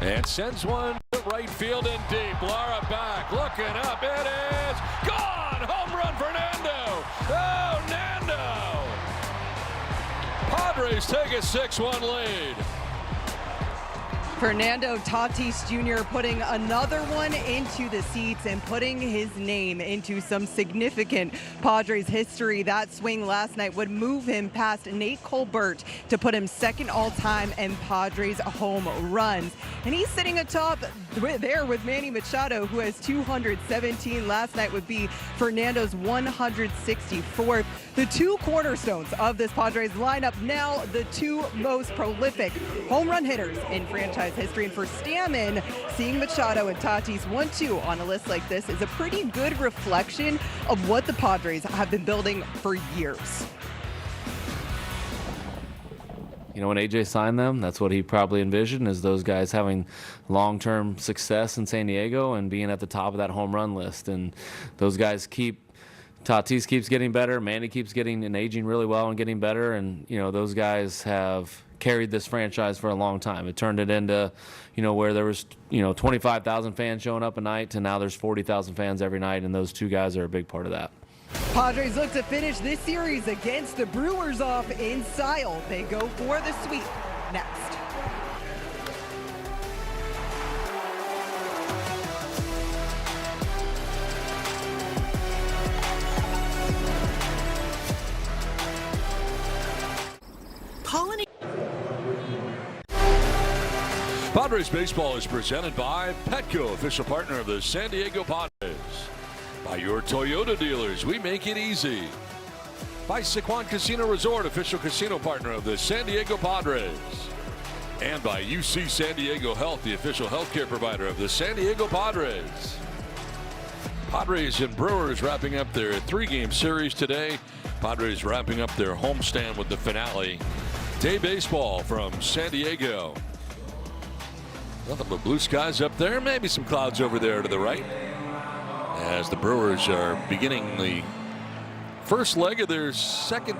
And sends one to right field and deep. Lara back, looking up. It is gone. Home run for Nando. Oh, Nando. Padres take a 6-1 lead. Fernando Tatis Jr. putting another one into the seats and putting his name into some significant Padres history. That swing last night would move him past Nate Colbert to put him second all-time in Padres home runs. And he's sitting atop there with Manny Machado, who has 217. Last night would be Fernando's 164th. The two cornerstones of this Padres lineup, now the two most prolific home run hitters in franchise history. And for Stammen, seeing Machado and Tatis 1-2 on a list like this is a pretty good reflection of what the Padres have been building for years. You know, when AJ signed them, that's what he probably envisioned, is those guys having long-term success in San Diego and being at the top of that home run list. And those guys Tatis keeps getting better, Manny keeps getting and aging really well and getting better, and, you know, those guys have carried this franchise for a long time. It turned it into, you know, where there was, 25,000 fans showing up a night to now there's 40,000 fans every night, and those two guys are a big part of that. Padres look to finish this series against the Brewers off in style. They go for the sweep next. Padres baseball is presented by Petco, official partner of the San Diego Padres. By your Toyota dealers, we make it easy. By Sycuan Casino Resort, official casino partner of the San Diego Padres. And by UC San Diego Health, the official healthcare provider of the San Diego Padres. Padres and Brewers wrapping up their 3-game series today. Padres wrapping up their homestand with the finale. Day baseball from San Diego. Nothing but blue skies up there, maybe some clouds over there to the right, as the Brewers are beginning the first leg of their second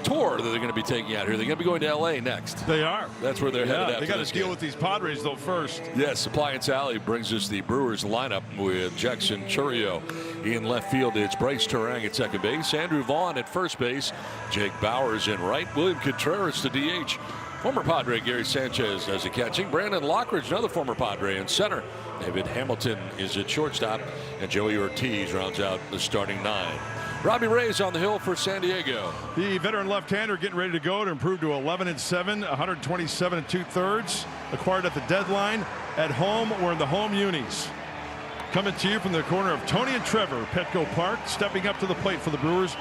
tour that they're going to be taking out here. They're going to be going to L.A. next. They are. That's where they're headed after they got to deal game. with these Padres, though, first. Yes, Appliance Alley brings us the Brewers lineup with Jackson Churio in left field. It's Bryce Turang at second base, Andrew Vaughn at first base, Jake Bowers in right, William Contreras to DH. Former Padre Gary Sanchez as a catching. Brandon Lockridge, another former Padre, in center. David Hamilton is at shortstop. And Joey Ortiz rounds out the starting 9. Robbie Ray's on the hill for San Diego. The veteran left-hander getting ready to go to improve to 11-7, 127 2/3. Acquired at the deadline. At home, we're in the home unis. Coming to you from the corner of Tony and Trevor, Petco Park. Stepping up to the plate for the Brewers,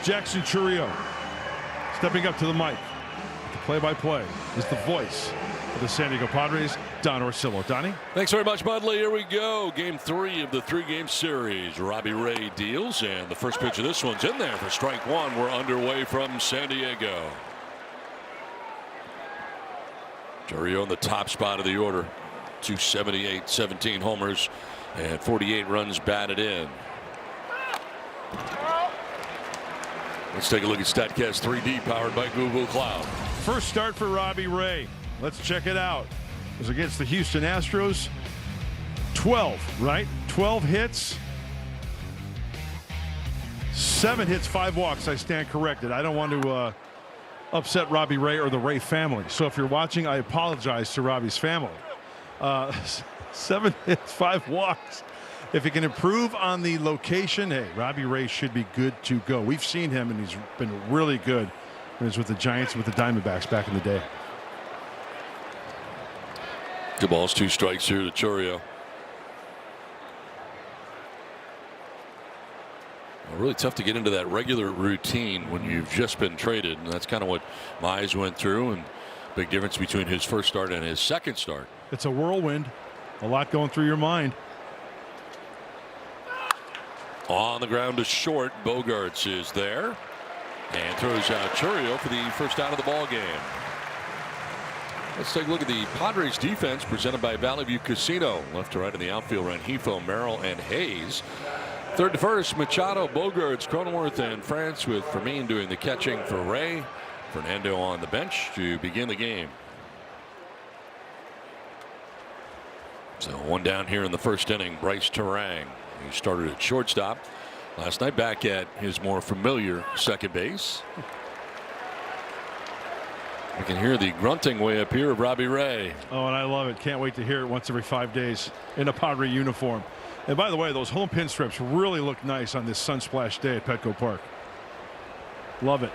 Jackson Churio. Stepping up to the mic. Play-by-play is the voice of the San Diego Padres, Don Orsillo. Donnie? Thanks very much, Budley. Here we go. Game 3 of the 3-game series. Robbie Ray deals, and the first pitch of this one's in there for strike 1. We're underway from San Diego. Churio in the top spot of the order. 278, 17 homers, and 48 runs batted in. Let's take a look at StatCast 3D, powered by Google Cloud. First start for Robbie Ray. Let's check it out. It was against the Houston Astros. 12, right? 12 hits. 7 hits, 5 walks. I stand corrected. I don't want to upset Robbie Ray or the Ray family. So if you're watching, I apologize to Robbie's family. 7 hits, 5 walks. If he can improve on the location, hey, Robbie Ray should be good to go. We've seen him, and he's been really good when he's with the Giants and with the Diamondbacks back in the day. 2 balls, 2 strikes here to Churio. Well, really tough to get into that regular routine when you've just been traded, and that's kind of what Mize went through, and big difference between his first start and his second start. It's a whirlwind. A lot going through your mind. On the ground to short. Bogarts is there and throws out Churio for the first out of the ball game. Let's take a look at the Padres defense presented by Valley View Casino. Left to right in the outfield, Rengifo, Merrill, and Hayes. Third to first, Machado, Bogarts, Cronenworth, and France, with Fermin doing the catching for Ray. Fernando on the bench to begin the game. So one down here in the first inning. Bryce Terang, he started at shortstop last night, back at his more familiar second base. We can hear the grunting way up here of Robbie Ray. Oh, and I love it. Can't wait to hear it once every 5 days in a Padre uniform. And by the way, those home pin strips really look nice on this Sunsplash day at Petco Park. Love it.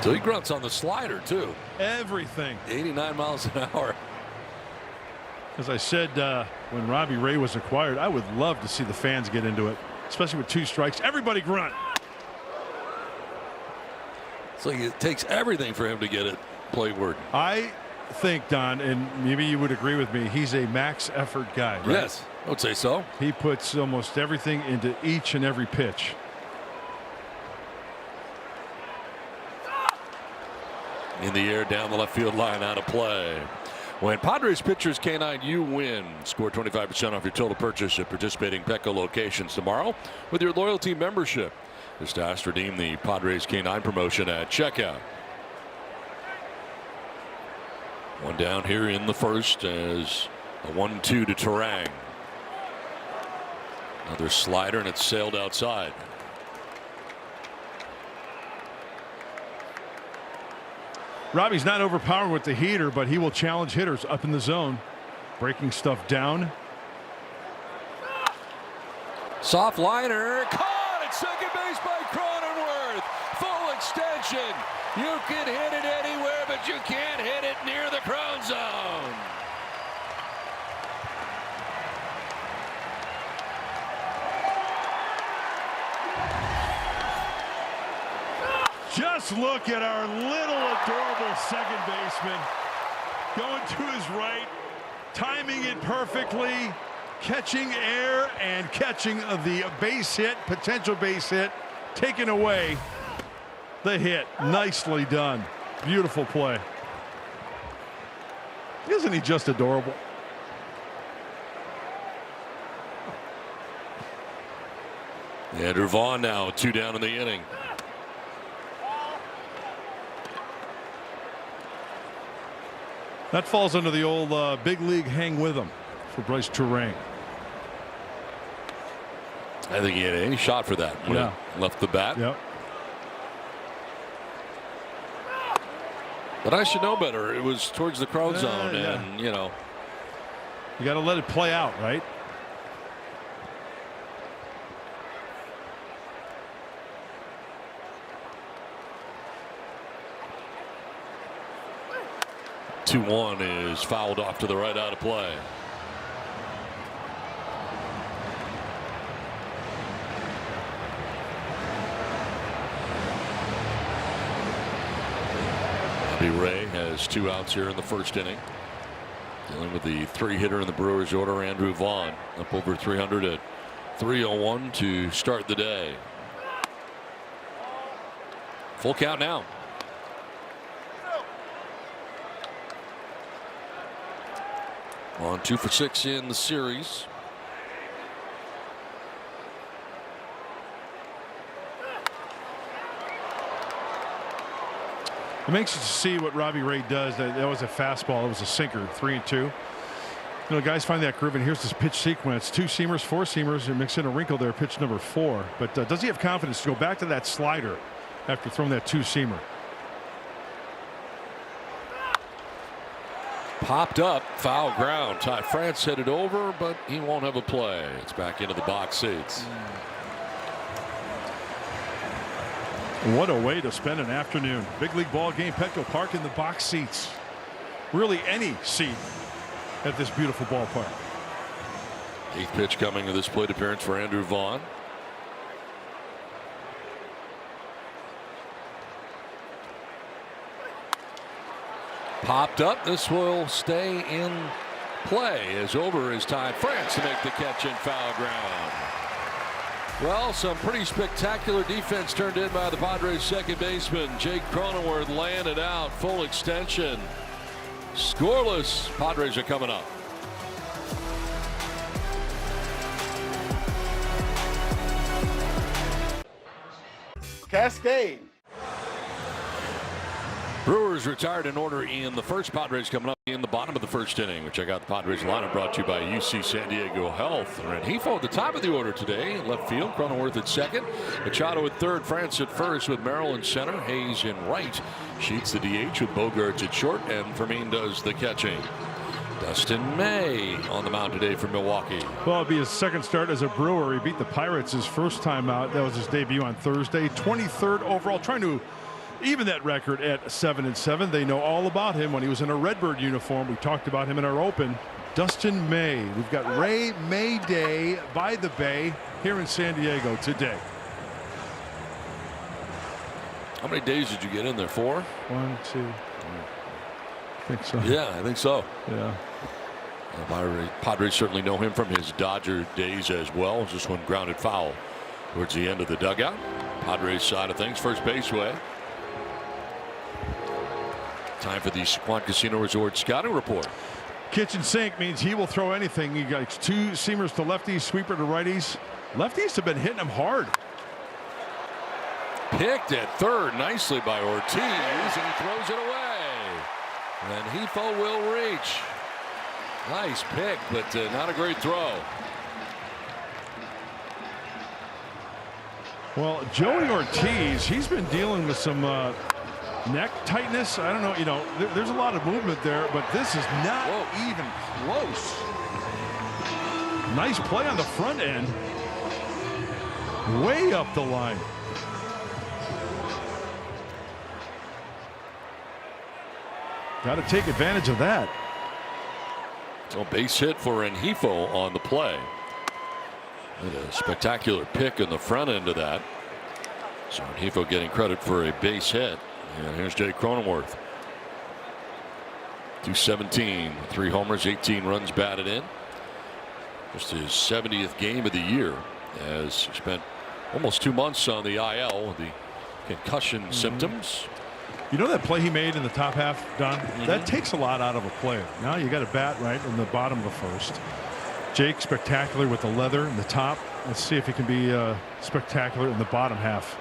So he grunts on the slider too. Everything. 89 miles an hour. As I said when Robbie Ray was acquired, I would love to see the fans get into it, especially with 2 strikes. Everybody grunt. So it takes everything for him to get it play word. I think, Don, and maybe you would agree with me, he's a max effort guy, right? Yes, I would say so. He puts almost everything into each and every pitch. In the air down the left field line, out of play. When Padres pitchers K9, you win. Score 25% off your total purchase at participating Petco locations tomorrow with your loyalty membership. Just ask to redeem the Padres K9 promotion at checkout. One down here in the first as a 1-2 to Terang. Another slider, and it's sailed outside. Robbie's not overpowering with the heater, but he will challenge hitters up in the zone, breaking stuff down. Soft liner, caught at second base by Cronenworth. Full extension. You can hit it anywhere, but you can't hit it near the Crone zone. Just look at our little adorable second baseman going to his right, timing it perfectly, catching air and catching the base hit, potential base hit, taking away the hit. Nicely done. Beautiful play. Isn't he just adorable? Andrew Vaughn now 2 down in the inning. That falls under the old big league hang with him for Bryce Terang. I think he had any shot for that when Yeah. he left the bat. Yep. But I should know better. It was towards the crowd zone, yeah. and you know. You got to let it play out, right? Two 1 is fouled off to the right, out of play. Robbie Ray has 2 outs here in the first inning. Dealing with the 3-hitter in the Brewers order, Andrew Vaughn, up over 300 at 3:01 to start the day. Full count now. On 2 for 6 in the series. It makes you see what Robbie Ray does. That was a fastball. It was a sinker. 3-2. You know, guys find that groove, and here's this pitch sequence: 2 seamers, 4 seamers, and mix in a wrinkle there. Pitch number 4. But does he have confidence to go back to that slider after throwing that 2-seamer? Popped up, foul ground. Ty France hit it over, but he won't have a play. It's back into the box seats. What a way to spend an afternoon. Big league ball game, Petco Park, in the box seats. Really any seat at this beautiful ballpark. 8th pitch coming to this plate appearance for Andrew Vaughn. Popped up. This will stay in play as over is Ty France to make the catch in foul ground. Well, some pretty spectacular defense turned in by the Padres second baseman Jake Cronenworth, laying it out, full extension. Scoreless. Padres are coming up. Cascade. Brewers retired in order in the first. Padres coming up in the bottom of the first inning. We check out the Padres lineup brought to you by UC San Diego Health. Rengifo at the top of the order today in left field. Cronenworth at second. Machado at third. France at first with Merrill in center. Hayes in right. Sheets the DH with Bogaerts at short. And Fermin does the catching. Dustin May on the mound today for Milwaukee. Well, it'll be his second start as a Brewer. He beat the Pirates his first time out. That was his debut on Thursday. 23rd overall, trying to even that record at 7-7. They know all about him when he was in a Redbird uniform. We talked about him in our open. Dustin May. We've got Ray May Day by the Bay here in San Diego today. How many days did you get in there? 4? 1, 2. I think so. Yeah, I think so. Yeah. Padres certainly know him from his Dodger days as well. Just one grounded foul towards the end of the dugout. Padres side of things, first base way. Time for the Sequan Casino Resort scouting report. Kitchen sink means he will throw anything. He got 2 seamers to lefties, sweeper to righties. Lefties have been hitting him hard. Picked at third nicely by Ortiz, and he throws it away. And Rengifo will reach. Nice pick, but not a great throw. Well, Joey Ortiz, he's been dealing with some neck tightness. I don't know, there's a lot of movement there, but this is not even close. Nice play on the front end. Way up the line. Got to take advantage of that. So base hit for Rengifo on the play. And a spectacular pick in the front end of that. So Rengifo getting credit for a base hit. And here's Jay Cronenworth. 217, 3 homers, 18 runs batted in. Just his 70th game of the year, as he spent almost 2 months on the IL with the concussion symptoms. You know that play he made in the top half, Don? That takes a lot out of a player. Now you got a bat right in the bottom of the first. Jake spectacular with the leather in the top. Let's see if he can be spectacular in the bottom half.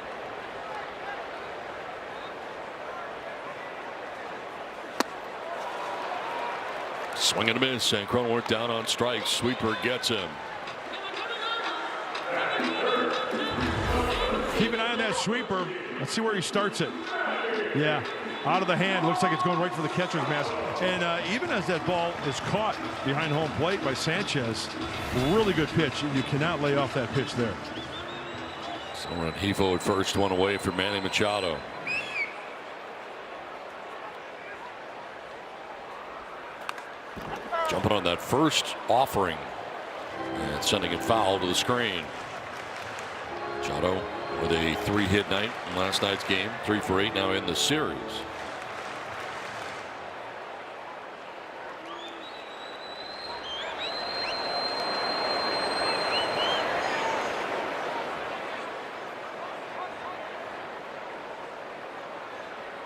Swing and a miss, and Cronenworth down on strikes. Sweeper gets him. Keep an eye on that sweeper. Let's see where he starts it. Yeah, out of the hand. Looks like it's going right for the catcher's mask. And even as that ball is caught behind home plate by Sanchez, really good pitch. You cannot lay off that pitch there. So Rengifo at first, one away from Manny Machado. Jumping on that first offering and sending it foul to the screen. Machado with a 3-hit night in last night's game, 3 for 8 now in the series.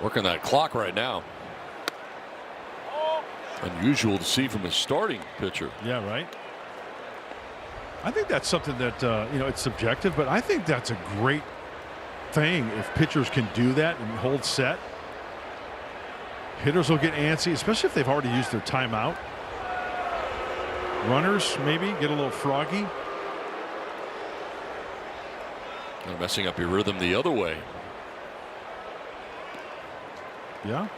Working that clock right now. Unusual to see from a starting pitcher. Yeah, right. I think that's something that it's subjective, but I think that's a great thing if pitchers can do that and hold set. Hitters will get antsy, especially if they've already used their timeout. Runners maybe get a little froggy. Kind of messing up your rhythm the other way. Yeah.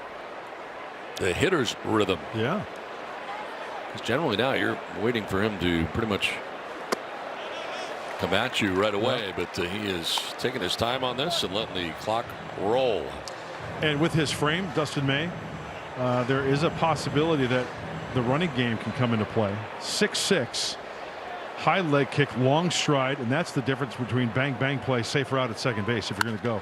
The hitter's rhythm. Yeah. Because generally now you're waiting for him to pretty much come at you right away, but he is taking his time on this and letting the clock roll. And with his frame, Dustin May, there is a possibility that the running game can come into play. 6'6", high leg kick, long stride, and that's the difference between bang bang play, safer out at second base if you're going to go.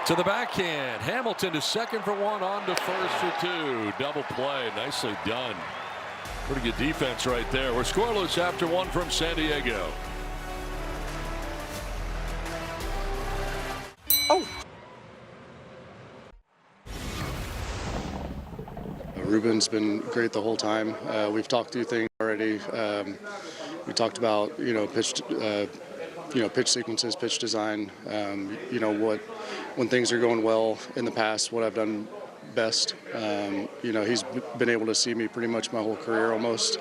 To the backhand, Hamilton to second for 1, on to first for 2. Double play, nicely done. Pretty good defense right there. We're scoreless after 1 from San Diego. Ruben's been great the whole time. We've talked through things already. We talked about pitch sequences, pitch design. when things are going well in the past, what I've done best. He's been able to see me pretty much my whole career almost.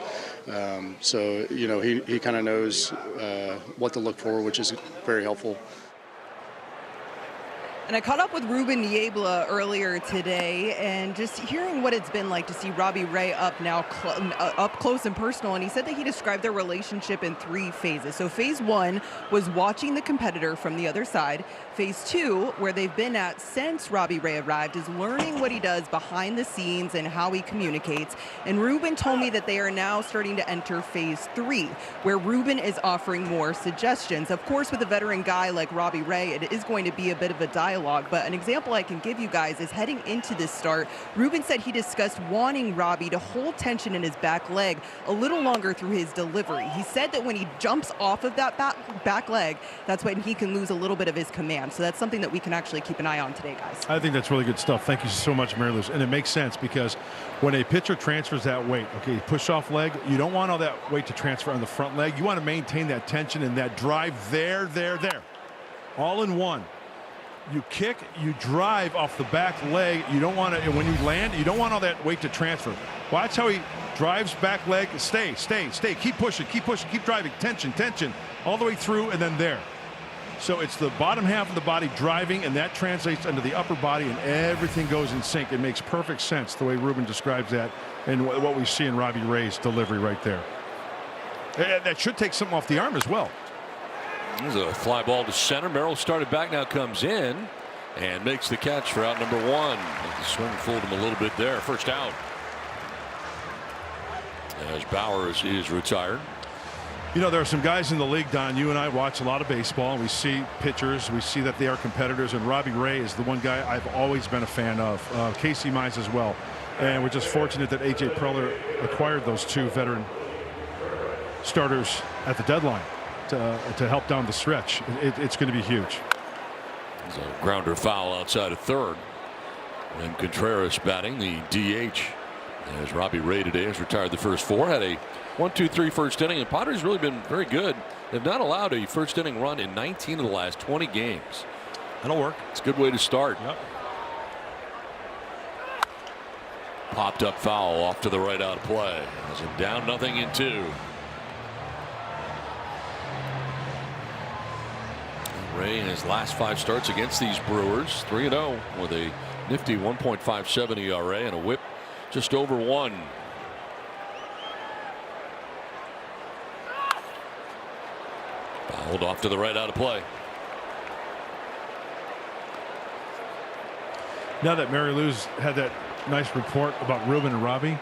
So he kind of knows what to look for, which is very helpful. And I caught up with Ruben Niebla earlier today, and just hearing what it's been like to see Robbie Ray up close and personal. And he said that he described their relationship in 3 phases. So phase 1 was watching the competitor from the other side. Phase 2, where they've been at since Robbie Ray arrived, is learning what he does behind the scenes and how he communicates. And Ruben told me that they are now starting to enter phase 3, where Ruben is offering more suggestions. Of course, with a veteran guy like Robbie Ray, it is going to be a bit of a dialogue. But an example I can give you guys is heading into this start, Ruben said he discussed wanting Robbie to hold tension in his back leg a little longer through his delivery. He said that when he jumps off of that back leg, that's when he can lose a little bit of his command. So that's something that we can actually keep an eye on today, guys. I think that's really good stuff. Thank you so much, Mary Lou. And it makes sense because when a pitcher transfers that weight, okay, push off leg, you don't want all that weight to transfer on the front leg. You want to maintain that tension and that drive there, all in one. You kick, you drive off the back leg. You don't want to, and when you land, you don't want all that weight to transfer. Watch how he drives back leg. Stay. Keep pushing, keep driving. Tension, all the way through and then there. So it's the bottom half of the body driving, and that translates into the upper body, and everything goes in sync. It makes perfect sense the way Ruben describes that and what we see in Robbie Ray's delivery right there. And that should take something off the arm as well. There's a fly ball to center. Merrill started back, now comes in and makes the catch for out number 1. The swing fooled him a little bit there. First out. As Bowers is retired. You know, there are some guys in the league, Don. You and I watch a lot of baseball, and we see pitchers. We see that they are competitors, and Robbie Ray is the one guy I've always been a fan of. Casey Mize as well. And we're just fortunate that A.J. Preller acquired those 2 veteran starters at the deadline to help down the stretch. It's going to be huge. There's a grounder foul outside of third. And Contreras batting the DH. As Robbie Ray today has retired the first 4. Had a 1-2-3 first inning, and Padres really been very good. They've not allowed a first inning run in 19 of the last 20 games. That'll work. It's a good way to start. Yep. Popped up foul off to the right out of play. As him down 0-2. Ray in his last 5 starts against these Brewers, 3-0 with a nifty 1.57 ERA and a whip just over 1. Fouled off to the right out of play. Now that Mary Lou's had that nice report about Ruben and Robbie,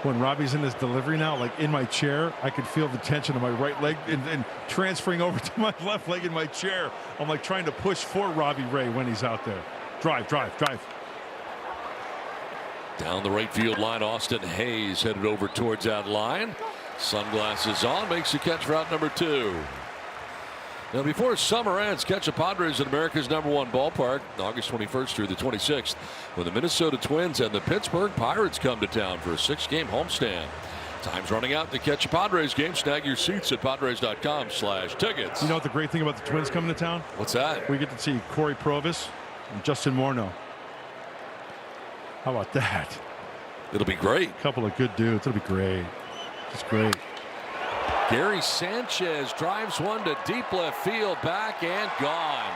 when Robbie's in his delivery now, like in my chair, I could feel the tension of my right leg and transferring over to my left leg in my chair. I'm like trying to push for Robbie Ray when he's out there. Drive. Down the right field line, Austin Hayes headed over towards that line. Sunglasses on, makes the catch for out number 2. Now, before summer ends, catch the Padres at America's #1 ballpark, August 21st through the 26th, when the Minnesota Twins and the Pittsburgh Pirates come to town for a 6-game homestand. Time's running out to catch a Padres game. Snag your seats at Padres.com/tickets. You know what the great thing about the Twins coming to town? What's that? We get to see Corey Provis and Justin Morneau. How about that? It'll be great. A couple of good dudes. It'll be great. It's great. Gary Sanchez drives one to deep left field, back and gone.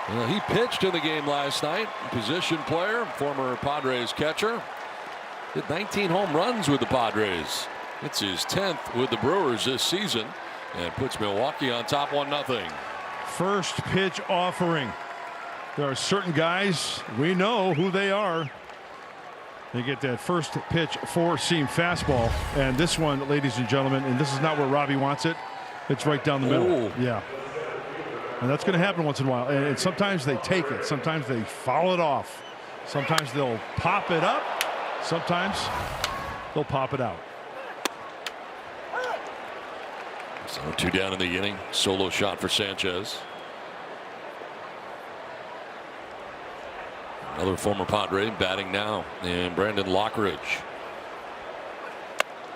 Well, he pitched in the game last night. Position player, former Padres catcher. Hit 19 home runs with the Padres. It's his 10th with the Brewers this season and puts Milwaukee on top 1-0. First pitch offering. There are certain guys, we know who they are. They get that first pitch 4-seam fastball, and this one, ladies and gentlemen, and this is not where Robbie wants it. It's right down the middle. Ooh. Yeah. And that's going to happen once in a while. And sometimes they take it. Sometimes they foul it off. Sometimes they'll pop it up. Sometimes they'll pop it out. So 2 down in the inning. Solo shot for Sanchez. Another former Padre batting now, and Brandon Lockridge.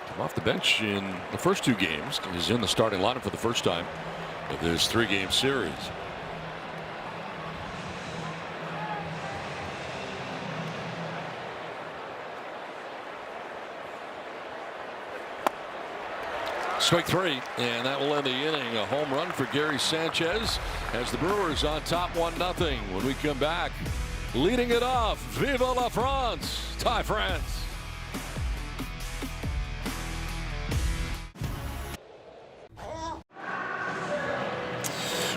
Come off the bench in the first 2 games. He's in the starting lineup for the first time of this 3-game series. Strike three, and that will end the inning. A home run for Gary Sanchez as the Brewers on top 1-0. When we come back, leading it off, Viva la France, Ty France.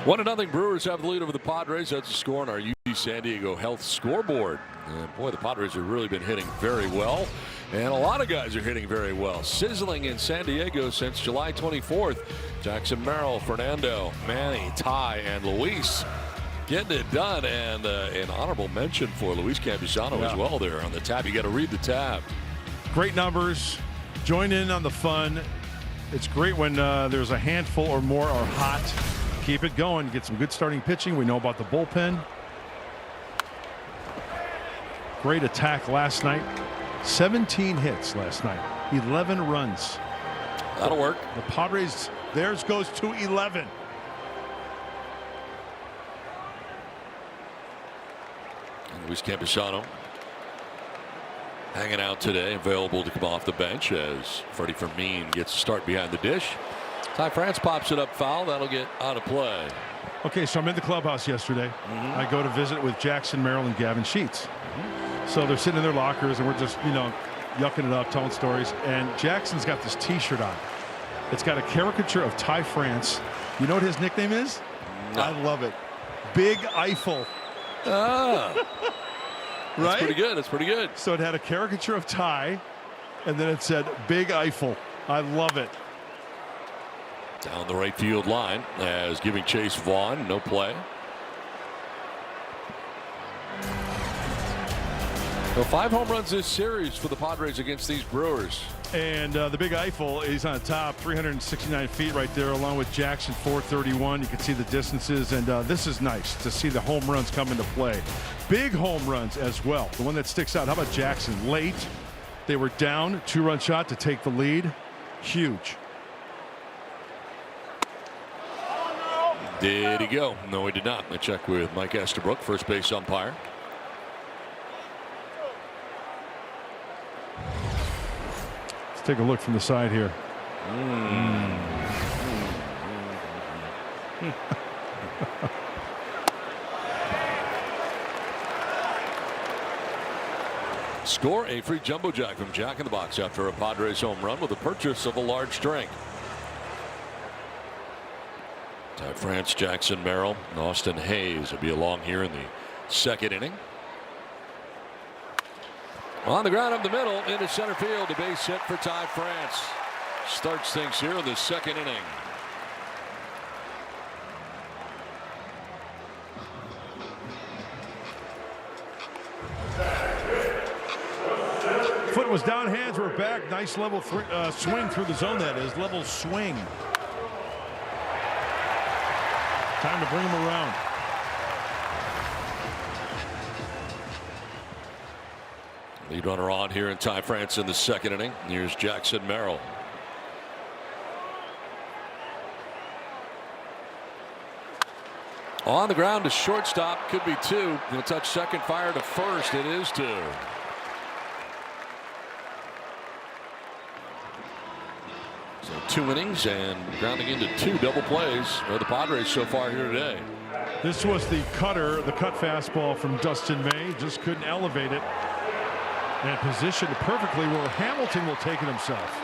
1-0 Brewers have the lead over the Padres. That's the score on our UC San Diego Health scoreboard. And boy, the Padres have really been hitting very well. And a lot of guys are hitting very well. Sizzling in San Diego since July 24th. Jackson Merrill, Fernando, Manny, Ty, and Luis getting it done. And an honorable mention for Luis Campusano as well there on the tab. You got to read the tab. Great numbers. Join in on the fun. It's great when there's a handful or more are hot. Keep it going. Get some good starting pitching. We know about the bullpen. Great attack last night. 17 hits last night. 11 runs. That'll work. The Padres, theirs goes to 11. And Luis Campusano hanging out today, available to come off the bench as Freddie Fermin gets a start behind the dish. Ty France pops it up foul. That'll get out of play. Okay, so I'm in the clubhouse yesterday. I go to visit with Jackson Merrill and Gavin Sheets. So they're sitting in their lockers and we're just, yucking it up, telling stories. And Jackson's got this T-shirt on. It's got a caricature of Ty France. You know what his nickname is? No. I love it. Big Eiffel. Right? That's pretty good. That's pretty good. So it had a caricature of Ty, and then it said Big Eiffel. I love it. Down the right field line as giving chase Vaughn. No play. Well, 5 home runs this series for the Padres against these Brewers. And the Big Eiffel is on top, 369 feet right there, along with Jackson, 431. You can see the distances, and this is nice to see the home runs come into play. Big home runs as well. The one that sticks out, how about Jackson? Late, they were down, 2-run shot to take the lead. Huge. Did he go? No, he did not. I check with Mike Estabrook, first base umpire. Let's take a look from the side here. Score a free jumbo jack from Jack in the Box after a Padres home run with the purchase of a large drink. Ty France, Jackson Merrill, and Austin Hayes will be along here in the second inning. On the ground up the middle into center field, a base hit for Ty France. Starts things here in the second inning. Foot was down, hands were back. Nice level swing through the zone, that is. Level swing. Time to bring him around. Lead runner on here in Ty France in the second inning. Here's Jackson Merrill. On the ground to shortstop, could be 2. Going to touch second, fire to first. It is 2. So 2 innings and grounding into 2 double plays for the Padres so far here today. This was the cutter, the cut fastball from Dustin May. Just couldn't elevate it. And positioned perfectly where Hamilton will take it himself.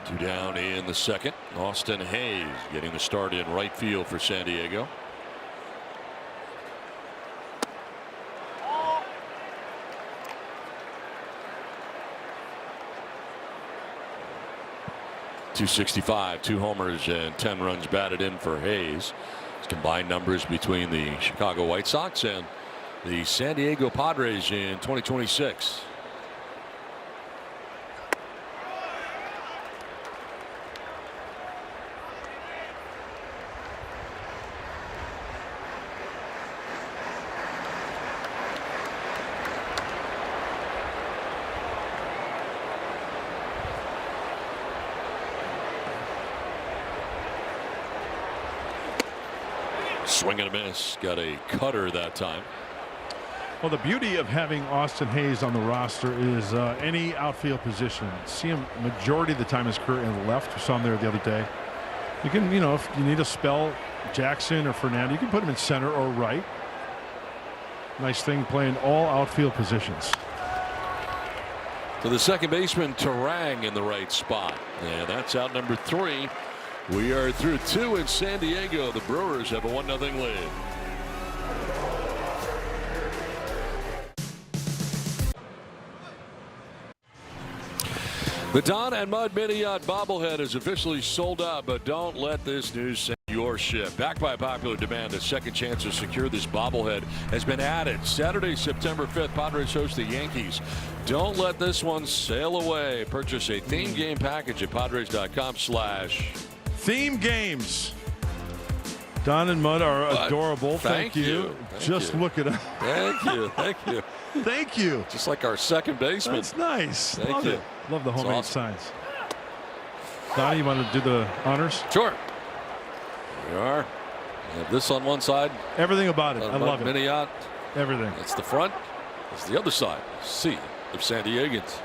2 down in the second. Austin Hayes getting the start in right field for San Diego. .265, 2 homers and 10 runs batted in for Hayes. His combined numbers between the Chicago White Sox and the San Diego Padres in 2026. Swing and a miss. Got a cutter that time. Well, the beauty of having Austin Hayes on the roster is any outfield position. See him majority of the time in his career in the left. We saw him there the other day. You can, if you need to spell Jackson or Fernando, you can put him in center or right. Nice thing playing all outfield positions. To the second baseman, Terang in the right spot. And that's out number 3. We are through 2 in San Diego. The Brewers have a 1-0 lead. The Don and Mud Mini Yacht bobblehead is officially sold out, but don't let this news sink your ship. Backed by popular demand, a second chance to secure this bobblehead has been added. Saturday, September 5th, Padres host the Yankees. Don't let this one sail away. Purchase a theme game package at Padres.com/theme games. Don and Mud are adorable. Thank you. Just look at them. Thank you. Thank you. Thank you. Just like our second baseman. That's nice. Thank you. Love the homemade signs. Donnie, you want to do the honors? Sure. There we are. We have this on one side. Everything about it. I love it. Mini yacht. Everything. That's the front. That's the other side. Sea of San Diegans.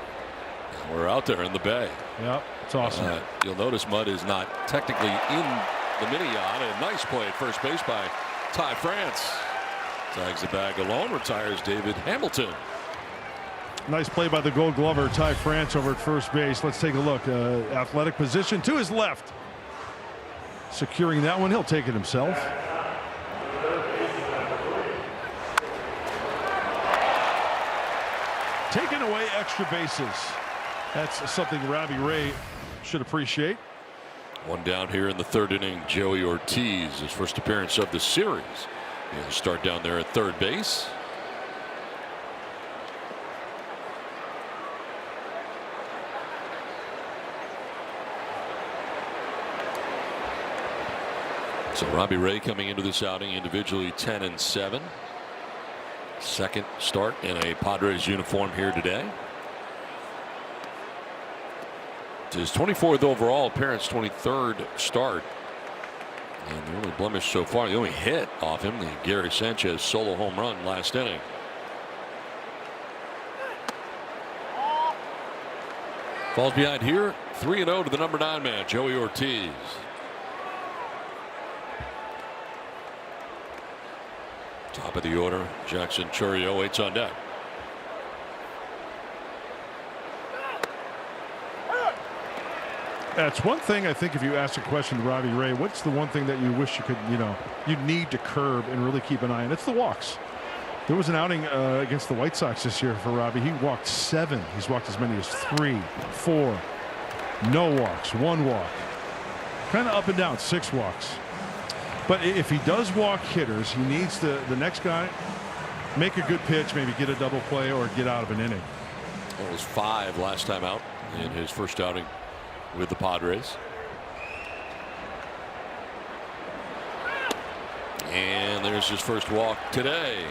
And we're out there in the bay. Yep. It's awesome. You'll notice Mud is not technically in the mini yacht. A nice play at first base by Ty France. Tags the bag alone. Retires David Hamilton. Nice play by the Gold Glover, Ty France, over at first base. Let's take a look. Athletic position to his left. Securing that one. He'll take it himself. Taking away extra bases. That's something Robbie Ray should appreciate. One down here in the third inning. Joey Ortiz, his first appearance of the series. He'll start down there at third base. So Robbie Ray coming into this outing individually 10-7. Second start in a Padres uniform here today. It's his 24th overall appearance, 23rd start. And the only blemish so far, the only hit off him, the Gary Sanchez solo home run last inning. Falls behind here, 3-0 to the number 9 man, Joey Ortiz. Top of the order, Jackson Chourio waits on deck. That's one thing I think if you ask a question to Robbie Ray, what's the one thing that you wish you could, you need to curb and really keep an eye on? It's the walks. There was an outing against the White Sox this year for Robbie. He walked 7. He's walked as many as 3, 4. No walks, 1 walk. Kind of up and down, 6 walks. But if he does walk hitters, he needs the next guy make a good pitch, maybe get a double play or get out of an inning. It was 5 last time out in his first outing with the Padres. And there's his first walk today.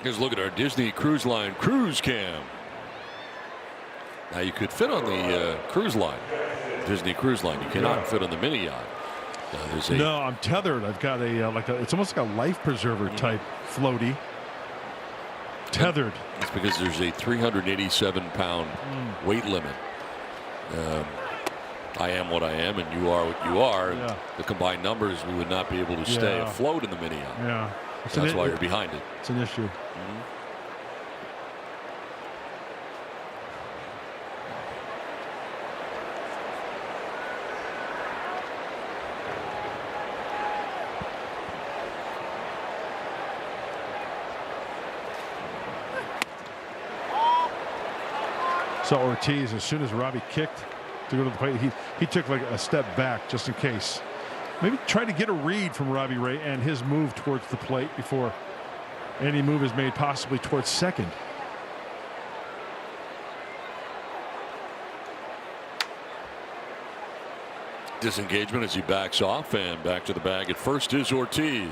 Here's a look at our Disney Cruise Line cruise cam. Now you could fit on the cruise line, Disney Cruise Line. You cannot fit on the mini yacht. No, I'm tethered. I've got it's almost like a life preserver type floaty. Tethered. It's because there's a 387-pound weight limit. I am what I am, and you are what you are. Yeah. The combined numbers, we would not be able to stay afloat in the mini yacht. Yeah, that's why you're behind it. It's an issue. So Ortiz, as soon as Robbie kicked to go to the plate, he took like a step back just in case. Maybe try to get a read from Robbie Ray and his move towards the plate before any move is made, possibly towards second. Disengagement as he backs off, and back to the bag at first is Ortiz.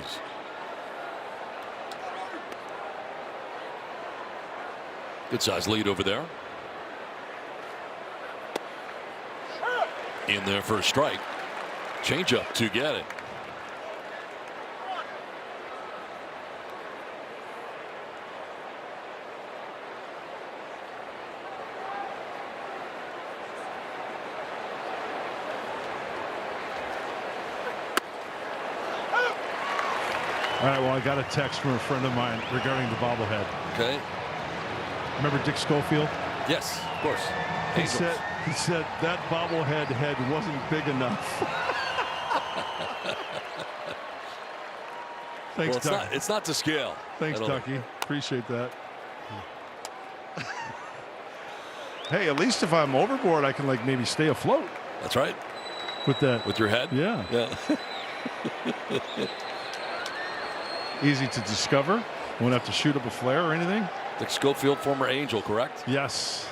Good size lead over there. In there for a strike. Changeup to get it. All right, well, I got a text from a friend of mine regarding the bobblehead. Okay. Remember Dick Schofield? Yes, of course. He said that bobblehead head wasn't big enough. Thanks, well, Ducky. it's not to scale. Thanks, Ducky. Appreciate that. Hey, at least if I'm overboard, I can maybe stay afloat. That's right. With that. With your head? Yeah. Easy to discover. Won't have to shoot up a flare or anything. Dick Schofield, former Angel, correct? Yes.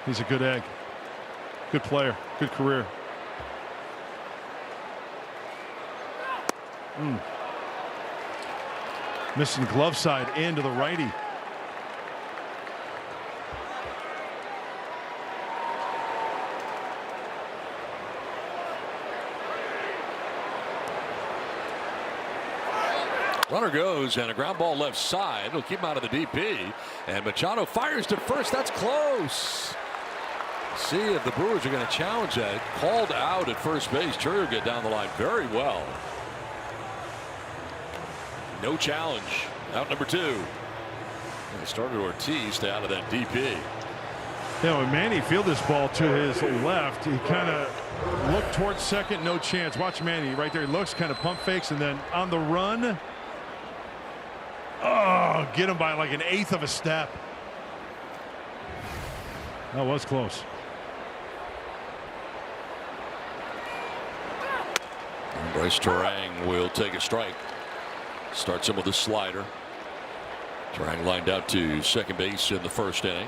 He's a good egg. Good player. Good career. Missing glove side into the righty. Runner goes and a ground ball left side. It'll keep him out of the DP. And Machado fires to first. That's close. See if the Brewers are going to challenge that. Called out at first base. Drury will get down the line very well. No challenge. Out number 2. They started Ortiz to out of that DP. When Manny fielded this ball to his left, he kind of looked towards second. No chance. Watch Manny right there. He looks, kind of pump fakes, and then on the run. Oh, get him by like an eighth of a step. That was close. And Bryce Turang will take a strike. Starts him with a slider. Turang lined out to second base in the first inning.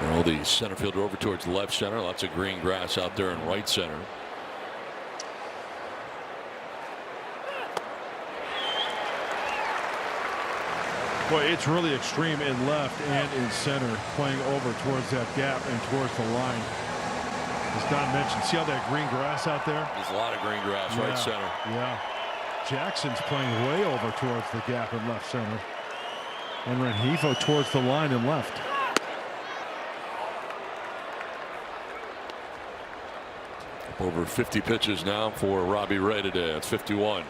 Well, the center fielder over towards left center. Lots of green grass out there in right center. Boy, it's really extreme in left and in center, playing over towards that gap and towards the line. As Don mentioned, see all that green grass out there? There's a lot of green grass right center. Yeah. Jackson's playing way over towards the gap in left center. And Rengifo towards the line and left. Over 50 pitches now for Robbie Ray today. It's 51.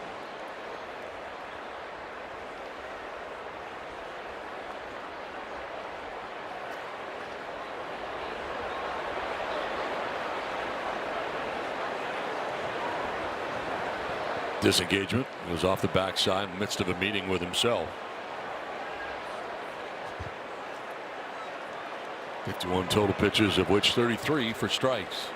Disengagement. It was off the backside in the midst of a meeting with himself. 51 total pitches, of which 33 for strikes.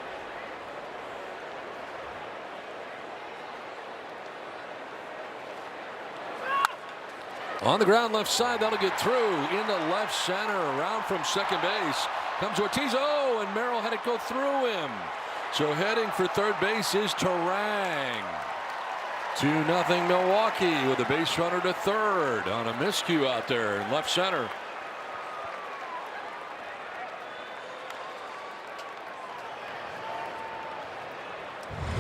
On the ground left side, that'll get through into left center, around from second base comes Ortiz. Oh, and Merrill had it go through him. So heading for third base is Turang. 2-0 Milwaukee with a base runner to third on a miscue out there in left center.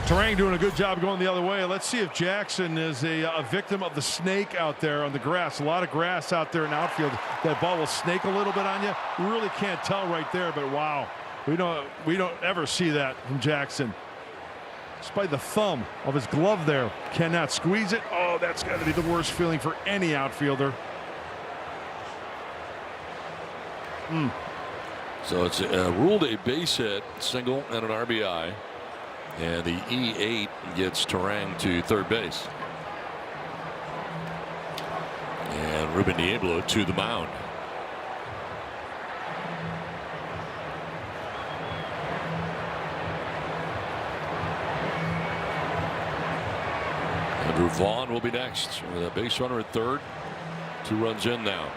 Turang doing a good job going the other way. Let's see if Jackson is a victim of the snake out there on the grass. A lot of grass out there in outfield. That ball will snake a little bit on you. You really can't tell right there, but wow. We don't ever see that from Jackson. Despite the thumb of his glove there. Cannot squeeze it. Oh, that's got to be the worst feeling for any outfielder. So it's ruled a base hit, single, and an RBI. And the E8 gets Turang to third base. And Ruben Niebla to the mound. Andrew Vaughn will be next with a base runner at third. 2 runs in now.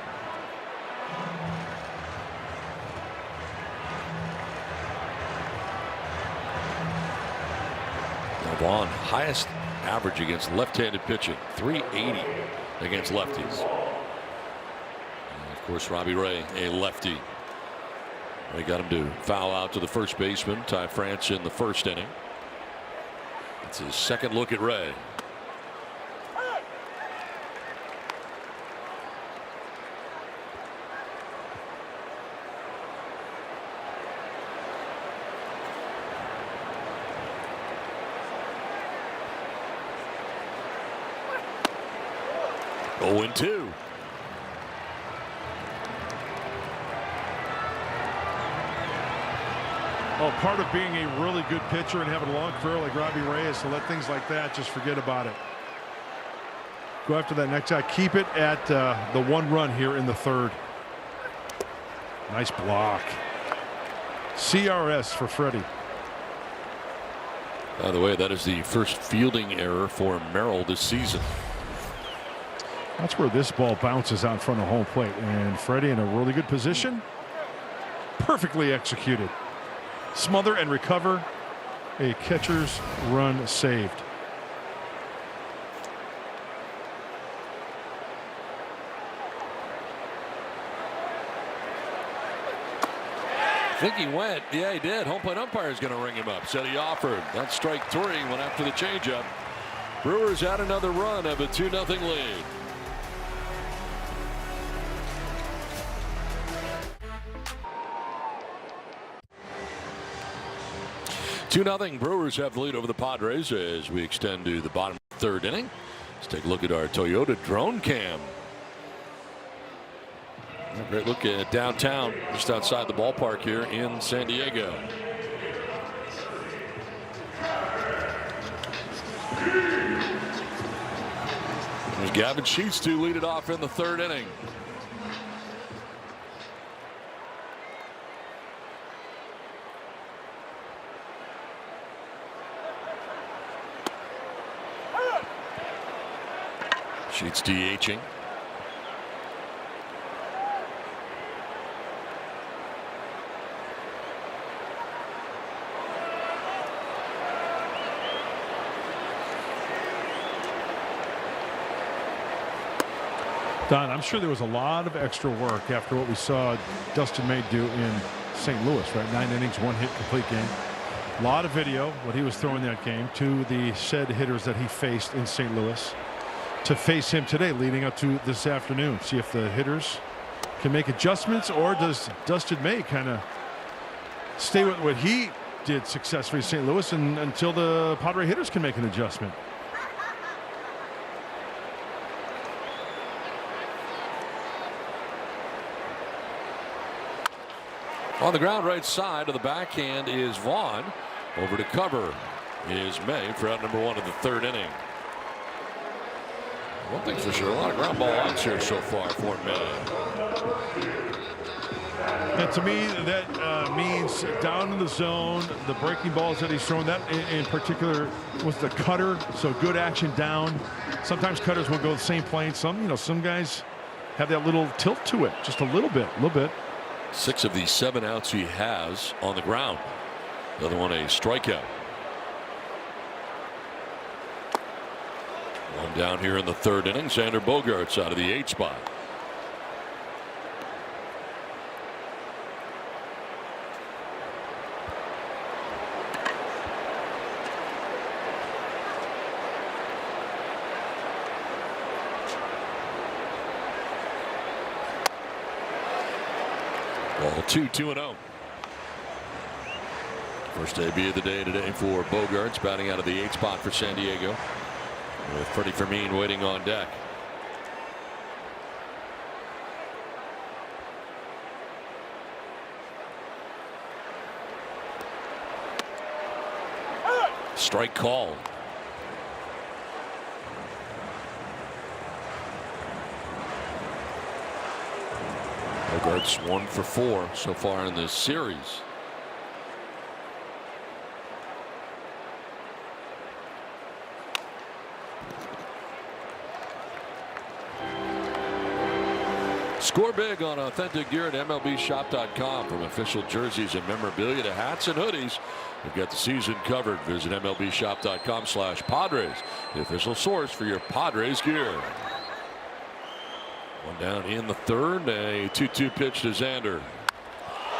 Vaughn, highest average against left-handed pitching, 380 against lefties. And of course, Robbie Ray, a lefty. They got him to foul out to the first baseman, Ty France, in the first inning. It's his second look at Ray. Oh, and 2. Oh, part of being a really good pitcher and having a long career like Robbie Ray is to let things like that just forget about it. Go after that next guy. Keep it at the 1 run here in the 3rd. Nice block. CRS for Freddie. By the way, that is the first fielding error for Merrill this season. That's where this ball bounces out in front of home plate, and Freddie in a really good position. Perfectly executed. Smother and recover. A catcher's run saved. I think he went. Yeah, he did. Home plate umpire is going to ring him up. Said he offered. That's strike 3. Went after the changeup. Brewers add another run, have a 2-0 lead. Nothing. Brewers have the lead over the Padres as we extend to the bottom of the 3rd inning. Let's take a look at our Toyota drone cam. A great look at downtown, just outside the ballpark here in San Diego. There's Gavin Sheets to lead it off in the 3rd inning. Sheets DHing. Don, I'm sure there was a lot of extra work after what we saw Dustin May do in St. Louis, right? 9 innings, 1 hit, complete game. A lot of video, what he was throwing that game to the said hitters that he faced in St. Louis. To face him today leading up to this afternoon. See if the hitters can make adjustments, or does Dustin May kind of stay with what he did successfully in St. Louis until the Padre hitters can make an adjustment. On the ground right side of the backhand is Vaughn. Over to cover is May for out number 1 of the 3rd inning. One thing's for sure, a lot of ground ball outs here so far for May. And to me, that means down in the zone, the breaking balls that he's throwing, that in particular was the cutter. So good action down. Sometimes cutters will go the same plane. Some guys have that little tilt to it, just a little bit. 6 of the 7 outs he has on the ground. The other one a strikeout. One down here in the 3rd inning. Xander Bogaerts out of the 8 spot. Ball 2-2-0. First AB of the day today for Bogaerts, batting out of the 8 spot for San Diego, with Freddie Fermin waiting on deck. Strike called. Bogaerts 1 for 4 so far in this series. Score big on authentic gear at MLBshop.com. From official jerseys and memorabilia to hats and hoodies, we've got the season covered. Visit MLBshop.com/Padres, the official source for your Padres gear. One down in the 3rd, a 2-2 pitch to Xander.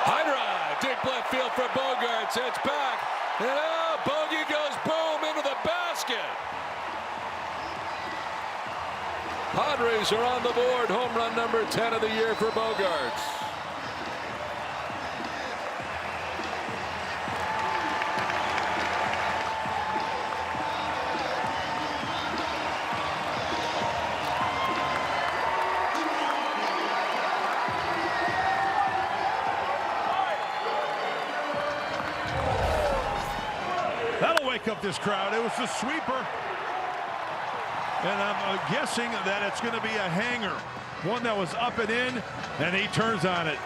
High drive, deep left field for Bogaerts. It's back, and Bogey goes boom into the basket. Padres are on the board. Home run number 10 of the year for Bogaerts. That'll wake up this crowd. It was the sweeper. And I'm guessing that it's going to be a hanger. One that was up and in, and he turns on it.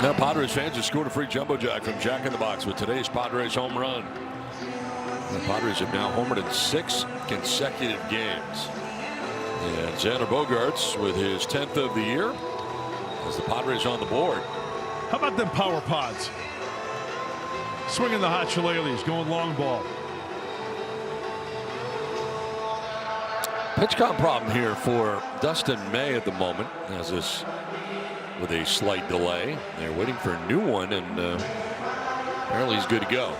Now Padres fans have scored a free jumbo jack from Jack in the Box with today's Padres home run. The Padres have now homered in 6 consecutive games. And Xander Bogaerts with his 10th of the year as the Padres on the board. How about them power pods? Swinging the hot shillelaghs, going long ball. Pitch count problem here for Dustin May at the moment, as this with a slight delay. They're waiting for a new one, and apparently he's good to go.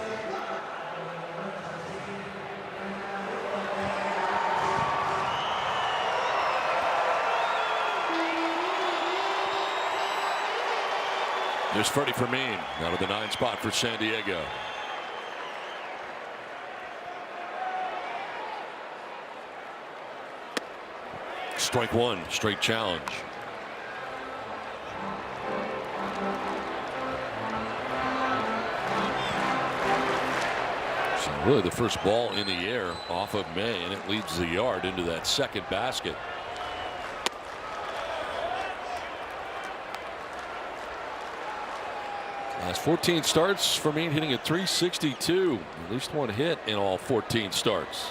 There's Freddie Fermin out of the 9 spot for San Diego. Strike 1, straight challenge. So really the first ball in the air off of May, and it leads the yard into that second basket. Last 14 starts, Fermin hitting at .362. At least one hit in all 14 starts.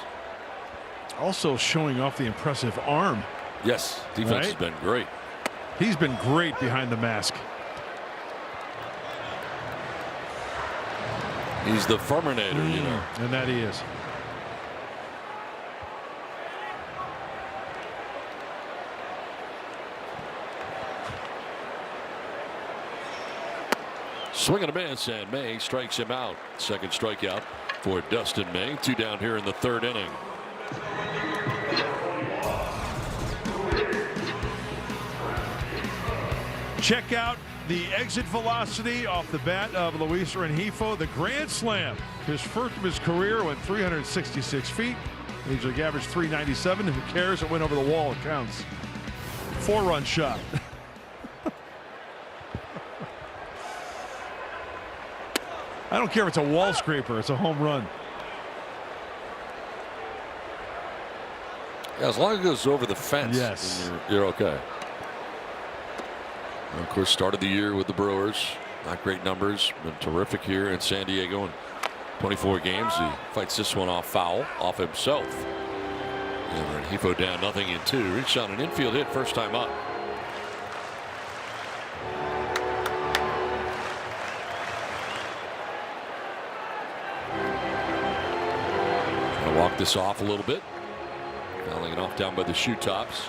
Also showing off the impressive arm. Yes, defense has been great. He's been great behind the mask. He's the Ferminator, you know. And that he is. Swing and a miss, and May strikes him out. Second strikeout for Dustin May. 2 down here in the 3rd inning. Check out the exit velocity off the bat of Luis Rengifo. The grand slam, his first of his career, went 366 feet. Major League average 397. Who cares? It went over the wall. It counts. 4-run shot. I don't care if it's a wall scraper. It's a home run. Yeah, as long as it goes over the fence, yes, you're okay. And of course, started the year with the Brewers. Not great numbers. Been terrific here in San Diego in 24 games. He fights this one off foul, off himself. And Rengifo down 0-2. Reached on an infield hit first time up. Gonna walk this off a little bit. Fouling it off down by the shoe tops.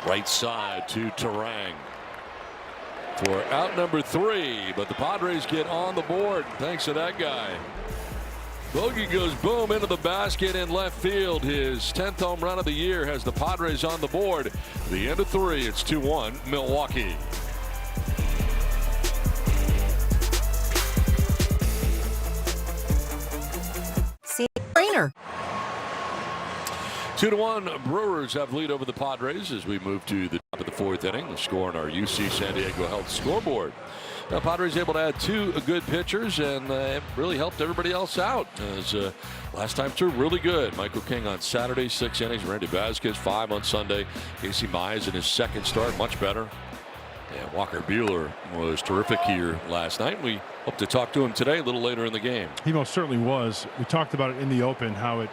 Right side to Terang for out number 3, but the Padres get on the board thanks to that guy. Bogey goes boom into the basket in left field. His 10th home run of the year has the Padres on the board. The end of 3, it's 2-1 Milwaukee. See trainer. 2-1 Brewers have lead over the Padres as we move to the top of the 4th inning. The score on our UC San Diego Health scoreboard. Now Padres able to add 2 good pitchers, and it really helped everybody else out. As last time through, really good. Michael King on Saturday, 6 innings. Randy Vasquez 5 on Sunday. Casey Mize in his 2nd start, much better. And Walker Buehler was terrific here last night. We hope to talk to him today a little later in the game. He most certainly was. We talked about it in the open, how it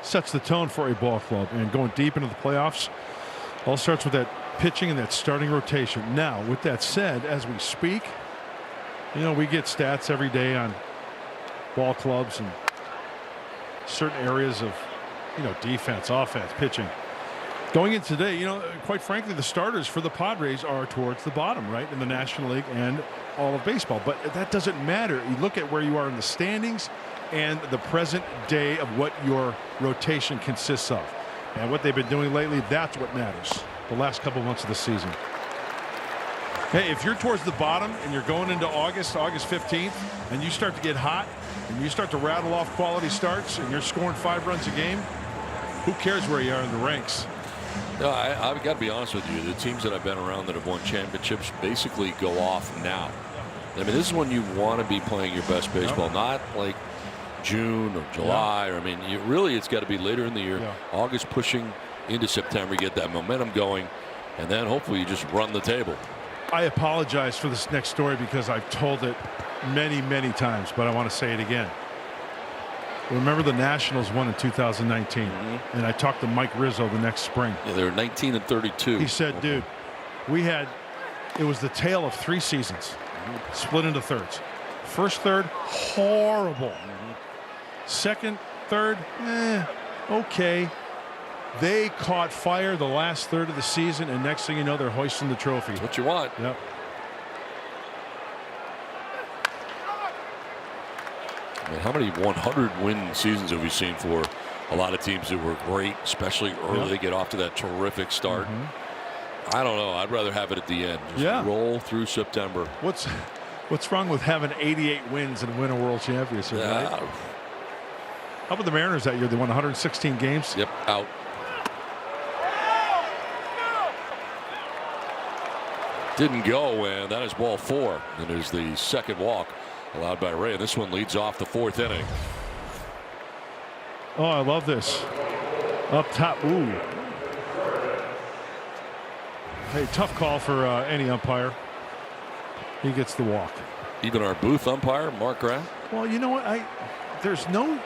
sets the tone for a ball club, and going deep into the playoffs all starts with that pitching in that starting rotation. Now, with that said, as we speak, we get stats every day on ball clubs and certain areas of, defense, offense, pitching. Going in today, quite frankly, the starters for the Padres are towards the bottom, right, in the National League and all of baseball. But that doesn't matter. You look at where you are in the standings and the present day of what your rotation consists of. And what they've been doing lately, that's what matters. The last couple months of the season. Hey, if you're towards the bottom and you're going into August 15th, and you start to get hot and you start to rattle off quality starts and you're scoring 5 runs a game, who cares where you are in the ranks? No, I've got to be honest with you. The teams that I've been around that have won championships basically go off now. I mean, this is when you want to be playing your best baseball, not like June or July. Or, I mean, it's got to be later in the year. August pushing into September, get that momentum going, and then hopefully you just run the table. I apologize for this next story because I've told it many, many times, but I want to say it again. Remember the Nationals won in 2019, and I talked to Mike Rizzo the next spring. Yeah, they were 19-32. He said, dude, it was the tale of 3 seasons, split into thirds. First third, horrible. Second, third, okay. They caught fire the last third of the season, and next thing you know, they're hoisting the trophy. That's what you want. Yep. I mean, how many 100-win seasons have we seen for a lot of teams that were great, especially early? They get off to that terrific start. I don't know. I'd rather have it at the end. Just roll through September. What's wrong with having 88 wins and win a World Championship? Right? How about the Mariners that year? They won 116 games. Yep, out. Didn't go, and that is ball 4. And there's the second walk allowed by Ray. This one leads off the 4th inning. Oh, I love this. Up top. Ooh. Hey, tough call for any umpire. He gets the walk. Even our booth umpire, Mark Grant. Well, you know what? There's no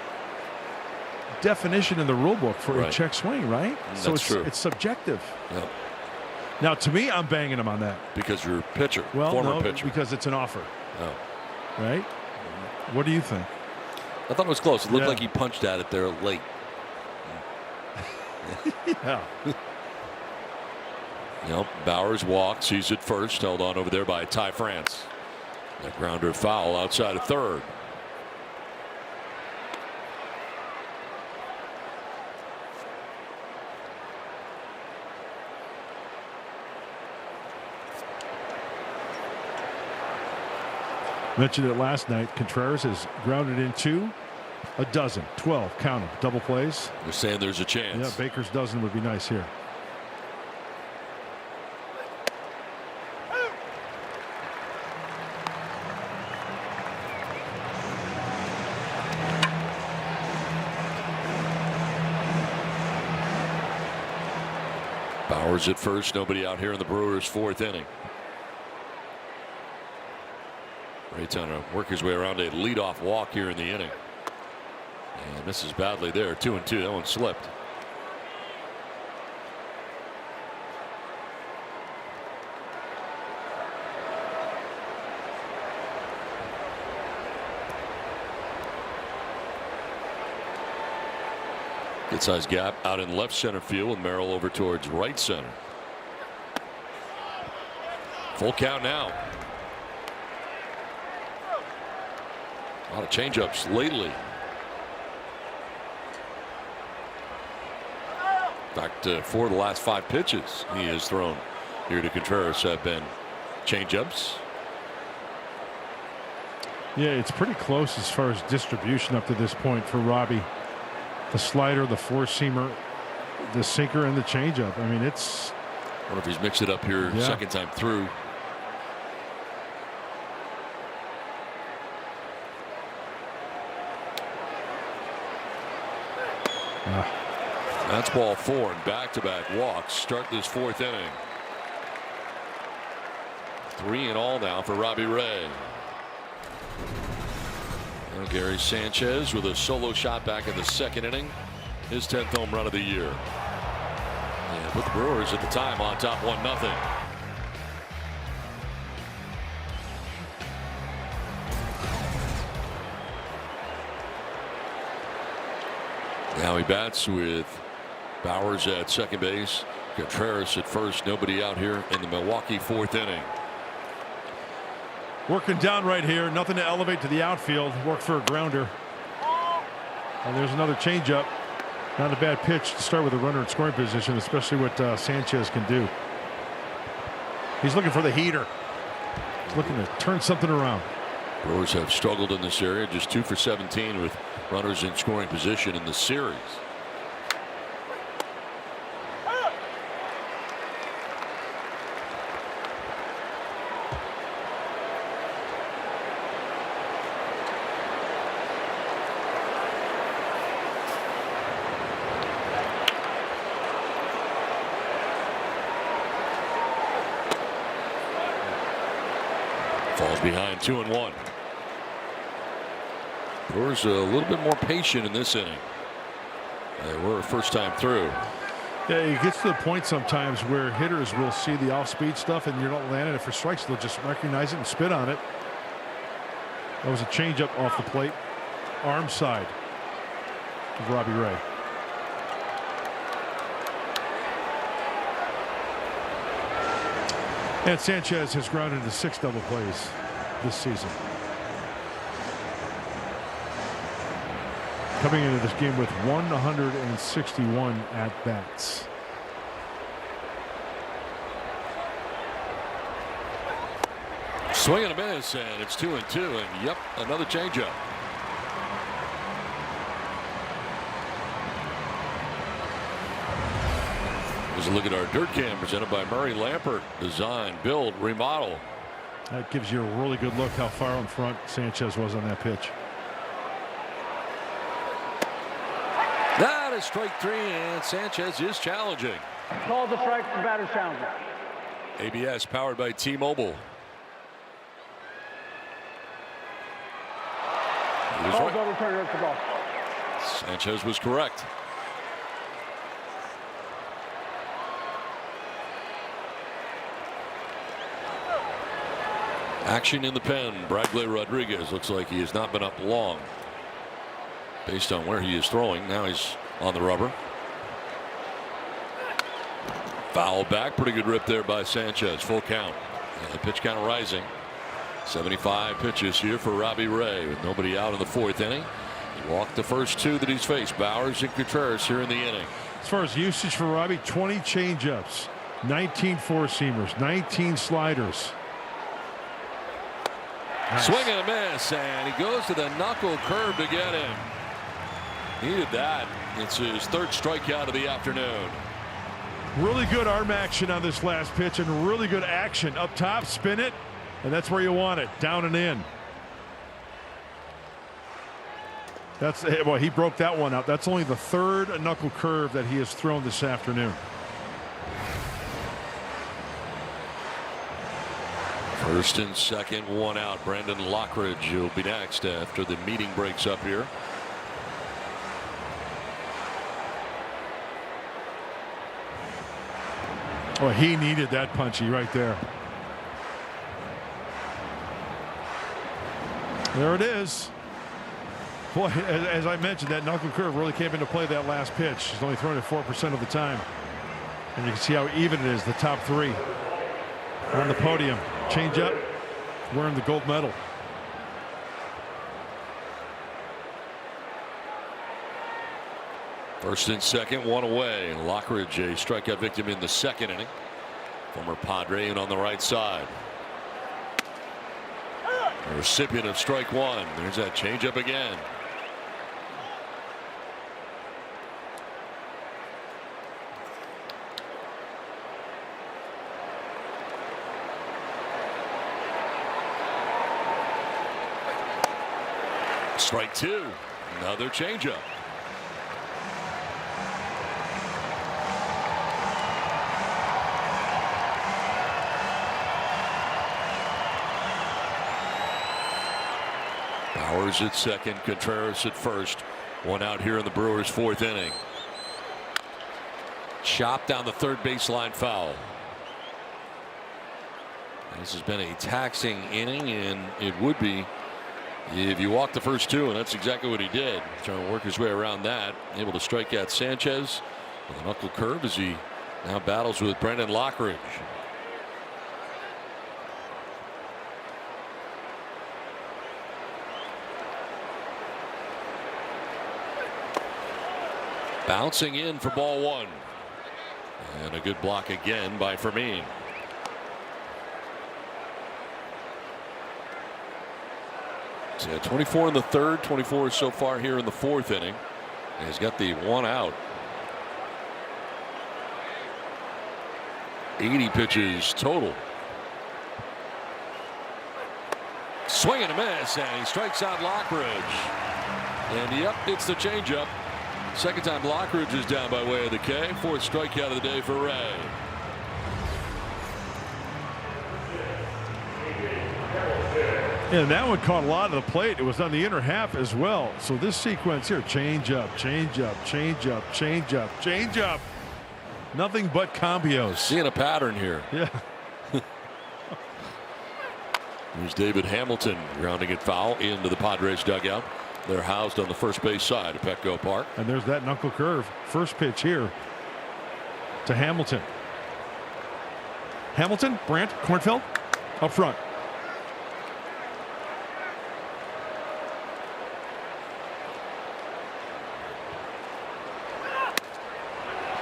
definition in the rule book for a check swing, right? So That's true. It's subjective. Yep. Now, to me, I'm banging him on that. Because you're a pitcher, former pitcher. Because it's an offer. Oh. Right? What do you think? I thought it was close. It looked like he punched at it there late. Yeah. Bowers walked, sees it first, held on over there by Ty France. That grounder foul outside of third. Mentioned it last night. Contreras has grounded into a dozen, 12, count them, double plays. They're saying there's a chance. Yeah, Baker's dozen would be nice here. Bowers at first, nobody out here in the Brewers' 4th inning. Ray trying to work his way around a leadoff walk here in the inning. And misses badly there. 2-2. That one slipped. Good sized gap out in left center field with Merrill over towards right center. Full count now. A lot of changeups lately. In fact, 4 of the last 5 pitches he has thrown here to Contreras have been changeups. Yeah, it's pretty close as far as distribution up to this point for Robbie. The slider, the 4-seamer, the sinker, and the changeup. I mean, it's. I wonder if he's mixed it up here second time through. That's ball 4 and back-to-back walks start this 4th inning. 3 in all now for Robbie Ray. And Gary Sanchez with a solo shot back in the 2nd inning. His 10th home run of the year. And Put the Brewers at the time on top 1-0. Now he bats with Bowers at second base, Contreras at first. Nobody out here in the Milwaukee fourth inning. Working down right here. Nothing to elevate to the outfield. Work for a grounder. And there's another changeup. Not a bad pitch to start with a runner in scoring position, especially what Sanchez can do. He's looking for the heater. He's looking to turn something around. Brewers have struggled in this area, just 2 for 17 with runners in scoring position in the series. Falls behind 2-1. Brewers a little bit more patient in this inning. They were first time through. Yeah, it gets to the point sometimes where hitters will see the off-speed stuff and you're not landing it for strikes. They'll just recognize it and spit on it. That was a changeup off the plate. Arm side of Robbie Ray. And Sanchez has grounded to 6 double plays this season. Coming into this game with 161 at bats. Swing and a miss, and it's 2-2, and yep, another changeup. Here's a look at our dirt cam presented by Murray Lampert. Design, build, remodel. That gives you a really good look how far in front Sanchez was on that pitch. That is strike 3, and Sanchez is challenging. Called the strike for batter challenging. ABS powered by T-Mobile. He was Call right. double turn the ball. Sanchez was correct. Action in the pen. Bradley Rodriguez looks like he has not been up long based on where he is throwing. Now he's on the rubber. Foul back. Pretty good rip there by Sanchez. Full count. And the pitch count rising. 75 pitches here for Robbie Ray with nobody out in the fourth inning. He walked the first 2 that he's faced. Bowers and Contreras here in the inning. As far as usage for Robbie, 20 changeups, 19 four-seamers, 19 sliders. Nice. Swing and a miss, and he goes to the knuckle curve to get him. Needed that. It's his 3rd strikeout of the afternoon. Really good arm action on this last pitch and really good action up top. Spin it, and that's where you want it, down and in. That's, well, he broke that one out. That's only the 3rd knuckle curve that he has thrown this afternoon. First and second, 1 out. Brandon Lockridge will be next after the meeting breaks up here. Oh, he needed that punchy right there. There it is. Boy, as I mentioned, that knuckle curve really came into play that last pitch. He's only throwing it 4% of the time. And you can see how even it is. The top 3 on the podium. Change up, wearing the gold medal. First and second, 1 away. Lockridge, a strikeout victim in the second inning. Former Padre and on the right side. The recipient of strike 1. There's that changeup again. Strike 2. Another changeup. Bowers at second, Contreras at first. 1 out here in the Brewers' 4th inning. chop down the third baseline foul. This has been a taxing inning, and it would be if you walk the first two, and that's exactly what he did. Trying to work his way around that. Able to strike out Sanchez with a knuckle curve as he now battles with Brendan Lockridge. Bouncing in for ball one. And a good block again by Fermin. So 24 in the third, 24 so far here in the fourth inning. And he's got the one out. 80 pitches total. Swing and a miss, and he strikes out Lockridge. And yep, it's the changeup. Second time Lockridge is down by way of the K. Fourth strikeout of the day for Ray. And that one caught a lot of the plate. It was on the inner half as well. So this sequence here, change up, change up, change up, change up, change up. Nothing but cambios. Seeing a pattern here. Yeah. There's David Hamilton grounding it foul into the Padres dugout. They're housed on the first base side of Petco Park. And there's that knuckle curve. First pitch here to Hamilton. Hamilton, Brandt, Cornfield up front.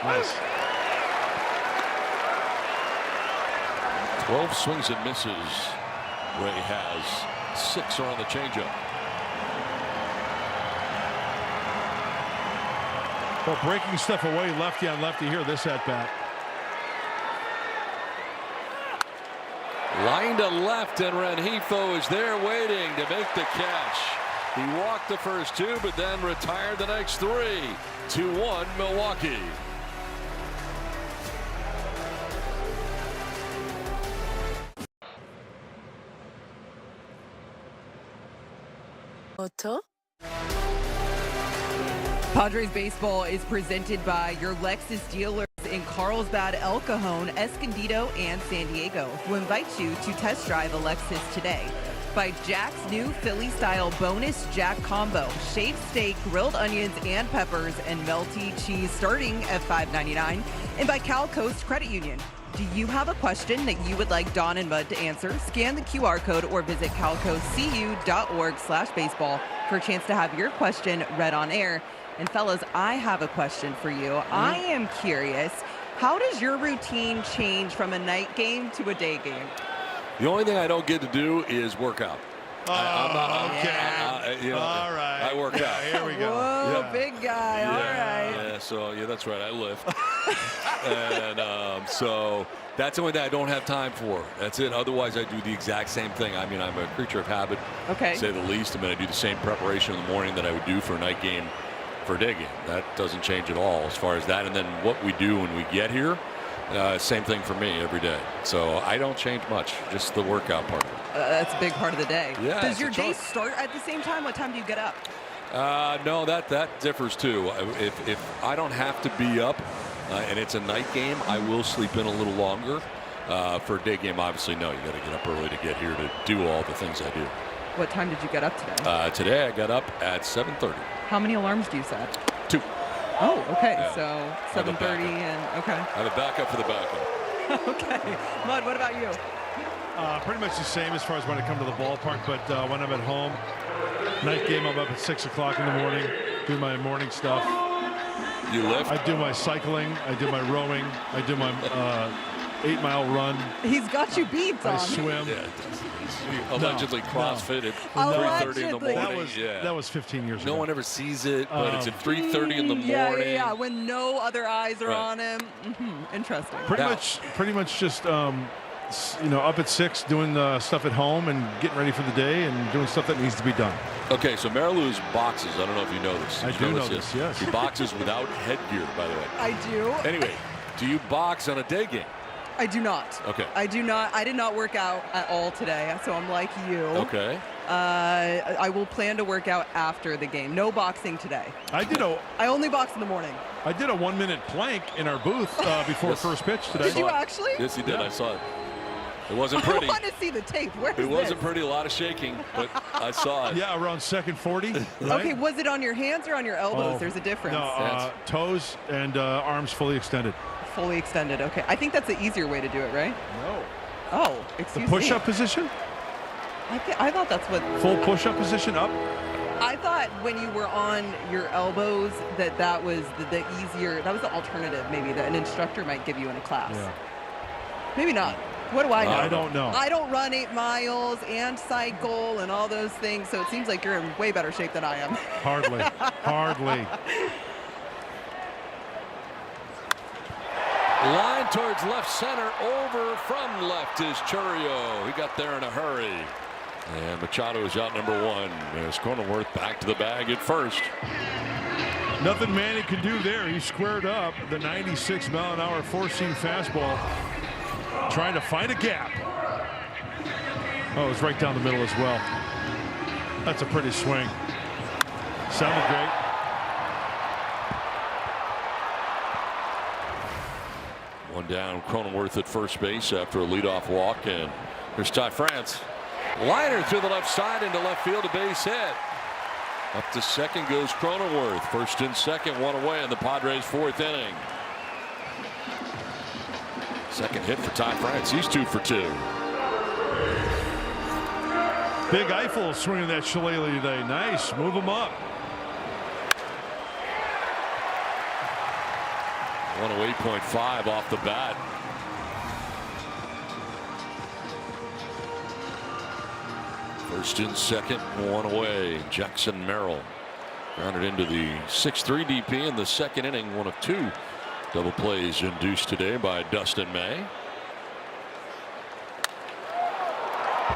Nice. 12 swings and misses. Ray has 6 are on the changeup. Well, breaking stuff away, lefty on lefty here, this at bat. Line to left, and Rengifo is there waiting to make the catch. He walked the first 2, but then retired the next 3. 2-1 Milwaukee. Auto? Padres baseball is presented by your Lexus dealers in Carlsbad, El Cajon, Escondido, and San Diego, who invite you to test drive a Lexus today. By Jack's new Philly-style bonus Jack combo, shaved steak, grilled onions and peppers, and melty cheese starting at $5.99. And by Cal Coast Credit Union. Do you have a question that you would like Don and Bud to answer? Scan the QR code or visit calcocu.org/baseball for a chance to have your question read on air. And fellas, I have a question for you. I am curious, how does your routine change from a night game to a day game? The only thing I don't get to do is work out. I'm not, okay. All right. I work out. Here we go. Whoa, Yeah. big guy. All right. Yeah, so yeah, that's right. I lift. And so that's the only thing I don't have time for. That's it. Otherwise, I do the exact same thing. I mean, I'm a creature of habit, Okay. to say the least. I mean, I do the same preparation in the morning that I would do for a night game, for a day game. That doesn't change at all as far as that. And then what we do when we get here, same thing for me every day. So I don't change much, just the workout part. That's a big part of the day. Yeah, Does it's your a day chunk. start at the same time? What time do you get up? No, that differs too. If I don't have to be up and it's a night game, I will sleep in a little longer. For a day game, obviously, no. You got to get up early to get here to do all the things I do. What time did you get up today? Today I got up at 7:30. How many alarms do you set? 2. Oh, okay. Yeah. So have a 7:30 backup. and okay. I have a backup for the backup. Okay. Mud, what about you? Pretty much the same as far as when I come to the ballpark, but when I'm at home, night game, I'm up at 6 o'clock in the morning, do my morning stuff. You lift? I do my cycling, I do my rowing, I do my 8-mile run, He's got you beat, I Tom. swim. Yeah. He allegedly CrossFitted no. 3:30 in the Allegedly. morning. That was 15 years ago. No one ever sees it, but it's at 3:30 in the Yeah, morning. yeah, when no other eyes are Right. on him. Interesting. Pretty Now- much just up at 6 doing stuff at home and getting ready for the day and doing stuff that needs to be done. Okay, so Marilou's boxes. I don't know if you know this. I Did do you know this, yes. He boxes without headgear, by the way. I do. Anyway, do you box on a day game? I do not. Okay. I do not. I did not work out at all today, so I'm like you. Okay. I will plan to work out after the game. No boxing today. I only box in the morning. I did a 1-minute plank in our booth before first pitch today. Did you actually? Yes, he did. Yeah. I saw it. It wasn't pretty. I want to see the tape. Where is It wasn't this? pretty. A lot of shaking, but I saw it. Yeah, around second 40. Right? Okay, was it on your hands or on your elbows? Oh, There's a difference. No, toes and arms fully extended. Fully extended. Okay, I think that's the easier way to do it, right? No. Oh, The excuse me. push-up position? I thought that's what. Full push-up position up? I thought when you were on your elbows that was the easier. That was the alternative, maybe that an instructor might give you in a class. Yeah. Maybe not. What do I know? I don't know. I don't run 8 miles and cycle and all those things, so it seems like you're in way better shape than I am. Hardly. Hardly. Line towards left center. Over from left is Churio. He got there in a hurry. And Machado is out number 1. As Cronenworth back to the bag at first. Nothing Manny can do there. He squared up the 96-mile-an-hour four-seam fastball, trying to find a gap. Oh, it's right down the middle as well. That's a pretty swing. Sounded great. One down, Cronenworth at first base after a leadoff walk, and here's Ty France. Liner through the left side into left field, a base hit. Up to second goes Cronenworth. First and second, one away in the Padres' 4th inning. Second hit for Ty France. He's 2 for 2. Big Eiffel swinging that shillelagh today. Nice. Move him up. 108.5 off the bat. First and second, one away. Jackson Merrill grounded into the 6-3 DP in the second inning. One of 2 double plays induced today by Dustin May.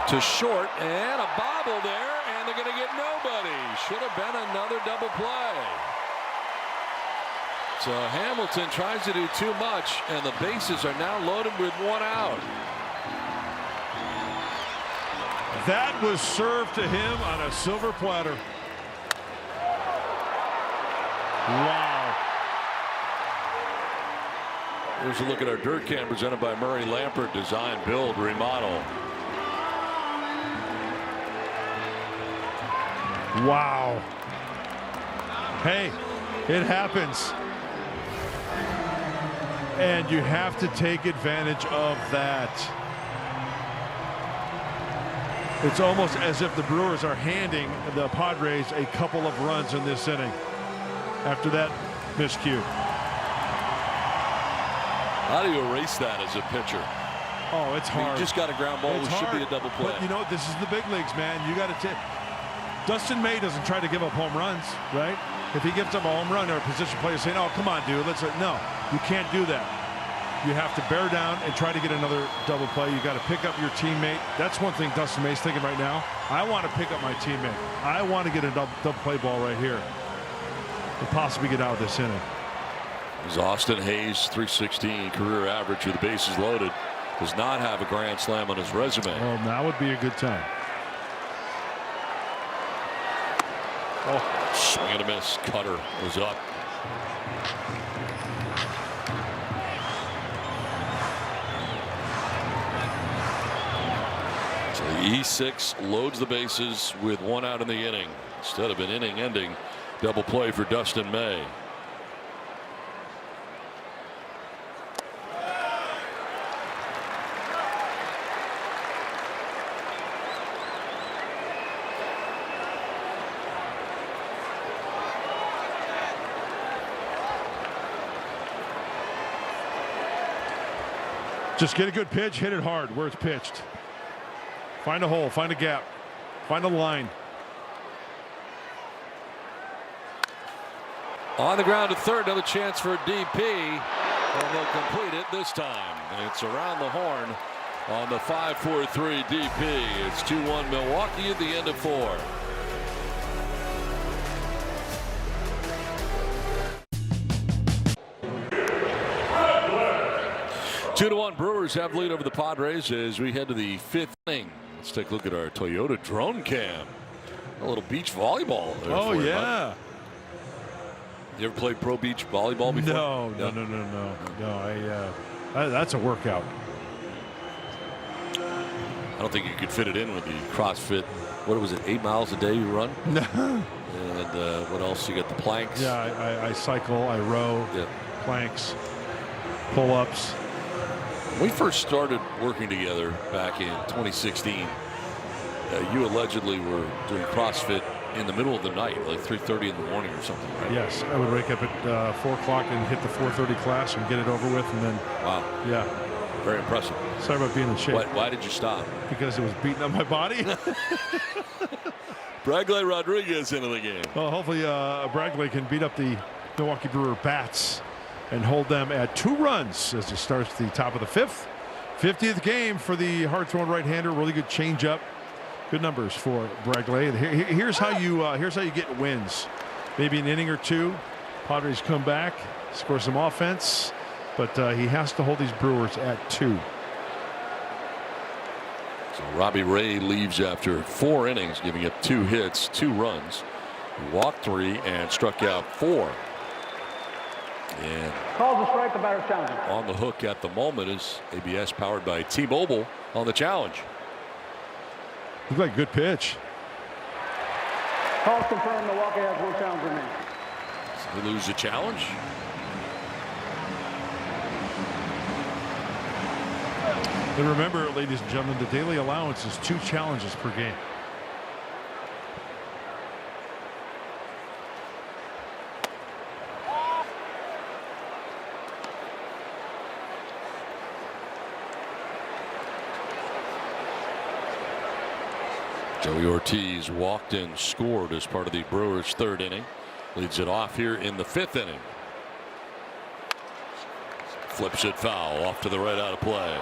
To short, and a bobble there, and they're going to get nobody. Should have been another double play. So Hamilton tries to do too much, and the bases are now loaded with 1 out. That was served to him on a silver platter. Wow. Here's a look at our dirt cam presented by Murray Lampert. Design, build, remodel. Wow. Hey, it happens. And you have to take advantage of that. It's almost as if the Brewers are handing the Padres a couple of runs in this inning after that miscue. How do you erase that as a pitcher? Oh, it's hard. You just got a ground ball. It's It should hard. be a double play. But you know, this is the big leagues, man. You got to take. Dustin May doesn't try to give up home runs, right? If he gives up a home run, or a position player saying, "Oh, come on, dude, let's." No, you can't do that. You have to bear down and try to get another double play. You got to pick up your teammate. That's one thing Dustin May's thinking right now. I want to pick up my teammate. I want to get a double play ball right here and possibly get out of this inning. As Austin Hayes, 316 career average with the bases loaded, does not have a grand slam on his resume. Well, now would be a good time. Oh, swing and a miss. Cutter was up. So the E6 loads the bases with 1 out in the inning instead of an inning-ending double play for Dustin May. Just get a good pitch, hit it hard where it's pitched. Find a hole, find a gap, find a line. On the ground to third, another chance for a DP, and they'll complete it this time. It's around the horn on the 5-4-3 DP. It's 2-1 Milwaukee at the end of 4. Two to 1 Brewers have lead over the Padres as we head to the 5th inning. Let's take a look at our Toyota drone cam. A little beach volleyball there. Oh, for you, yeah. bud. You ever played pro beach volleyball before? No. That's a workout. I don't think you could fit it in with the CrossFit. What was it, 8 miles a day you run? No. And what else? You got the planks. Yeah, I cycle, I row, Yeah. planks, pull-ups. When we first started working together back in 2016, you allegedly were doing CrossFit in the middle of the night, like 3:30 in the morning or something, right? Yes, I would wake up at 4 o'clock and hit the 4:30 class and get it over with, and then, Wow. yeah. Very impressive. Sorry about being in shape. Why did you stop? Because it was beating up my body. Bragley Rodriguez into the game. Well, hopefully Bragley can beat up the Milwaukee Brewer Bats and hold them at 2 runs as it starts the top of the 5th. 50th game for the hard-throwing right-hander. Really good changeup. Good numbers for Bragley. Here's how you get wins. Maybe an inning or two. Padres come back, score some offense, but he has to hold these Brewers at 2. So Robbie Ray leaves after 4 innings, giving up 2 hits, 2 runs. He walked 3 and struck out 4. And Calls a strike, the batter challenging. on the hook at the moment is ABS powered by T-Mobile on the challenge. Looked like a good pitch. Calls confirmed, Milwaukee has 1 challenge remaining. So they lose the challenge. And remember, ladies and gentlemen, the daily allowance is 2 challenges per game. Joey Ortiz walked and scored as part of the Brewers' 3rd inning. Leads it off here in the 5th inning. Flips it foul off to the right out of play.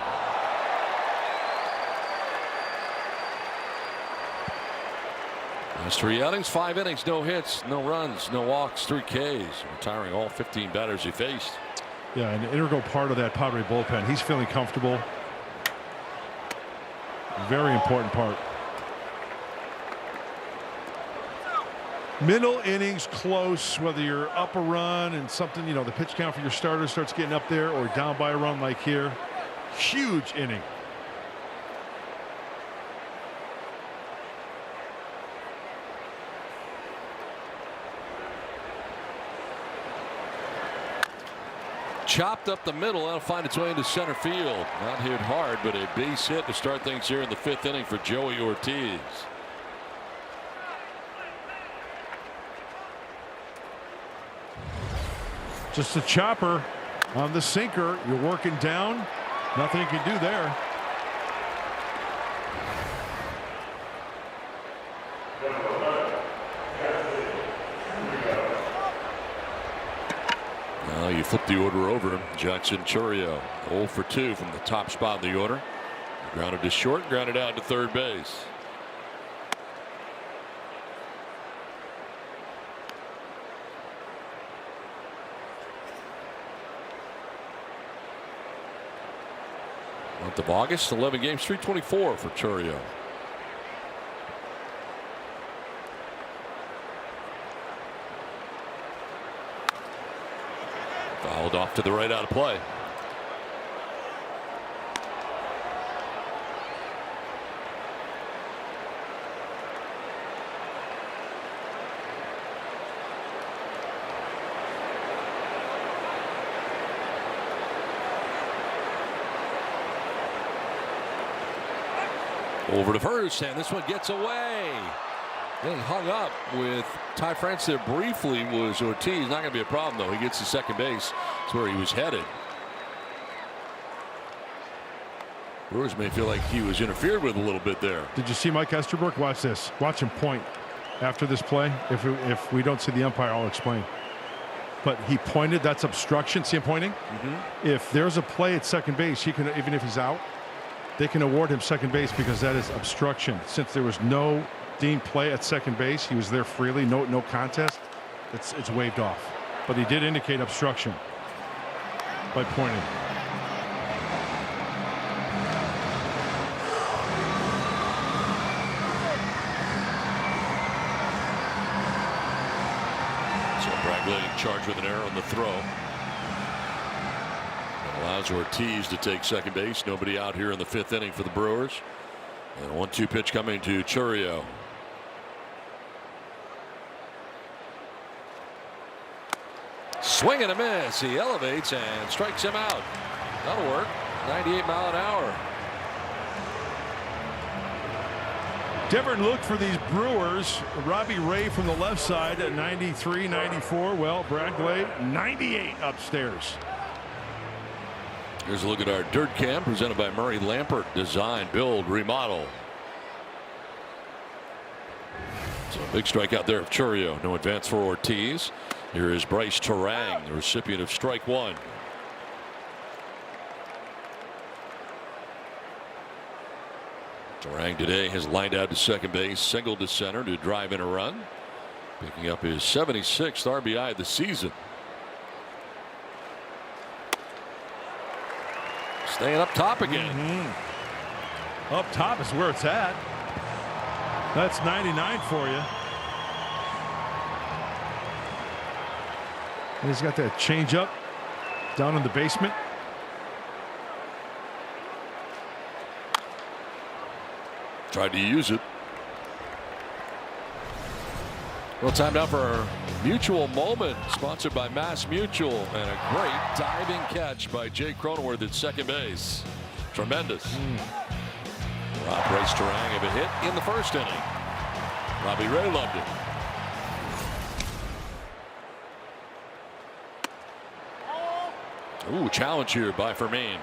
Last 3 outings, 5 innings, no hits, no runs, no walks, 3 Ks. Retiring all 15 batters he faced. Yeah, an integral part of that Padre bullpen. He's feeling comfortable. Very important part. Middle innings close, whether you're up a run and something, the pitch count for your starter starts getting up there, or down by a run like here. Huge inning. Chopped up the middle. That'll find its way into center field. Not hit hard, but a base hit to start things here in the 5th inning for Joey Ortiz. Just a chopper on the sinker. You're working down. Nothing you can do there. Now you flip the order over. Jackson Chourio 0 for 2 from the top spot in the order. Grounded to short, grounded out to 3rd base. Month of August, 11 games, 324 for Chourio. Fouled off to the right out of play. Over to first, and this one gets away. They hung up with Ty France there briefly. Was Ortiz. Not going to be a problem, though. He gets to second base. That's where he was headed. Brewers may feel like he was interfered with a little bit there. Did you see Mike Esterbrook? Watch this. Watch him point after this play. If we don't see the umpire, I'll explain. But he pointed. That's obstruction. See him pointing? If there's a play at second base, he can, even if he's out, they can award him second base because that is obstruction. Since there was no deemed play at second base, he was there freely, no contest. It's waved off. But he did indicate obstruction by pointing. Bradley charged with an error on the throw. That allows Ortiz to take second base. Nobody out here in the 5th inning for the Brewers. And 1-2 pitch coming to Chourio. Swing and a miss. He elevates and strikes him out. That'll work. 98 mile an hour. Different look for these Brewers. Robbie Ray from the left side at 93, 94. Well, Bradley 98 upstairs. Here's a look at our dirt cam presented by Murray Lampert. Design, build, remodel. So a big strikeout there of Chourio. No advance for Ortiz. Here is Bryce Terang, the recipient of strike 1. Terang today has lined out to second base, singled to center to drive in a run, picking up his 76th RBI of the season. Staying up top again. Up top is where it's at. That's 99 for you. And he's got that change up down in the basement. Tried to use it. Well, time now for our Mutual Moment, sponsored by Mass Mutual, and a great diving catch by Jay Cronenworth at second base. Tremendous. Rob Bryce Terang of a hit in the 1st inning. Robbie Ray loved it. Ooh, challenge here by Fermin.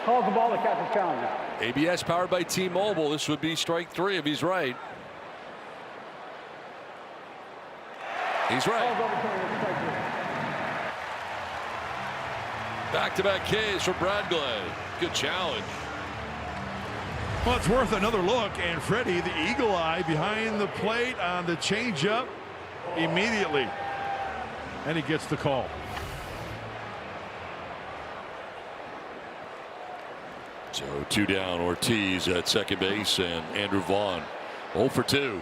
Calls the ball to catch a challenger. ABS powered by T-Mobile. This would be strike 3 if he's right. He's right. Calls overturned. Strike 3. Back-to-back Ks for Bradley. Good challenge. Well, it's worth another look, and Freddie, the eagle eye behind the plate on the changeup immediately, and he gets the call. So 2 down. Ortiz at second base, and Andrew Vaughn 0 for 2.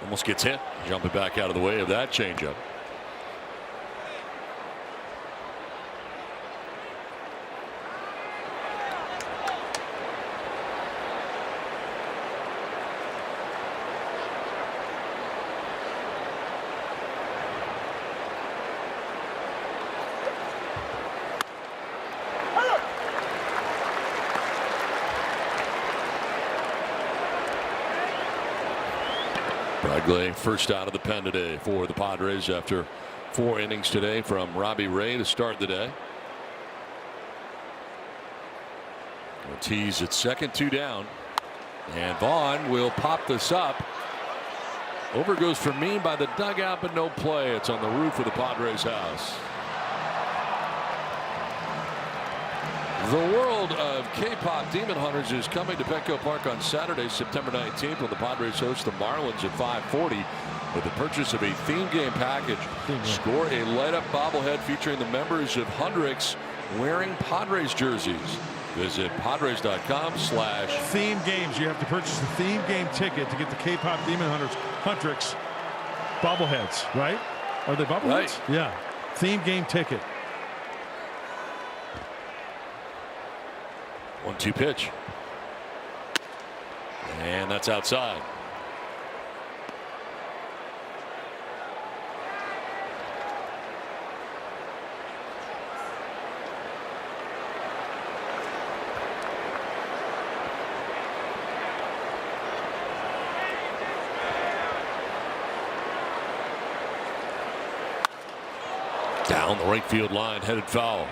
Almost gets hit, jumping back out of the way of that changeup. Bradley first out of the pen today for the Padres after 4 innings today from Robbie Ray to start the day. Ortiz at second, 2 down, and Vaughn will pop this up. Over goes Fermin by the dugout, but no play. It's on the roof of the Padres house. The world of K-pop Demon Hunters is coming to Petco Park on Saturday, September 19th, when the Padres host the Marlins at 5:40. With the purchase of a theme game package, score a light-up bobblehead featuring the members of Hundrix wearing Padres jerseys. Visit Padres.com/ theme games. You have to purchase the theme game ticket to get the K-pop Demon Hunters Huntrix bobbleheads, right? Are they bobbleheads? Right. Yeah. Theme game ticket. 1-2 pitch. And that's outside. Down the right field line, headed foul.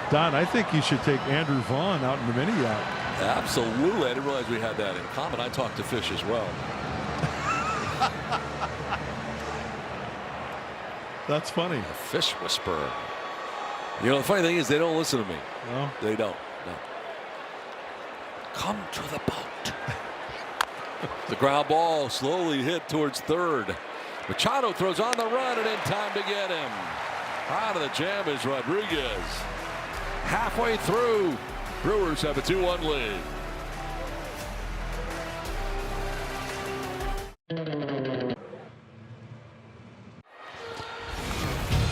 Don, I think you should take Andrew Vaughn out in the mini yacht. Absolutely. I didn't realize we had that in common. I talked to Fish as well. That's funny. A Fish whisperer. You know, the funny thing is they don't listen to me. No? They don't. No. Come to the boat. The ground ball slowly hit towards third. Machado throws on the run and in time to get him. Out of the jam is Rodriguez. Halfway through, Brewers have a 2-1 lead.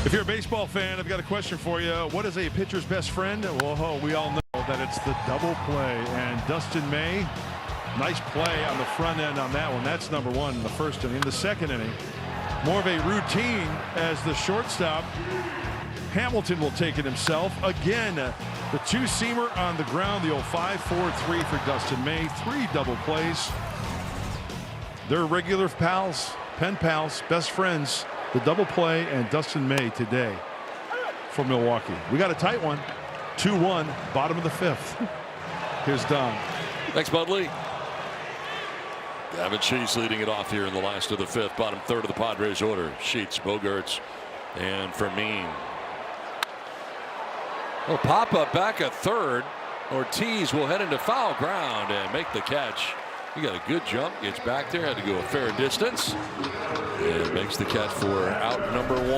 If you're a baseball fan, I've got a question for you. What is a pitcher's best friend? Well, we all know that it's the double play. And Dustin May, nice play on the front end on that one. That's number one in the first inning. In the second inning, more of a routine as the shortstop, Hamilton, will take it himself. Again, the two-seamer on the ground, the old 5-4-3 for Dustin May. 3 double plays. They're regular pals, pen pals, best friends. The double play and Dustin May today for Milwaukee. We got a tight one. 2-1, bottom of the 5th. Here's Don. Thanks, Budley. Gavin Sheets leading it off here in the last of the 5th, bottom third of the Padres order. Sheets, Bogaerts, and Fermin. Well, pop up back at third. Ortiz will head into foul ground and make the catch. He got a good jump, gets back there, had to go a fair distance, and makes the catch for out number 1.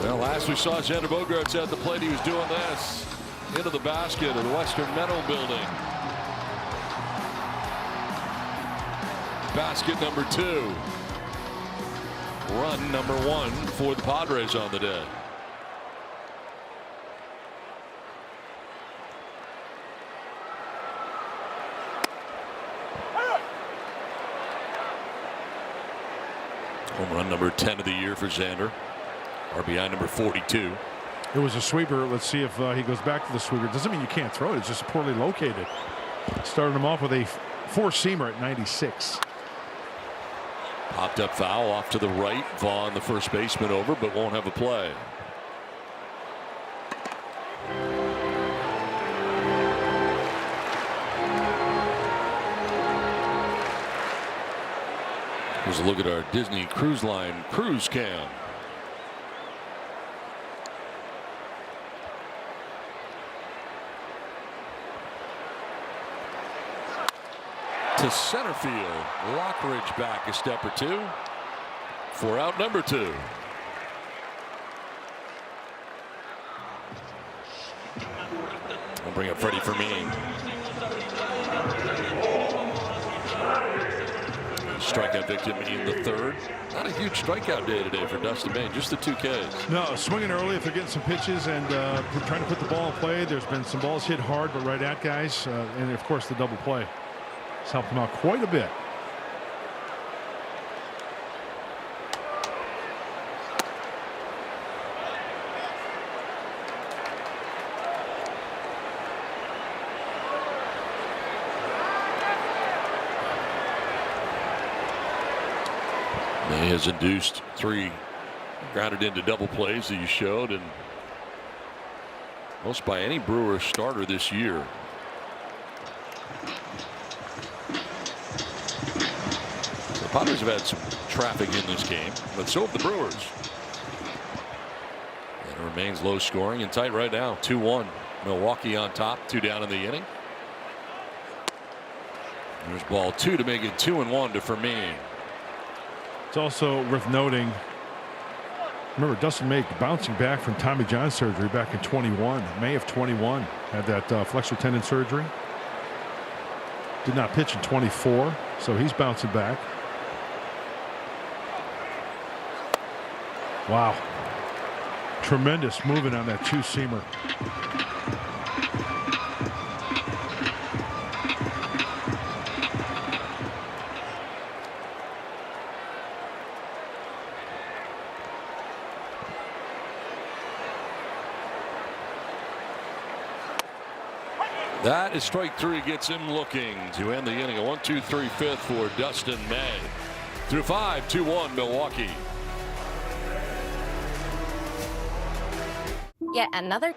Well, last we saw Xander Bogaerts at the plate, he was doing this. Into the basket of the Western Meadow building. Basket number 2. Run number 1 for the Padres on the day. Home run number 10 of the year for Xander. RBI number 42. It was a sweeper. Let's see if he goes back to the sweeper. It doesn't mean you can't throw it. It's just poorly located. Started him off with a 4-seamer at 96. Popped up foul off to the right. Vaughn, the first baseman, over, but won't have a play. Here's a look at our Disney Cruise Line cruise cam. To center field. Lockridge back a step or 2 for out number 2. We'll bring up Freddie Fermin. Strikeout victim in the 3rd. Not a huge strikeout day today for Dustin May, just the 2 Ks. No, swinging early if they're getting some pitches and trying to put the ball in play. There's been some balls hit hard, but right at guys. And of course, the double play has helped them out quite a bit. May has induced 3 grounded into double plays that you showed, and most by any Brewer starter this year. The Padres have had some traffic in this game, but so have the Brewers. And it remains low scoring and tight right now. 2-1. Milwaukee on top, 2 down in the inning. There's ball 2 to make it 2-1 to Fermin. It's also worth noting, remember Dustin May bouncing back from Tommy John surgery back in 21. May of 21 had that flexor tendon surgery. Did not pitch in 24, so he's bouncing back. Wow, tremendous movement on that 2-seamer. That is strike 3, gets him looking to end the inning. A 1-2-3 5th for Dustin May. Through 5, 2-1 Milwaukee. Yet another.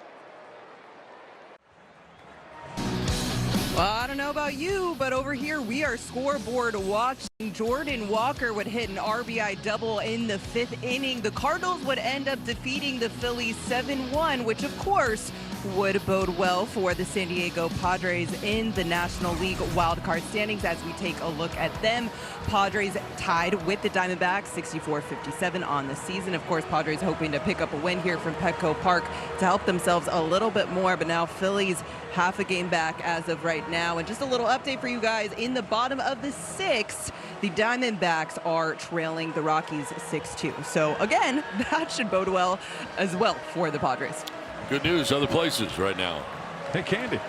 Well, I don't know about you, but over here we are scoreboard watching. Jordan Walker would hit an RBI double in the 5th inning. The Cardinals would end up defeating the Phillies 7-1, which of course would bode well for the San Diego Padres in the National League wildcard standings. As we take a look at them, Padres tied with the Diamondbacks 64-57 on the season. Of course, Padres hoping to pick up a win here from Petco Park to help themselves a little bit more, but now Phillies half a game back as of right now. And just a little update for you guys, in the bottom of the 6th, the Diamondbacks are trailing the Rockies 6-2. So again, that should bode well as well for the Padres. Good news other places right now. Hey, Candy.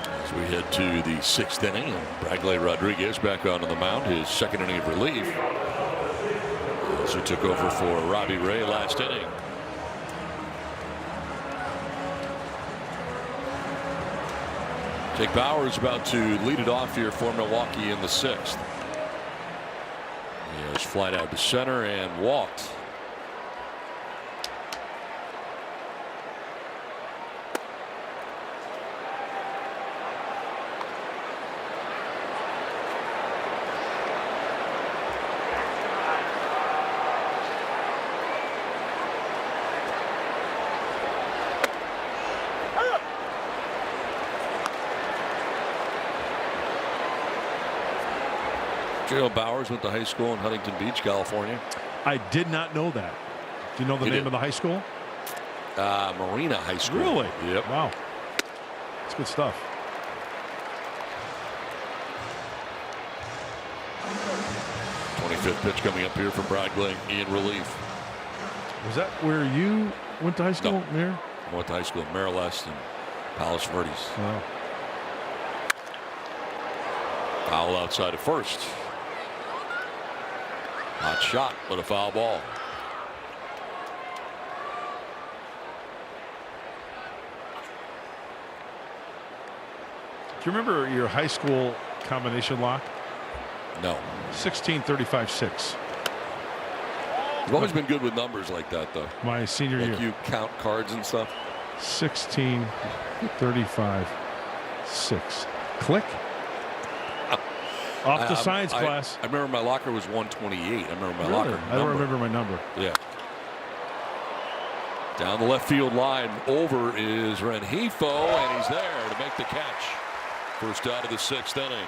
As we head to the 6th inning, and Bradley Rodriguez back onto the mound, his 2nd inning of relief. As he took over for Robbie Ray last inning. Jake Bauers about to lead it off here for Milwaukee in the 6th. He has flied out to center and walked. Joe Bauers went to high school in Huntington Beach, California. I did not know that. Do you know the name of the high school? Marina High School. Really? Yep. Wow. That's good stuff. '25th pitch coming up here from Bradley in relief. Was that where you went to high school, No. Mayor? I went to high school in Maryland and Palos Verdes. Oh. Foul outside of first. Hot shot, but a foul ball. Do you remember your high school combination lock? No. 16-35-6. You've always been good with numbers like that, though. My senior Like year. you count cards and stuff. 16-35-6. Click. Off the science class. I remember my locker was 128. I remember my Really? locker I don't remember my number. Yeah. Down the left field line, over is Rengifo, and he's there to make the catch. First out of the 6th inning.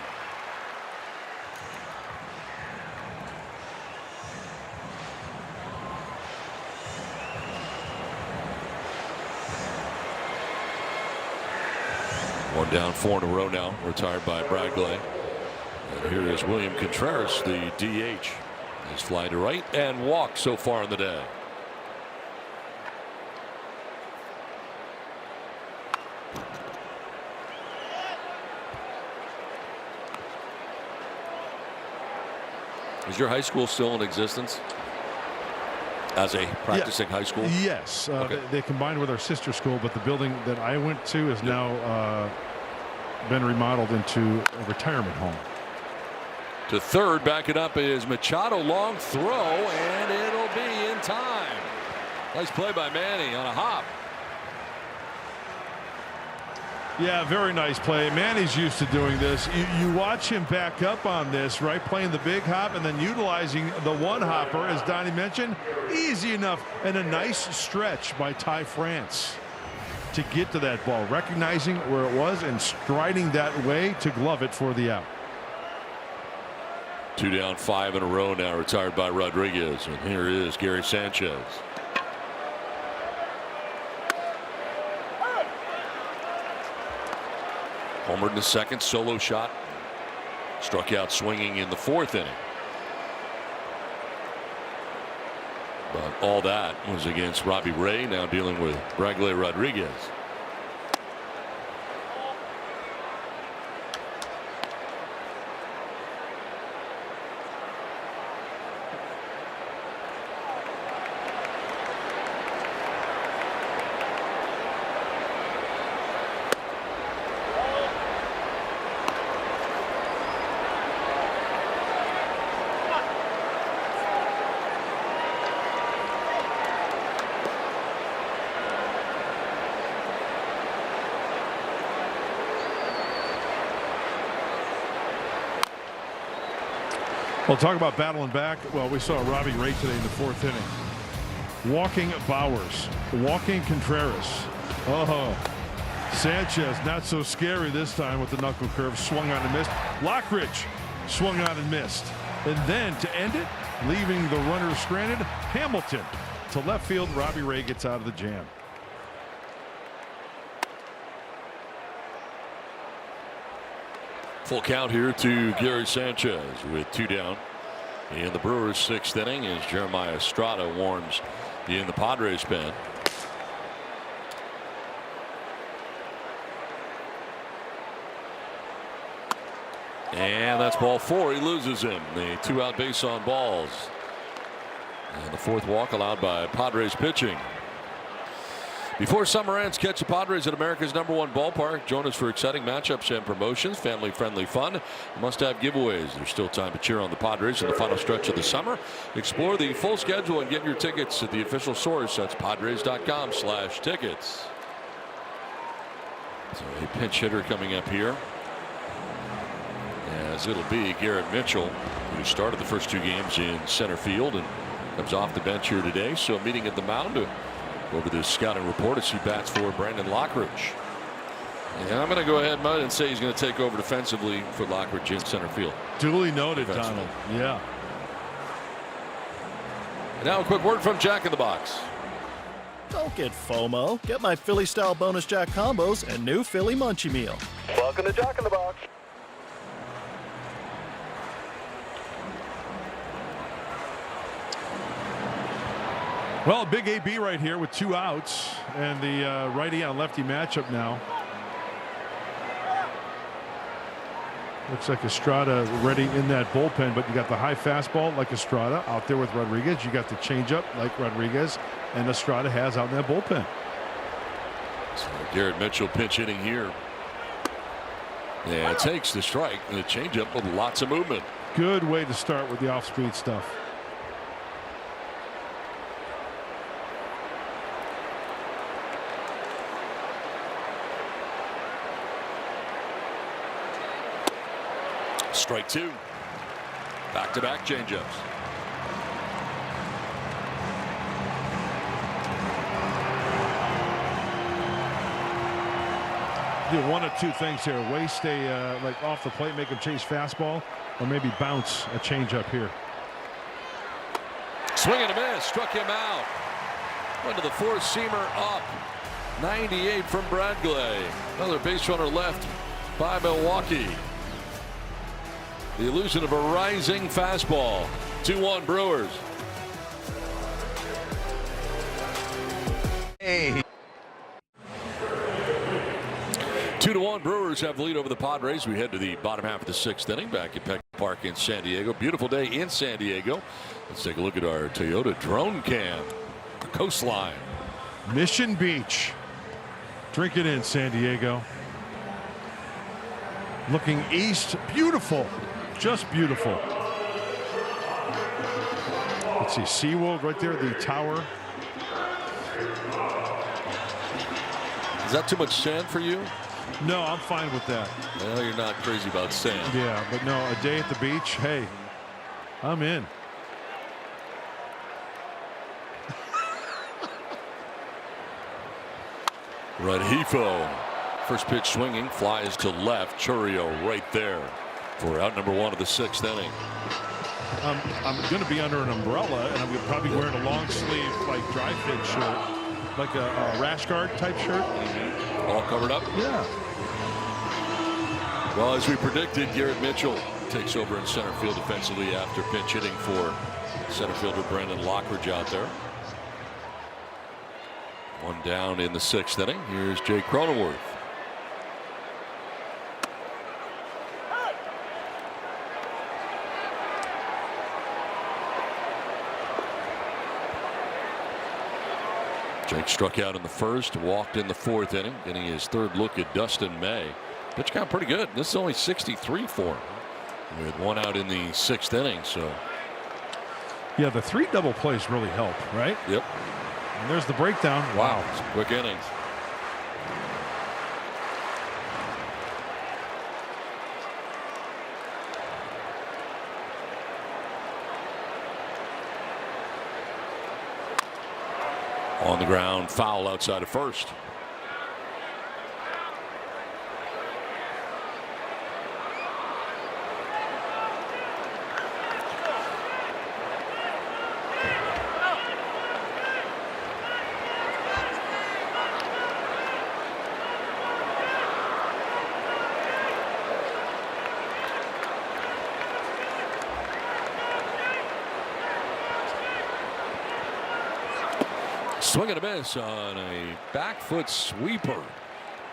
One down, 4 in a row now, retired by Bradley. And here is William Contreras, the DH. He's fly to right and walk so far in the day. Is your high school still in existence? As a practicing high school? Yes. Okay. They combined with our sister school, but the building that I went to is now been remodeled into a retirement home. To third, back it up is Machado, long throw, and it'll be in time. Nice play by Manny on a hop. Yeah, very nice play. Manny's used to doing this. You watch him back up on this, right? Playing the big hop and then utilizing the one hopper, as Donnie mentioned. Easy enough, and a nice stretch by Ty France to get to that ball, recognizing where it was and striding that way to glove it for the out. 2 down, 5 in a row now, retired by Rodriguez. And here is Gary Sanchez. Homered in the 2nd, solo shot. Struck out swinging in the 4th inning. But all that was against Robbie Ray, now dealing with Bradley Rodriguez. Well, talk about battling back. Well, we saw Robbie Ray today in the 4th inning. Walking Bauers. Walking Contreras. Oh, Sanchez not so scary this time with the knuckle curve. Swung on and missed. Lockridge swung on and missed. And then to end it, leaving the runner stranded, Hamilton to left field. Robbie Ray gets out of the jam. Full count here to Gary Sanchez with 2 down in the Brewers' 6th inning as Jeremiah Estrada warms in the Padres pen. And that's ball 4. He loses him. The 2-out base on balls. And the 4th walk allowed by Padres pitching. Before summer ends, catch the Padres at America's #1 ballpark. Join us for exciting matchups and promotions, family-friendly fun, must-have giveaways. There's still time to cheer on the Padres in the final stretch of the summer. Explore the full schedule and get your tickets at the official source. That's Padres.com/tickets. So a pinch hitter coming up here, as it'll be Garrett Mitchell, who started the first 2 games in center field and comes off the bench here today. So meeting at the mound to go over this scouting report as he bats for Brandon Lockridge. And I'm going to go ahead, Mud, and say he's going to take over defensively for Lockridge in center field. Duly noted, Donald. Yeah. And now a quick word from Jack in the Box. Don't get FOMO. Get my Philly-style bonus Jack combos and new Philly Munchie Meal. Welcome to Jack in the Box. Well, big AB right here with 2 outs and the righty on lefty matchup now. Looks like Estrada ready in that bullpen, but you got the high fastball like Estrada out there with Rodriguez. You got the changeup like Rodriguez and Estrada has out in that bullpen. So Garrett Mitchell pinch hitting here. Yeah, it takes the strike and the changeup with lots of movement. Good way to start with the off-speed stuff. Strike 2. Back-to-back changeups. Do 1 of 2 things here. Waste a like off the plate, make him chase fastball, or maybe bounce a changeup here. Swing and a miss. Struck him out. Went to the 4-seamer up. 98 from Bradgley. Another base runner left by Milwaukee. The illusion of a rising fastball. 2-1 Brewers. Hey. 2-1 Brewers have the lead over the Padres. We head to the bottom half of the 6th inning back at Petco Park in San Diego. Beautiful day in San Diego. Let's take a look at our Toyota drone cam. The coastline. Mission Beach. Drink it in, San Diego. Looking east. Beautiful. Just beautiful. Let's see. SeaWorld right there. The tower. Is that too much sand for you? No, I'm fine with that. Well, you're not crazy about sand. Yeah, but no, a day at the beach. Hey, I'm in. Rengifo. First pitch swinging, flies to left. Churrio right there for out number 1 of the 6th inning. I'm going to be under an umbrella, and I'm probably wearing a long sleeve like dry fit shirt, like a rash guard type shirt. All covered up. Yeah. Well, as we predicted, Garrett Mitchell takes over in center field defensively after pinch hitting for center fielder Brandon Lockridge out there. 1 down in the 6th inning. Here's Jake Cronenworth. Jake struck out in the 1st, walked in the 4th inning, getting his 3rd look at Dustin May. Pitch count pretty good. This is only 63 for him with 1 out in the 6th inning. So, yeah, the 3 double plays really help, right? Yep. And there's the breakdown. Wow, quick innings. On the ground, foul outside of first. Swing and a miss on a back foot sweeper.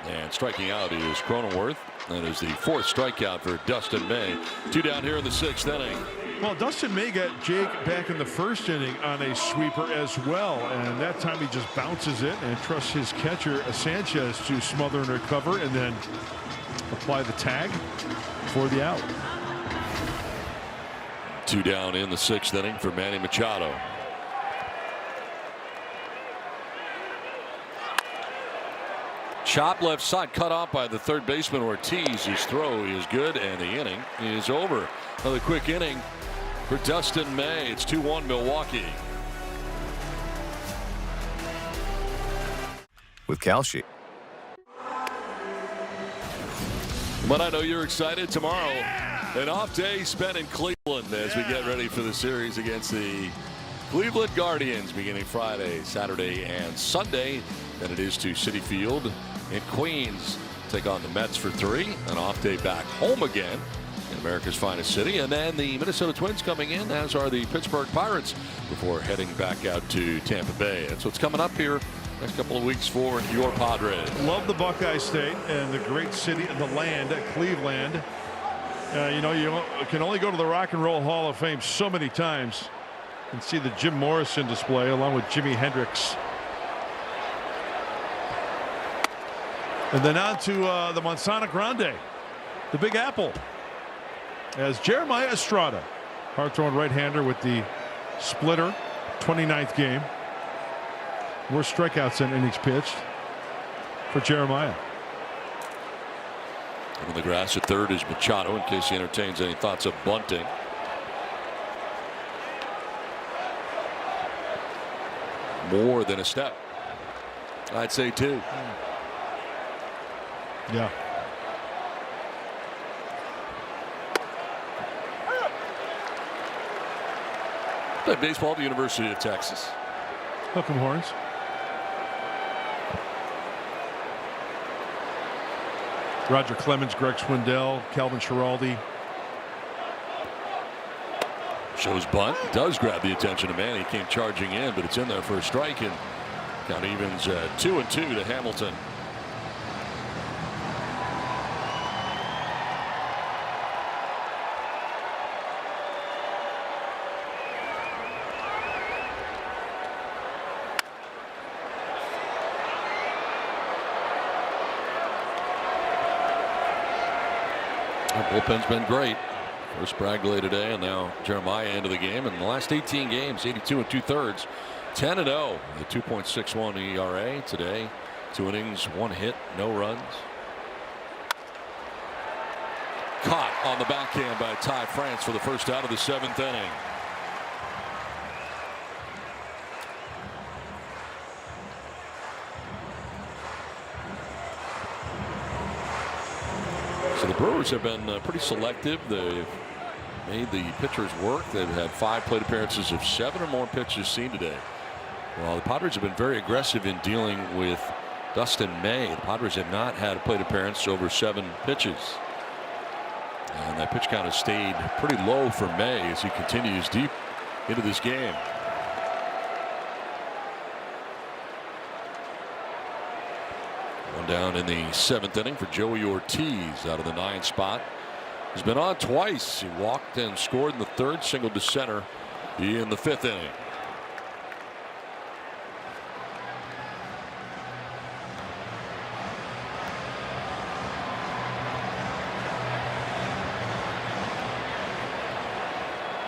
And striking out is Cronenworth. That is the 4th strikeout for Dustin May. 2 down here in the 6th inning. Well, Dustin May got Jake back in the 1st inning on a sweeper as well, and that time he just bounces it and trusts his catcher Sanchez to smother and recover and then apply the tag for the out. 2 down in the 6th inning for Manny Machado. Chop left side, cut off by the 3rd baseman Ortiz. His throw is good, and the inning is over. Another quick inning for Dustin May. It's 2-1 Milwaukee. With Calci. But I know you're excited. Tomorrow, an off day spent in Cleveland as we get ready for the series against the Cleveland Guardians beginning Friday, Saturday, and Sunday. Then it is to Citi Field in Queens. Take on the Mets for 3. An off day back home again in America's finest city. And then the Minnesota Twins coming in, as are the Pittsburgh Pirates, before heading back out to Tampa Bay. That's what's coming up here next couple of weeks for your Padres. Love the Buckeye State and the great city of the land, Cleveland. You know, you can only go to the Rock and Roll Hall of Fame so many times and see the Jim Morrison display along with Jimi Hendrix. And then on to the Manzana Grande, the Big Apple, as Jeremiah Estrada, hard-throwing right-hander with the splitter, 29th game. More strikeouts than innings pitched for Jeremiah. On the grass at 3rd is Machado, in case he entertains any thoughts of bunting. More than a step, I'd say 2. Yeah. Played baseball at the University of Texas. Hook 'em horns. Roger Clemens, Greg Swindell, Calvin Schiraldi. Shows bunt, does grab the attention of Manny. Came charging in, but it's in there for a strike, and count evens 2-2 to Hamilton. Bullpen's been great. First Spragley today, and now Jeremiah into the game. In the last 18 games, 82 2/3, 10-0, the 2.61 ERA today. 2 innings, 1 hit, no runs. Caught on the backhand by Ty France for the first out of the 7th inning. So the Brewers have been pretty selective. They've made the pitchers work. They've had 5 plate appearances of 7 or more pitches seen today. Well, the Padres have been very aggressive in dealing with Dustin May. The Padres have not had a plate appearance over 7 pitches. And that pitch count has stayed pretty low for May as he continues deep into this game. One down in the 7th inning for Joey Ortiz out of the 9th spot. He's been on twice. He walked and scored in the 3rd, singled to center in the 5th inning.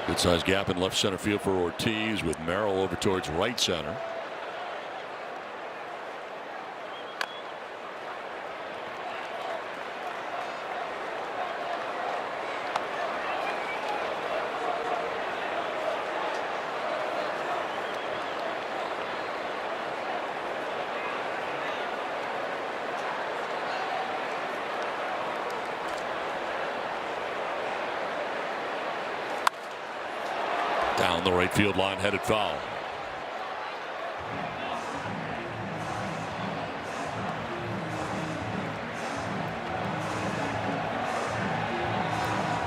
Good sized gap in left center field for Ortiz, with Merrill over towards right center. Down the right field line, headed foul.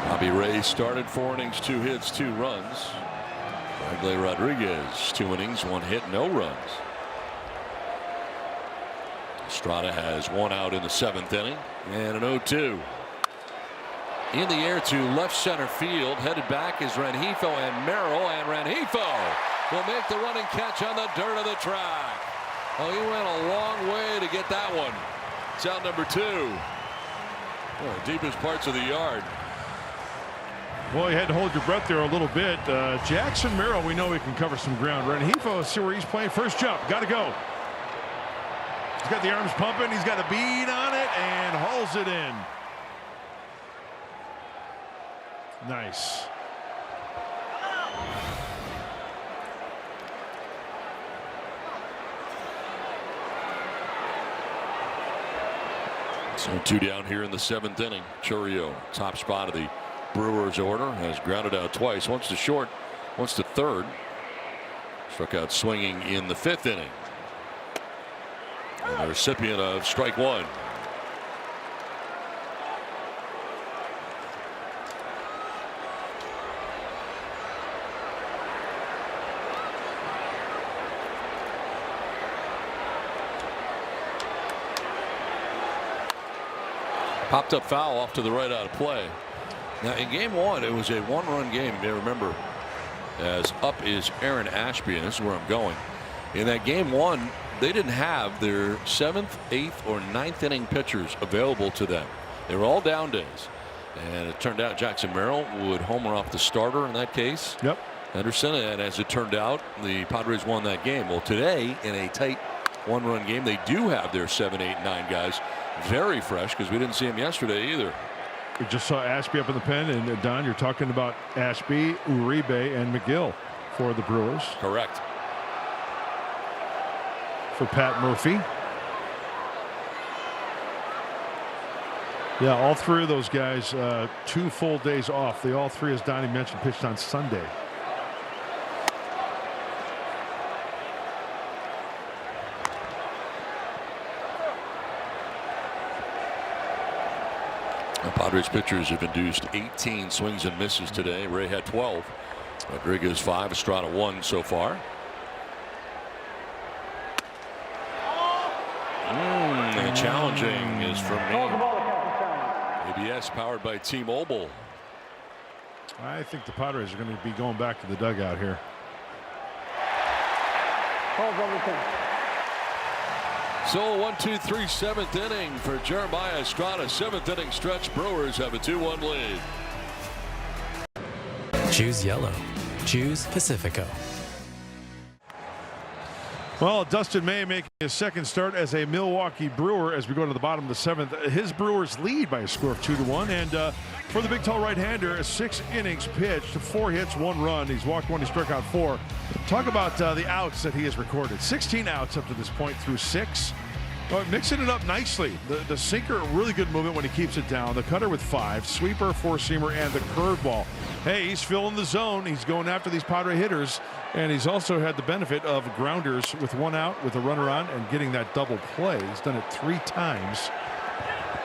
Robbie Ray started 4 innings, 2 hits, 2 runs. Ragley Rodriguez, 2 innings, 1 hit, no runs. Estrada has one out in the 7th inning and an 0-2. In the air to left center field, headed back is Rengifo and Merrill, and Rengifo will make the running catch on the dirt of the track. Oh, he went a long way to get that one. It's out number 2. Oh, deepest parts of the yard. Well, you had to hold your breath there a little bit. Jackson Merrill, we know he can cover some ground. Rengifo, see where he's playing. First jump, got to go. He's got the arms pumping. He's got a bead on it and hauls it in. Nice. So 2 down here in the 7th inning. Chourio, top spot of the Brewers order, has grounded out twice. Once to short, once to third. Struck out swinging in the 5th inning. And the recipient of strike 1. Popped up foul off to the right out of play. Now in game 1 it was a 1-run game. You may remember, as up is Aaron Ashby, and this is where I'm going. In that game 1 they didn't have their 7th, 8th, or 9th inning pitchers available to them. They were all down days, and it turned out Jackson Merrill would homer off the starter in that case. Yep. Henderson, and as it turned out, the Padres won that game. Well, today in a tight 1-run game, they do have their 7, 8, 9 guys very fresh, because we didn't see him yesterday either. We just saw Ashby up in the pen, and Don, you're talking about Ashby, Uribe, and McGill for the Brewers. Correct. For Pat Murphy. Yeah, all 3 of those guys, 2 full days off. They all 3, as Donnie mentioned, pitched on Sunday. The Padres pitchers have induced 18 swings and misses today. Ray had 12. Rodriguez 5. Estrada 1 so far. And challenging is from ABS, powered by T-Mobile. I think the Padres are going to be going back to the dugout here. So 1, 2, 3, 7th inning for Jeremiah Estrada. 7th inning stretch. Brewers have a 2-1 lead. Choose yellow. Choose Pacifico. Well, Dustin May making his 2nd start as a Milwaukee Brewer as we go to the bottom of the 7th. His Brewers lead by a score of 2-1. And for the big tall right-hander, 6 innings pitched, 4 hits, 1 run. He's walked 1, he struck out 4. Talk about the outs that he has recorded. 16 outs up to this point through 6. Mixing it up nicely. The sinker, really good movement when he keeps it down. The cutter with 5, sweeper, 4-seamer, and the curveball. Hey, he's filling the zone. He's going after these Padre hitters, and he's also had the benefit of grounders with 1 out with a runner on and getting that double play. He's done it 3 times.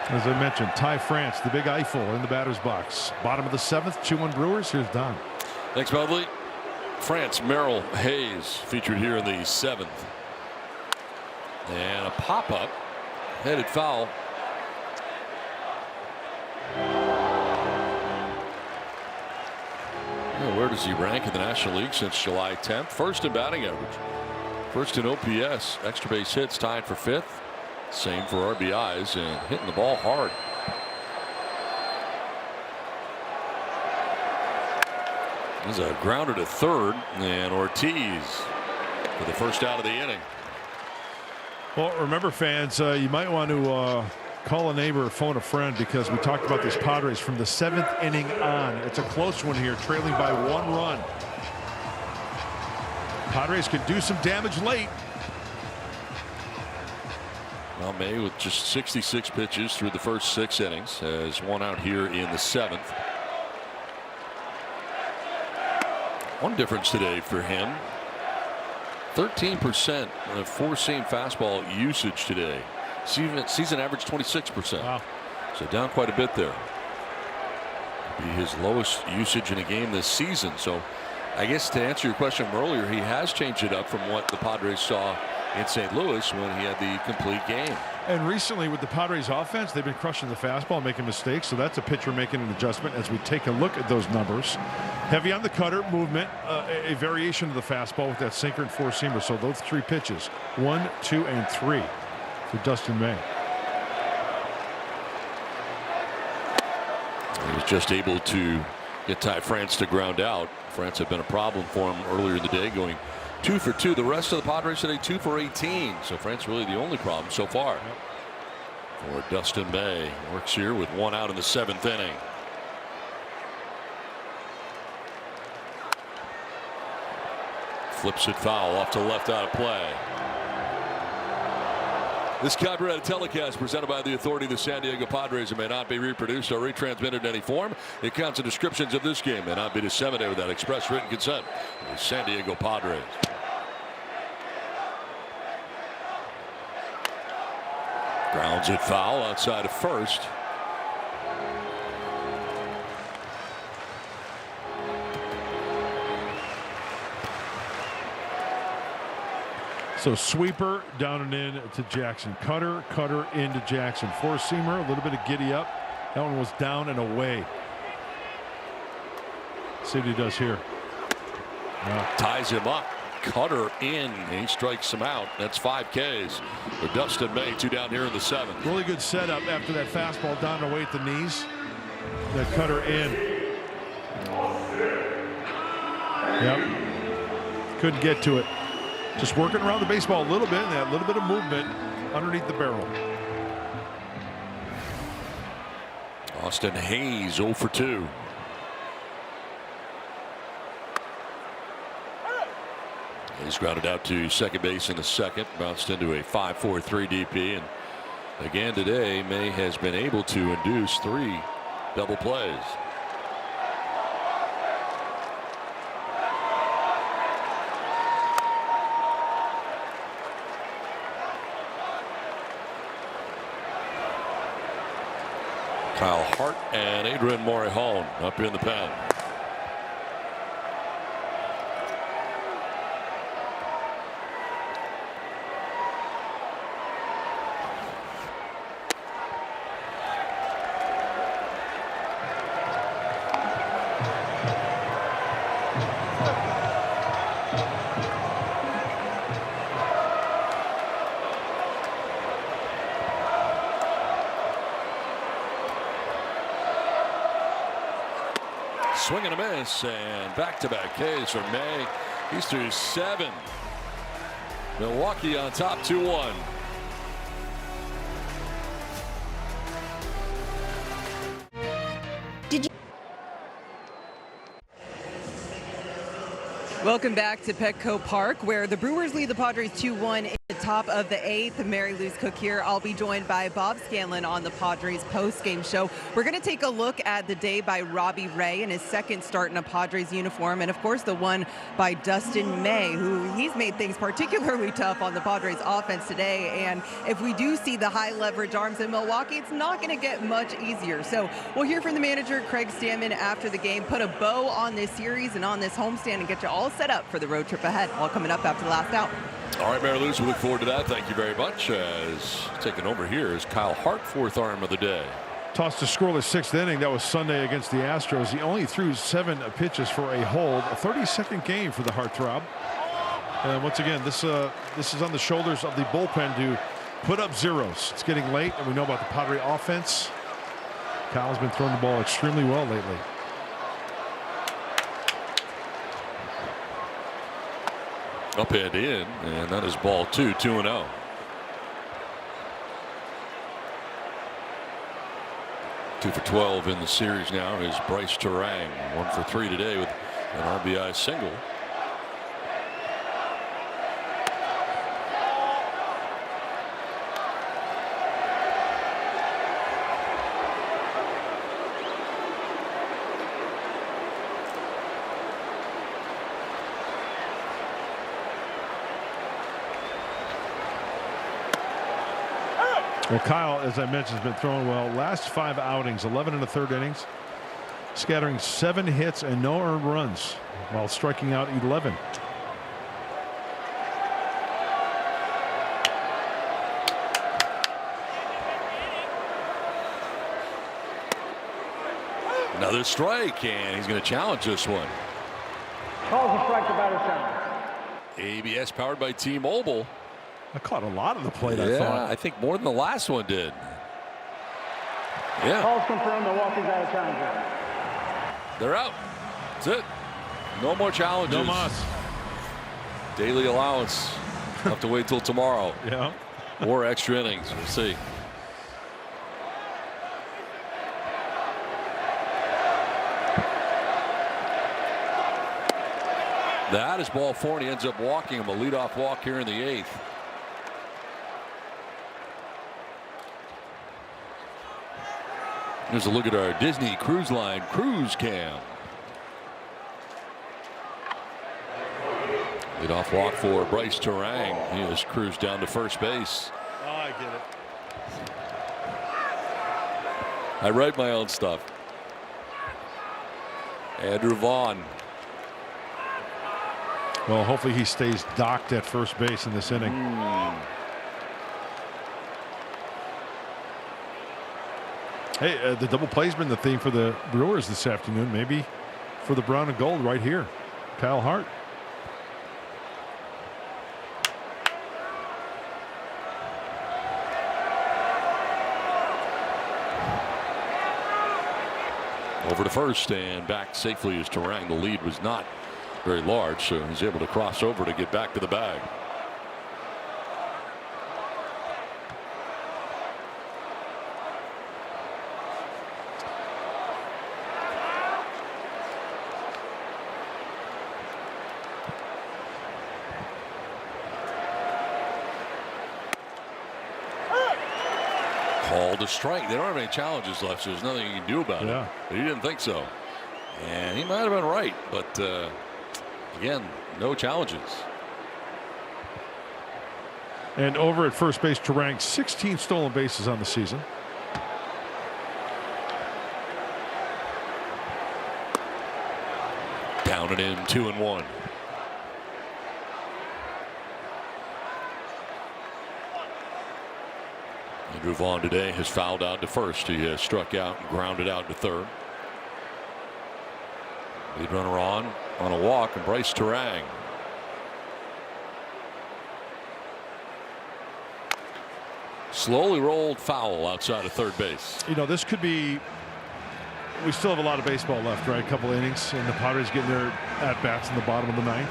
As I mentioned, Ty France, the big Eiffel in the batter's box. Bottom of the 7th, 2-1 Brewers. Here's Don. Thanks, Budley. France, Merrill, Hayes featured here in the 7th. And a pop-up, headed foul. Well, where does he rank in the National League since July 10th? 1st in batting average, 1st in OPS, extra base hits tied for 5th. Same for RBIs, and hitting the ball hard. There's a grounder to 3rd, and Ortiz for the 1st out of the inning. Well, remember, fans, you might want to call a neighbor or phone a friend, because we talked about these Padres from the 7th inning on. It's a close one here, trailing by 1 run. Padres could do some damage late. Well, May, with just 66 pitches through the first 6 innings, has 1 out here in the 7th. One difference today for him, 13% of 4-seam fastball usage today. Season average 26%. Wow. So down quite a bit there. Be his lowest usage in a game this season. So I guess to answer your question from earlier, he has changed it up from what the Padres saw in St. Louis when he had the complete game. And recently with the Padres offense, they've been crushing the fastball, making mistakes. So that's a pitcher making an adjustment as we take a look at those numbers. Heavy on the cutter, movement, a variation of the fastball with that sinker and four-seamer. So those 3 pitches, 1, 2, and 3 for Dustin May. He was just able to get Ty France to ground out. France had been a problem for him earlier in the day, going 2 for 2. The rest of the Padres today 2 for 18. So France really the only problem so far. For Dustin May, works here with 1 out in the 7th inning. Flips it foul off to left out of play. This copyrighted telecast presented by the authority of the San Diego Padres and may not be reproduced or retransmitted in any form. The accounts and descriptions of this game may not be disseminated without express written consent of the San Diego Padres. Grounds it foul outside of first. So sweeper down and in to Jackson. Cutter into Jackson. Four-seamer, a little bit of giddy up. That one was down and away. See what he does here. Ties him up. Cutter in. He strikes him out. That's 5 Ks for Dustin May. 2 down here in the 7th. Really good setup after that fastball down and away at the knees. That cutter in. Yep. Couldn't get to it. Just working around the baseball a little bit, and that little bit of movement underneath the barrel. Austin Hayes 0 for 2. He's grounded out to second base in the 2nd, bounced into a 5-4-3 DP, and again today May has been able to induce 3 double plays. Kyle Hart and Adrian Morejon up in the pen. Swing and a miss, and back-to-back Ks for May. He's through 7. Milwaukee on top 2-1. Welcome back to Petco Park, where the Brewers lead the Padres 2-1 in the top of the 8th. Mary Lou's Cook here. I'll be joined by Bob Scanlon on the Padres post-game show. We're going to take a look at the day by Robbie Ray in his 2nd start in a Padres uniform, and of course the one by Dustin May, who he's made things particularly tough on the Padres offense today. And if we do see the high leverage arms in Milwaukee, it's not going to get much easier. So we'll hear from the manager, Craig Stammen, after the game, put a bow on this series and on this homestand and get you all set up for the road trip ahead. All coming up after the last out. All right, Mary Lou's, we look forward to that. Thank you very much. As taking over here is Kyle Hart, 4th arm of the day. Tossed a scoreless 6th inning. That was Sunday against the Astros. He only threw 7 pitches for a hold. A 32nd game for the heartthrob. And once again, this is on the shoulders of the bullpen to put up zeros. It's getting late, and we know about the Padre offense. Kyle's been throwing the ball extremely well lately. Up and in, and that is ball 2, 2-0. Two for 12 in the series now is Bryce Turang. 1 for 3 today with an RBI single. Well, Kyle, as I mentioned, has been throwing well. Last 5 outings, 11 1/3 innings, scattering 7 hits and no earned runs while striking out 11. Another strike, and he's going to challenge this one. Calls a strike to batter's challenge. ABS powered by T-Mobile. I caught a lot of the plate, I Yeah, thought. I think more than the last one did. Yeah, Calls confirmed. Milwaukee's out of challenger. they're out. That's it. No more challenges. No mas. Daily allowance. Have to wait till tomorrow. Yeah. Or extra innings. We'll see. That is ball 4, and he ends up walking him. A leadoff walk here in the 8th. Here's a look at our Disney Cruise Line cruise cam. Leadoff walk for Bryce Turang. He has cruised down to first base. Oh, I get it. I write my own stuff. Andrew Vaughn. Well, hopefully he stays docked at first base in this inning. Hey, the double play's been the theme for the Brewers this afternoon. Maybe for the brown and gold right here. Kyle Hart. Over to first and back safely as Turang. The lead was not very large, so he's able to cross over to get back to the bag. Called a strike. They don't have any challenges left, so there's nothing you can do about it. But he didn't think so. And he might have been right, but again, no challenges. And over at first base, Turang, 16 stolen bases on the season. Down and in, 2-1. Andrew Vaughn today has fouled out to first. He has struck out and grounded out to third. Lead runner on a walk, and Bryce Turang. Slowly rolled foul outside of third base. You know, this could be. We still have a lot of baseball left, right? A couple innings, and the Padres getting their at-bats in the bottom of the 9th.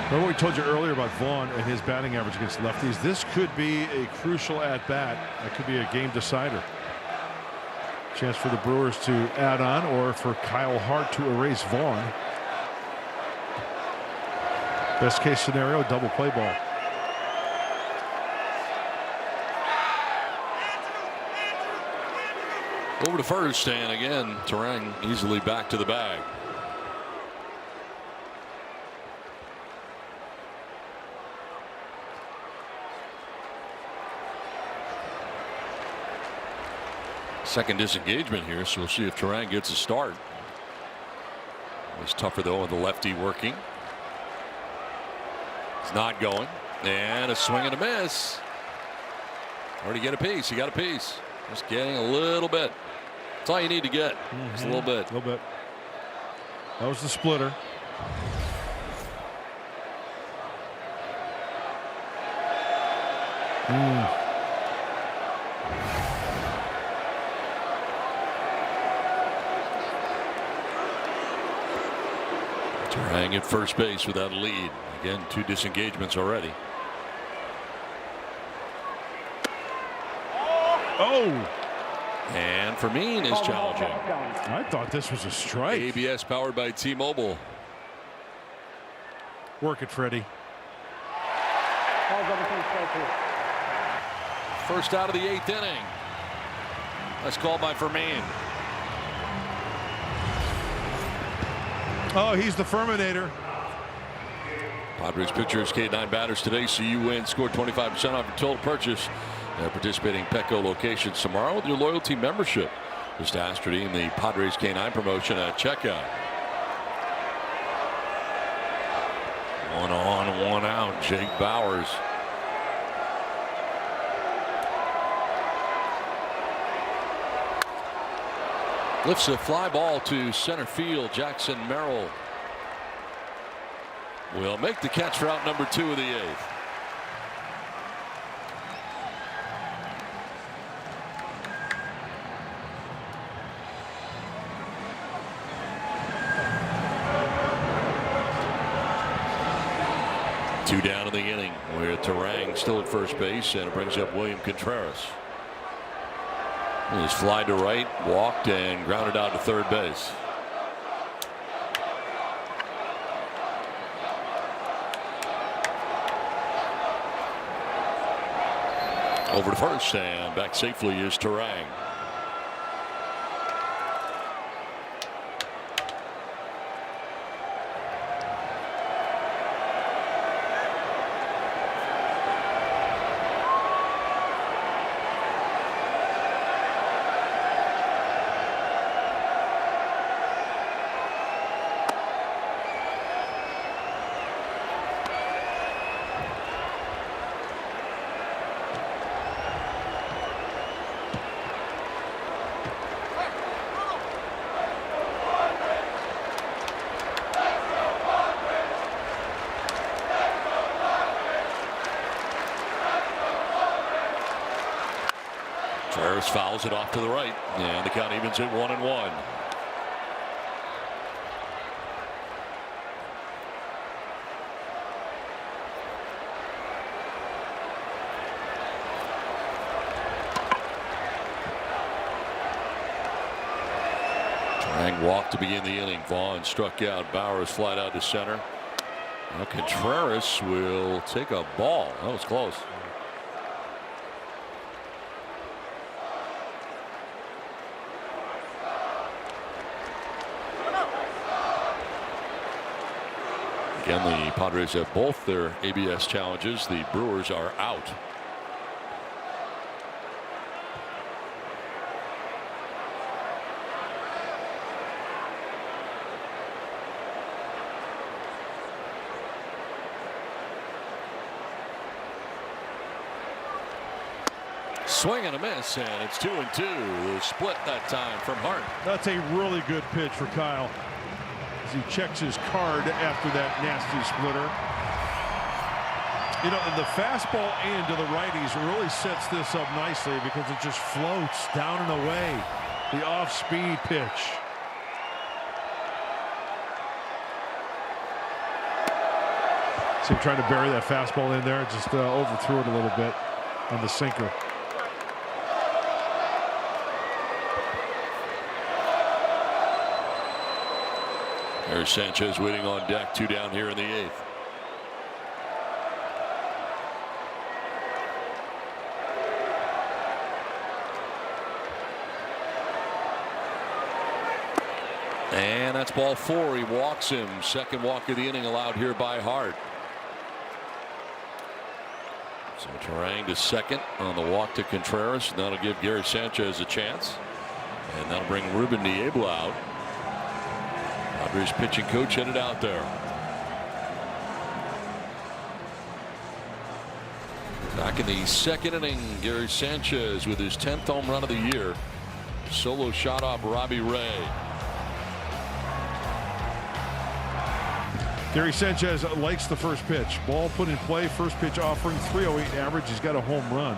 Remember what we told you earlier about Vaughn and his batting average against lefties? This could be a crucial at-bat. That could be a game decider. Chance for the Brewers to add on, or for Kyle Hart to erase Vaughn. Best case scenario, double play ball. Over to first, and again, Turang easily back to the bag. Second disengagement here, so we'll see if Turang gets a start. It's tougher though with the lefty working. It's not going, and a swing and a miss. Already get a piece. He got a piece. Just getting a little bit. That's all you need to get. Just a little bit. A little bit. That was the splitter. Turang at first base without a lead. Again, 2 disengagements already. Oh! And Fermin is challenging. I thought this was a strike. ABS powered by T-Mobile. Work it, Freddie. Calls everything strike 2. First out of the 8th inning. That's called by Fermin. Oh, he's the Ferminator. Padres pitchers, K9 batters today. See you win. Score 25% off your total purchase at participating Petco locations tomorrow with your loyalty membership. Just ask to redeem the Padres K9 promotion at checkout. 1 on, 1 out. Jake Bauers. Lifts a fly ball to center field. Jackson Merrill will make the catch for out number 2 of the 8th. Two down in the inning with Terang still at first base, and it brings up William Contreras. He's fly to right, walked, and grounded out to third base. Over to first, and back safely is Terang. Contreras fouls it off to the right, and the count evens at 1-1. Terang walked to begin the inning. Vaughn struck out. Bowers flied out to center. Now Contreras will take a ball. That was close. Again, the Padres have both their ABS challenges. The Brewers are out. Swing and a miss, and it's 2-2. The split that time from Hart. That's a really good pitch for Kyle. He checks his card after that nasty splitter. You know, the fastball in to the righties really sets this up nicely because it just floats down and away. The off-speed pitch. See him trying to bury that fastball in there. Just overthrew it a little bit on the sinker. There's Sanchez waiting on deck. 2 down here in the 8th. And that's ball 4. He walks him. Second walk of the inning allowed here by Hart. So Terang to second on the walk to Contreras. And that'll give Gary Sanchez a chance. And that'll bring Ruben Niebla out. Padres pitching coach headed out there. Back in the second inning, Gary Sanchez with his 10th home run of the year. Solo shot off Robbie Ray. Gary Sanchez likes the first pitch. Ball put in play. First pitch offering. 308 average. He's got a home run.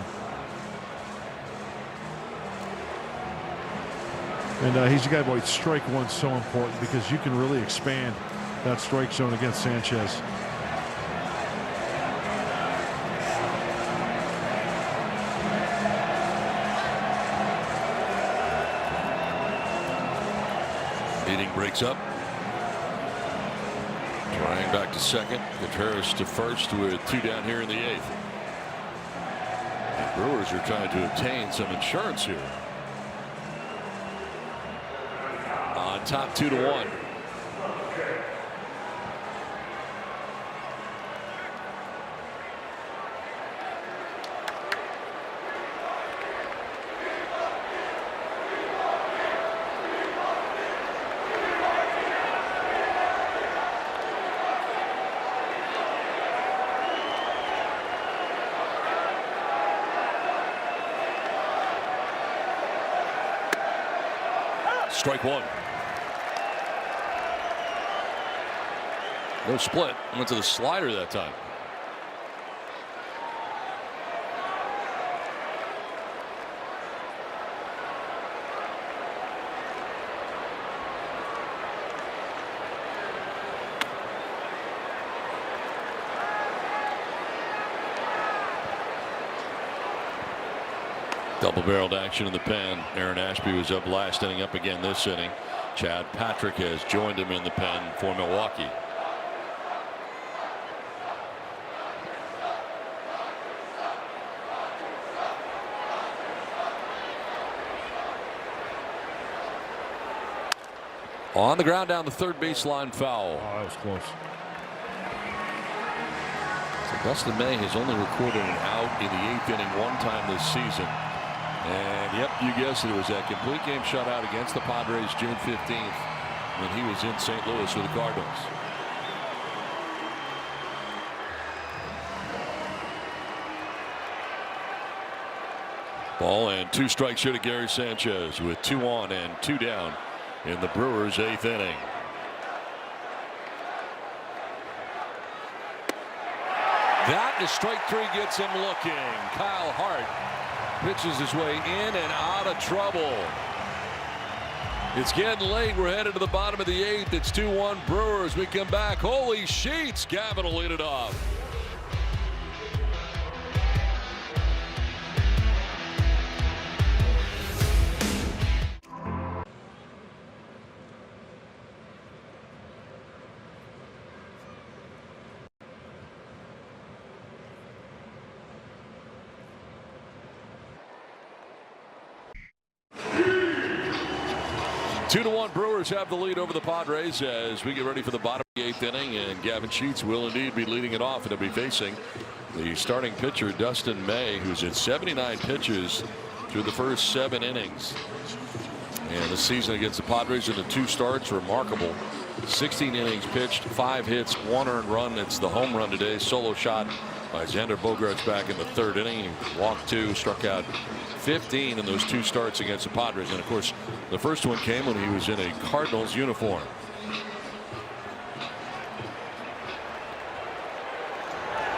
And he's a guy, boy, strike one's so important because you can really expand that strike zone against Sanchez. Inning breaks up. Trying back to second. Contreras to first with 2 down here in the 8th. The Brewers are trying to obtain some insurance here. On top 2-1. Strike one. No split. Went to the slider that time. Double-barreled action in the pen. Aaron Ashby was up last inning, up again this inning. Chad Patrick has joined him in the pen for Milwaukee. On the ground down the third baseline foul. Oh, that was close. So Dustin May has only recorded an out in the 8th inning one time this season. And yep, you guessed it, was that complete game shutout against the Padres June 15th when he was in St. Louis with the Cardinals. Ball and 2 strikes here to Gary Sanchez with 2 on and 2 down in the Brewers' 8th inning. That is strike 3, gets him looking. Kyle Hart pitches his way in and out of trouble. It's getting late. We're headed to the bottom of the 8th. It's 2-1 Brewers. We come back. Holy sheets. Gavin will lead it off. Two to 1 Brewers have the lead over the Padres as we get ready for the bottom of the 8th inning, and Gavin Sheets will indeed be leading it off, and he'll be facing the starting pitcher Dustin May, who's at 79 pitches through the first 7 innings. And the season against the Padres in the 2 starts, remarkable. 16 innings pitched, 5 hits, 1 earned run. It's the home run today. Solo shot by Xander Bogaerts back in the 3rd inning. He walked 2, struck out 15 in those 2 starts against the Padres. And of course, the first one came when he was in a Cardinals uniform.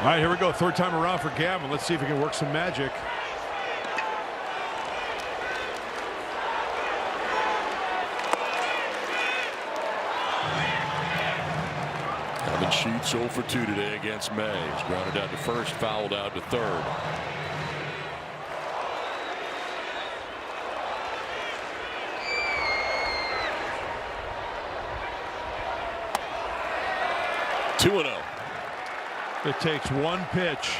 All right, here we go. 3rd time around for Gavin. Let's see if he can work some magic. Gavin Sheets 0 for 2 today against May. He's grounded down to first, fouled out to third. Two and 0. It takes one pitch.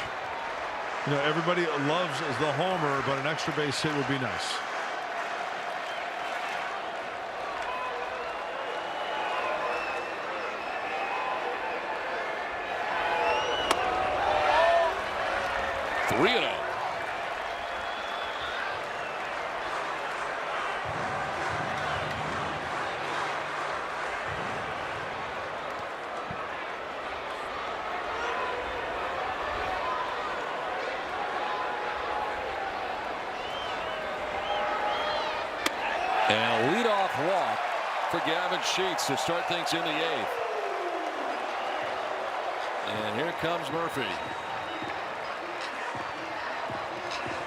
You know, everybody loves as the homer, but an extra base hit would be nice. Three and 0. And a leadoff walk for Gavin Sheets to start things in the 8th. And here comes Murphy.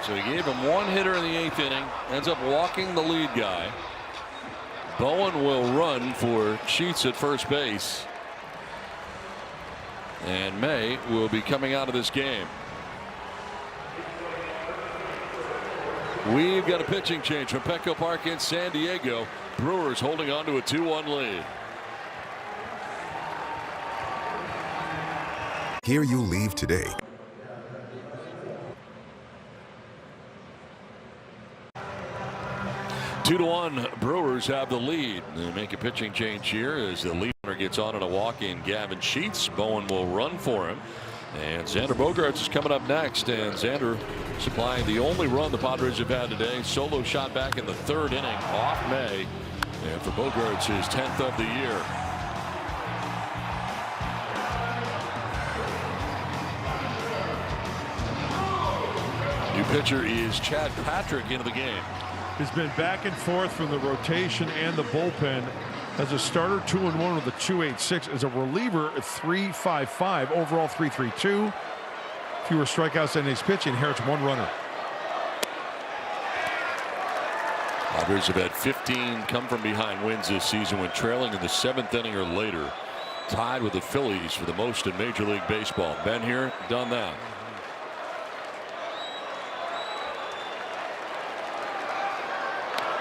So he gave him 1 hitter in the 8th inning. Ends up walking the lead guy. Bowen will run for Sheets at first base. And May will be coming out of this game. We've got a pitching change from Petco Park in San Diego. Brewers holding on to a 2-1 lead. Here you leave today. Two to 1 Brewers have the lead. They make a pitching change here as the lead runner gets on in a walk in Gavin Sheets. Bowen will run for him. And Xander Bogaerts is coming up next, and Xander supplying the only run the Padres have had today. Solo shot back in the 3rd inning off May, and for Bogaerts, his 10th of the year. New pitcher is Chad Patrick into the game. has been back and forth from the rotation and the bullpen. As a starter, 2-1 with a 2.86. As a reliever, 3.55. Overall, 3.32. Fewer strikeouts than his pitch. Inherits 1 runner. Padres have had 15 come from behind wins this season when trailing in the 7th inning or later. Tied with the Phillies for the most in Major League Baseball. Been here, done that.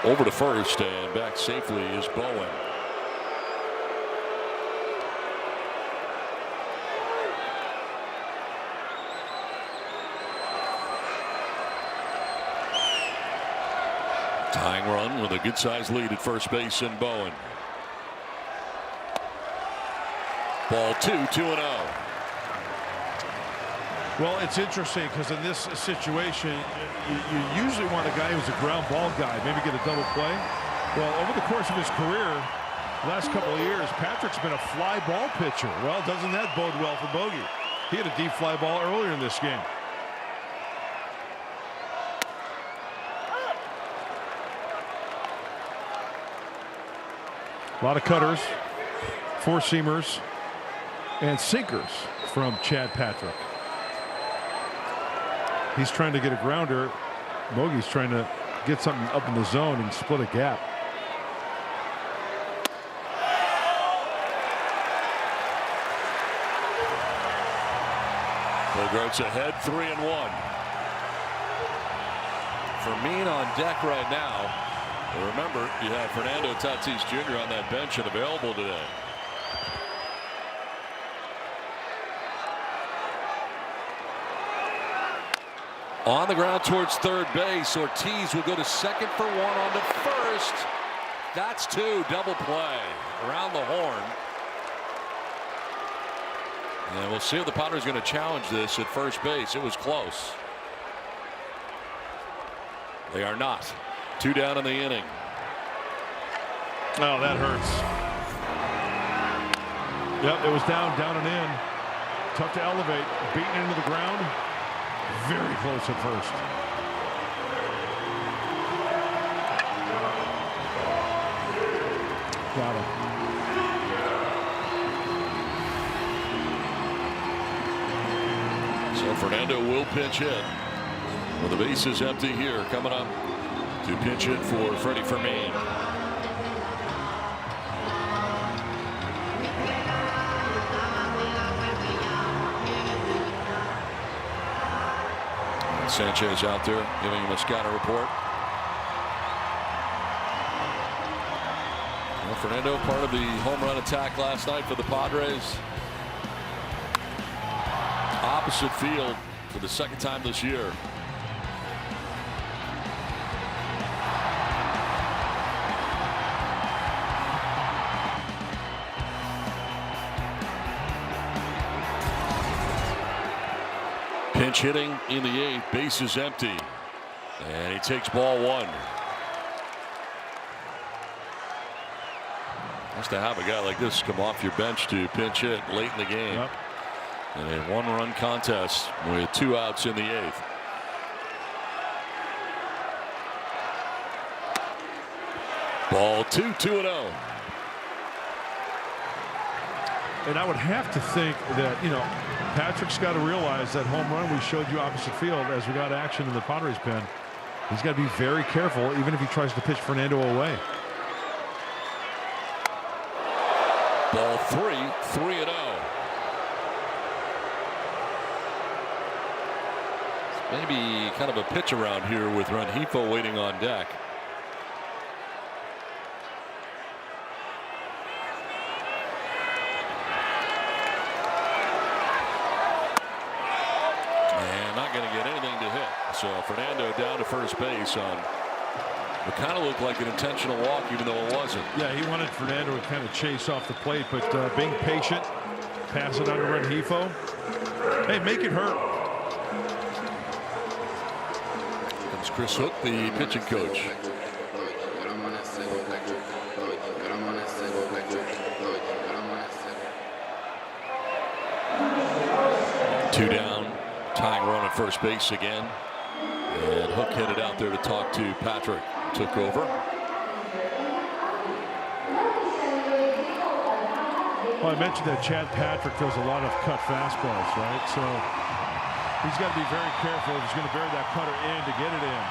Over to first and back safely is Bowen. Tying run with a good-sized lead at first base in Bowen. Ball 2-0. Well, it's interesting because in this situation, you usually want a guy who's a ground ball guy, maybe get a double play. Well, over the course of his career, last couple of years, Patrick's been a fly ball pitcher. Well, doesn't that bode well for Bogey? He had a deep fly ball earlier in this game. A lot of cutters, four-seamers, and sinkers from Chad Patrick. He's trying to get a grounder. Bogey's trying to get something up in the zone and split a gap. Bogart's ahead, 3-1. Fermin on deck right now. Remember, you have Fernando Tatis Jr. on that bench and available today. On the ground towards third base. Ortiz will go to second for 1 on to first. That's 2. Double play around the horn. And we'll see if the Padres are going to challenge this at first base. It was close. They are not. 2 down in the inning. Oh, that hurts. Yep, it was down and in. Tough to elevate. Beaten into the ground. Very close at first. Got him. So Fernando will pinch hit. Well, the base is empty here. Coming up to pinch hit for Freddie Fermin. Sanchez out there giving him a scatter report. Well, Fernando, part of the home run attack last night for the Padres. Opposite field for the second time this year. Pinch hitting in the 8th. Base is empty. And he takes ball 1. Nice to have a guy like this come off your bench to pinch hit late in the game. Yep. In a 1-run contest with 2 outs in the 8th. Ball 2-0. And I would have to think that, you know, Patrick's got to realize that home run we showed you opposite field as we got action in the Padres pen. He's got to be very careful even if he tries to pitch Fernando away. Ball 3-0. Maybe kind of a pitch around here with Rengifo waiting on deck. And not going to get anything to hit. So Fernando down to first base on what kind of looked like an intentional walk, even though it wasn't. Yeah, he wanted Fernando to kind of chase off the plate, but being patient, pass it on to Rengifo. Hey, make it hurt. Comes Chris Hook, the pitching coach. Two down, tying run at first base again. And Hook headed out there to talk to Patrick. took over. Well, I mentioned that Chad Patrick throws a lot of cut fastballs, right? So he's got to be very careful if he's going to bury that cutter in to get it in.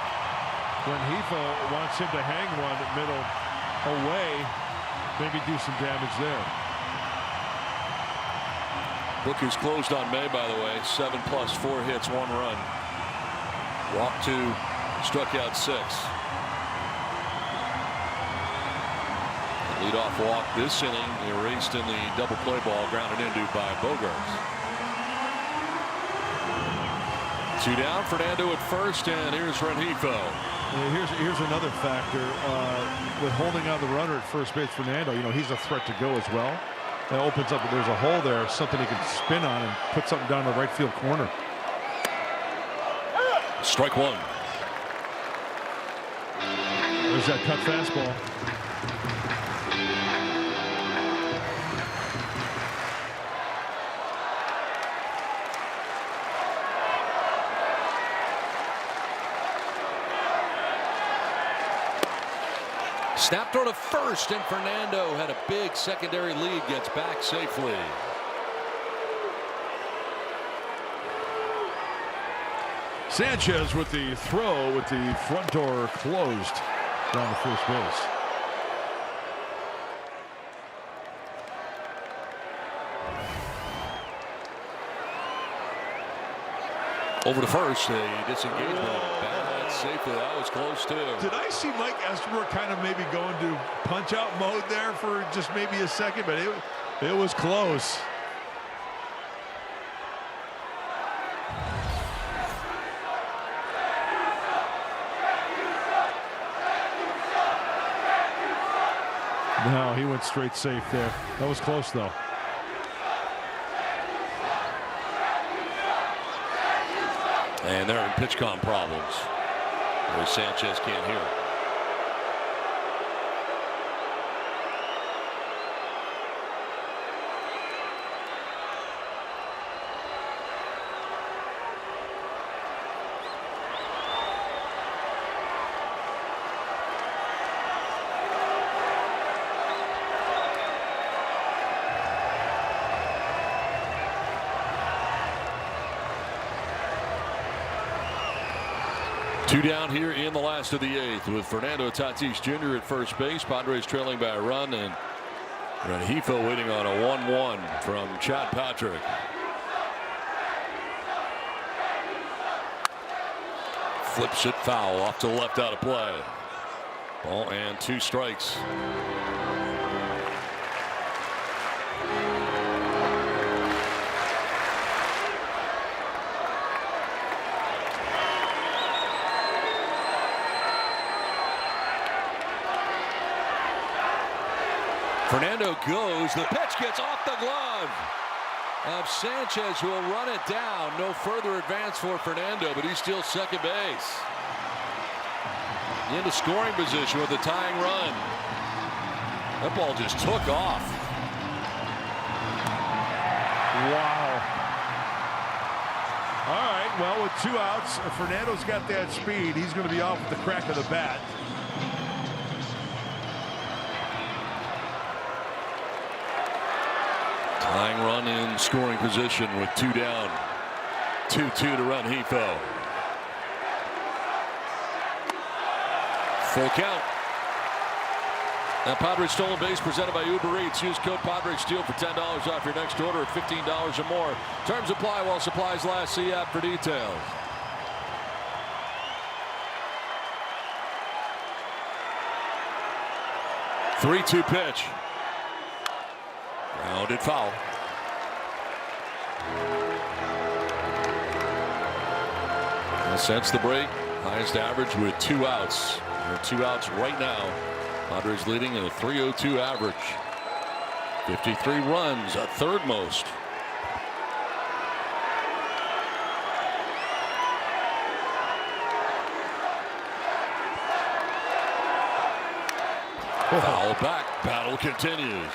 When Hefo wants him to hang one middle away, maybe do some damage there. Book is closed on May, by the way. 7+, 4 hits, 1 run. Walked 2, struck out 6. Leadoff walk this inning, erased in the double play ball, grounded into by Bogaerts. 2 down, Fernando at first, and here's Rengifo. Here's another factor with holding on the runner at first base. Fernando, he's a threat to go as well. That opens up. There's a hole there, something he can spin on and put something down the right field corner. Strike 1. There's that cut fastball. Snapped toward a first, and Fernando had a big secondary lead, gets back safely. Sanchez with the throw with the front door closed down the first base. Over to first, a disengagement. Bad safely. That was close too. Did I see Mike Escobar kind of maybe going to punch out mode there for just maybe a second, but it was close. No, he went straight safe there. That was close though. And they're in pitch com problems. Where Sanchez can't hear it. Two down here in the last of the 8th with Fernando Tatis Jr. at first base. Padres trailing by a run, and Rengifo waiting on a 1-1 from Chad Patrick. Flips it foul off to the left out of play. Ball and 2 strikes. Fernando goes. The pitch gets off the glove of Sanchez, who will run it down. No further advance for Fernando, but he's still second base. Into scoring position with a tying run. That ball just took off. Wow. All right, well, with 2 outs, Fernando's got that speed. He's going to be off with the crack of the bat. Tying run in scoring position with 2 down. 2-2 to Rengifo. Full count. Now Padres stolen base presented by Uber Eats. Use code PadresSteal for $10 off your next order of $15 or more. Terms apply while supplies last. See app for details. Three-two pitch. Grounded foul. And since the break, highest average with 2 outs. There are 2 outs right now. Padres leading at a .302 average. 53 runs, a third most. Foul back. Battle continues.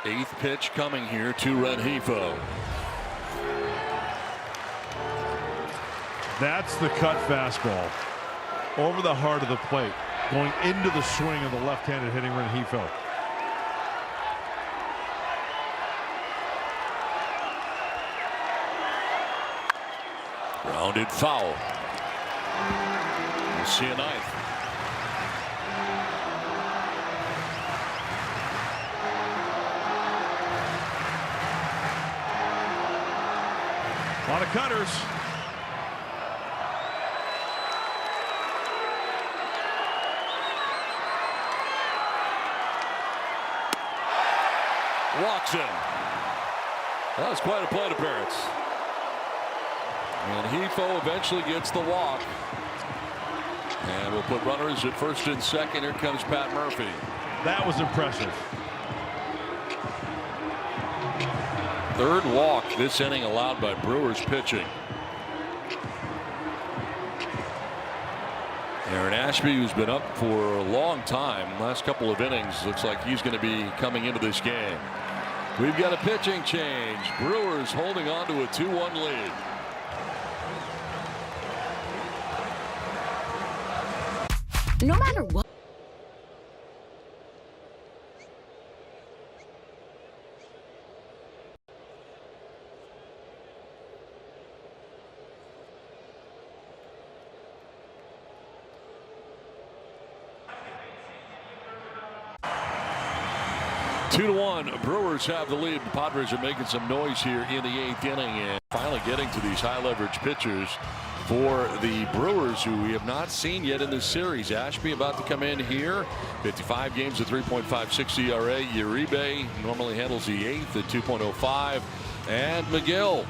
8th pitch coming here to Rengifo. That's the cut fastball. over the heart of the plate, going into the swing of the left-handed hitting Rengifo. Grounded foul. We'll see a ninth. A lot of cutters. Walks him. That was quite a plate appearance. And Hefo eventually gets the walk. And we'll put runners at first and second. Here comes Pat Murphy. That was impressive. Third walk this inning allowed by Brewers pitching. Aaron Ashby, who's been up for a long time, last couple of innings, looks like he's going to be coming into this game. We've got a pitching change. Brewers holding on to a 2-1 lead. No matter what. Two to one, Brewers have the lead. The Padres are making some noise here in the 8th inning and finally getting to these high leverage pitchers for the Brewers, who we have not seen yet in this series. Ashby about to come in here. 55 games at 3.56 ERA. Uribe normally handles the 8th at 2.05. And Miguel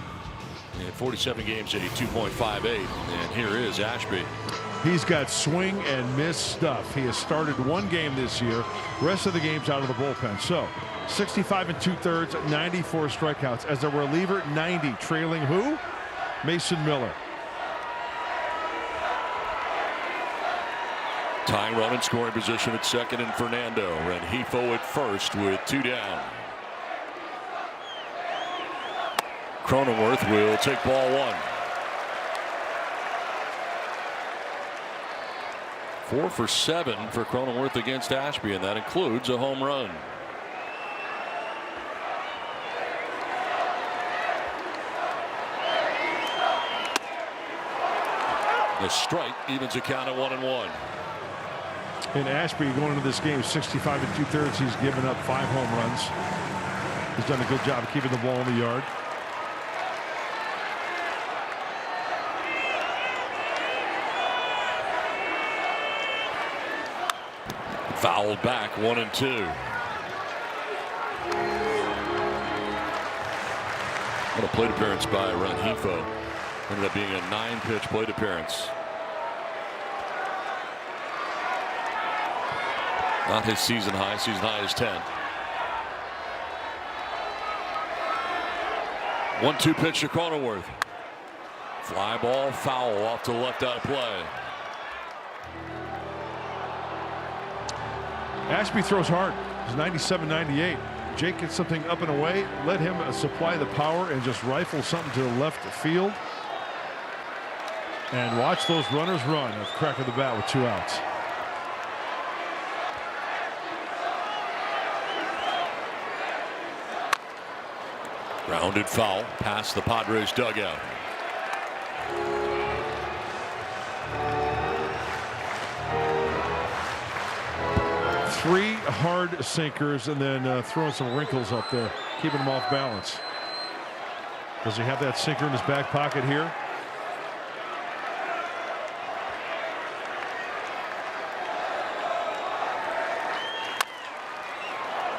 in 47 games at 2.58. And here is Ashby. He's got swing and miss stuff. He has started one game this year. Rest of the game's out of the bullpen. So 65 2/3, 94 strikeouts. As a reliever, 90, trailing who? Mason Miller. Tying run in scoring position at second and Fernando. Rengifo at first with 2 down. Cronenworth will take ball 1. 4 for 7 for Cronenworth against Ashby, and that includes a home run. The strike evens the count at 1-1. And Ashby going into this game 65 2/3. He's given up 5 home runs. He's done a good job of keeping the ball in the yard. Fouled back 1-2. What a plate appearance by Rengifo. Ended up being a 9-pitch plate appearance. Not his season high. Season high is 10. 1-2 pitch to Cronenworth. Fly ball foul off to the left out of play. Ashby throws hard. He's 97-98. Jake gets something up and away. Let him supply the power and just rifle something to the left field. And watch those runners run at the crack of the bat with 2 outs. Grounded foul past the Padres dugout. Three hard sinkers and then throwing some wrinkles up there, keeping him off balance. Does he have that sinker in his back pocket here?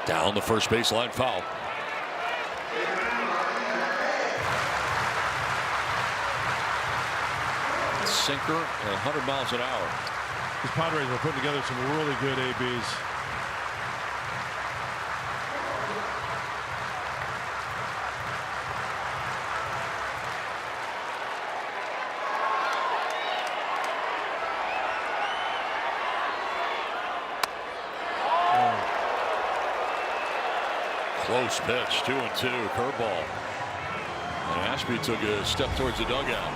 Down the first baseline, foul. Sinker at 100 miles an hour. These Padres are putting together some really good ABs. Close pitch, 2-2, curveball. And Ashby took a step towards the dugout.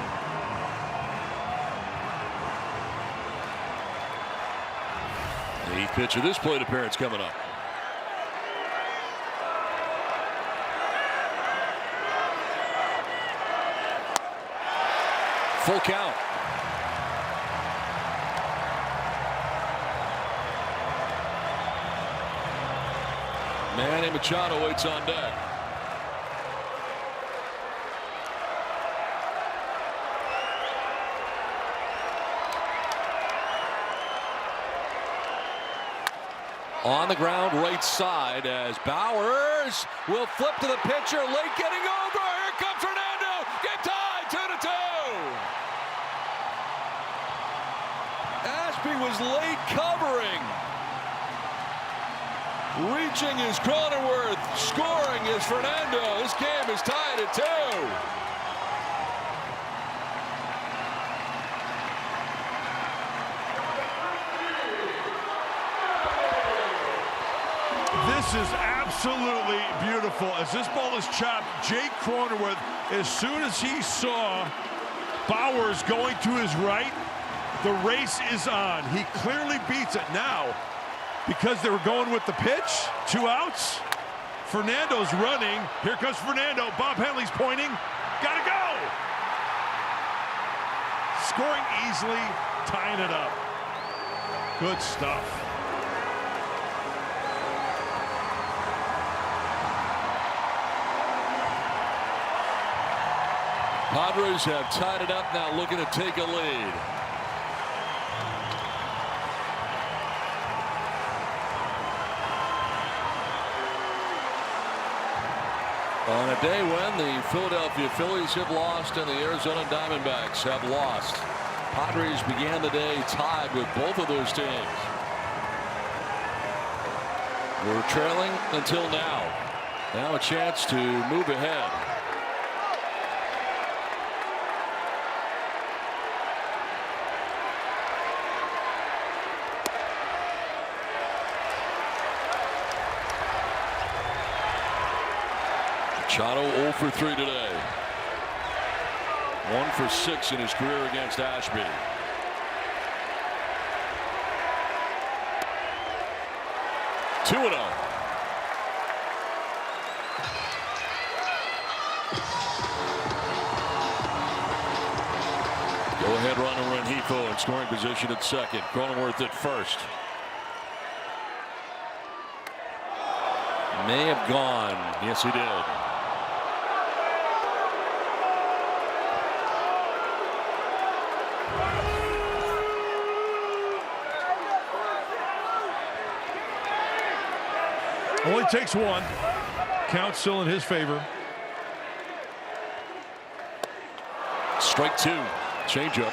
8th pitch of this plate appearance coming up. Full count. Manny Machado waits on deck. On the ground, right side, as Bowers will flip to the pitcher, late getting over. Here comes Fernando. Get tied, 2-2. Ashby was late covering. Reaching is Cronenworth. Scoring is Fernando. This game is tied at 2. This is absolutely beautiful. As this ball is chopped, Jake Cronenworth, as soon as he saw Bowers going to his right, the race is on. He clearly beats it now because they were going with the pitch. 2 outs. Fernando's running. Here comes Fernando. Bob Henley's pointing. Gotta go. Scoring easily, tying it up. Good stuff. Padres have tied it up now, looking to take a lead. On a day when the Philadelphia Phillies have lost and the Arizona Diamondbacks have lost, Padres began the day tied with both of those teams. We're trailing until now. Now a chance to move ahead. Machado 0 for 3 today. 1 for 6 in his career against Ashby. Two and 0. Go ahead runner Rengifo in scoring position at second. Cronenworth at first. May have gone. Yes, he did. Only takes one. Count still in his favor. Strike 2. Changeup.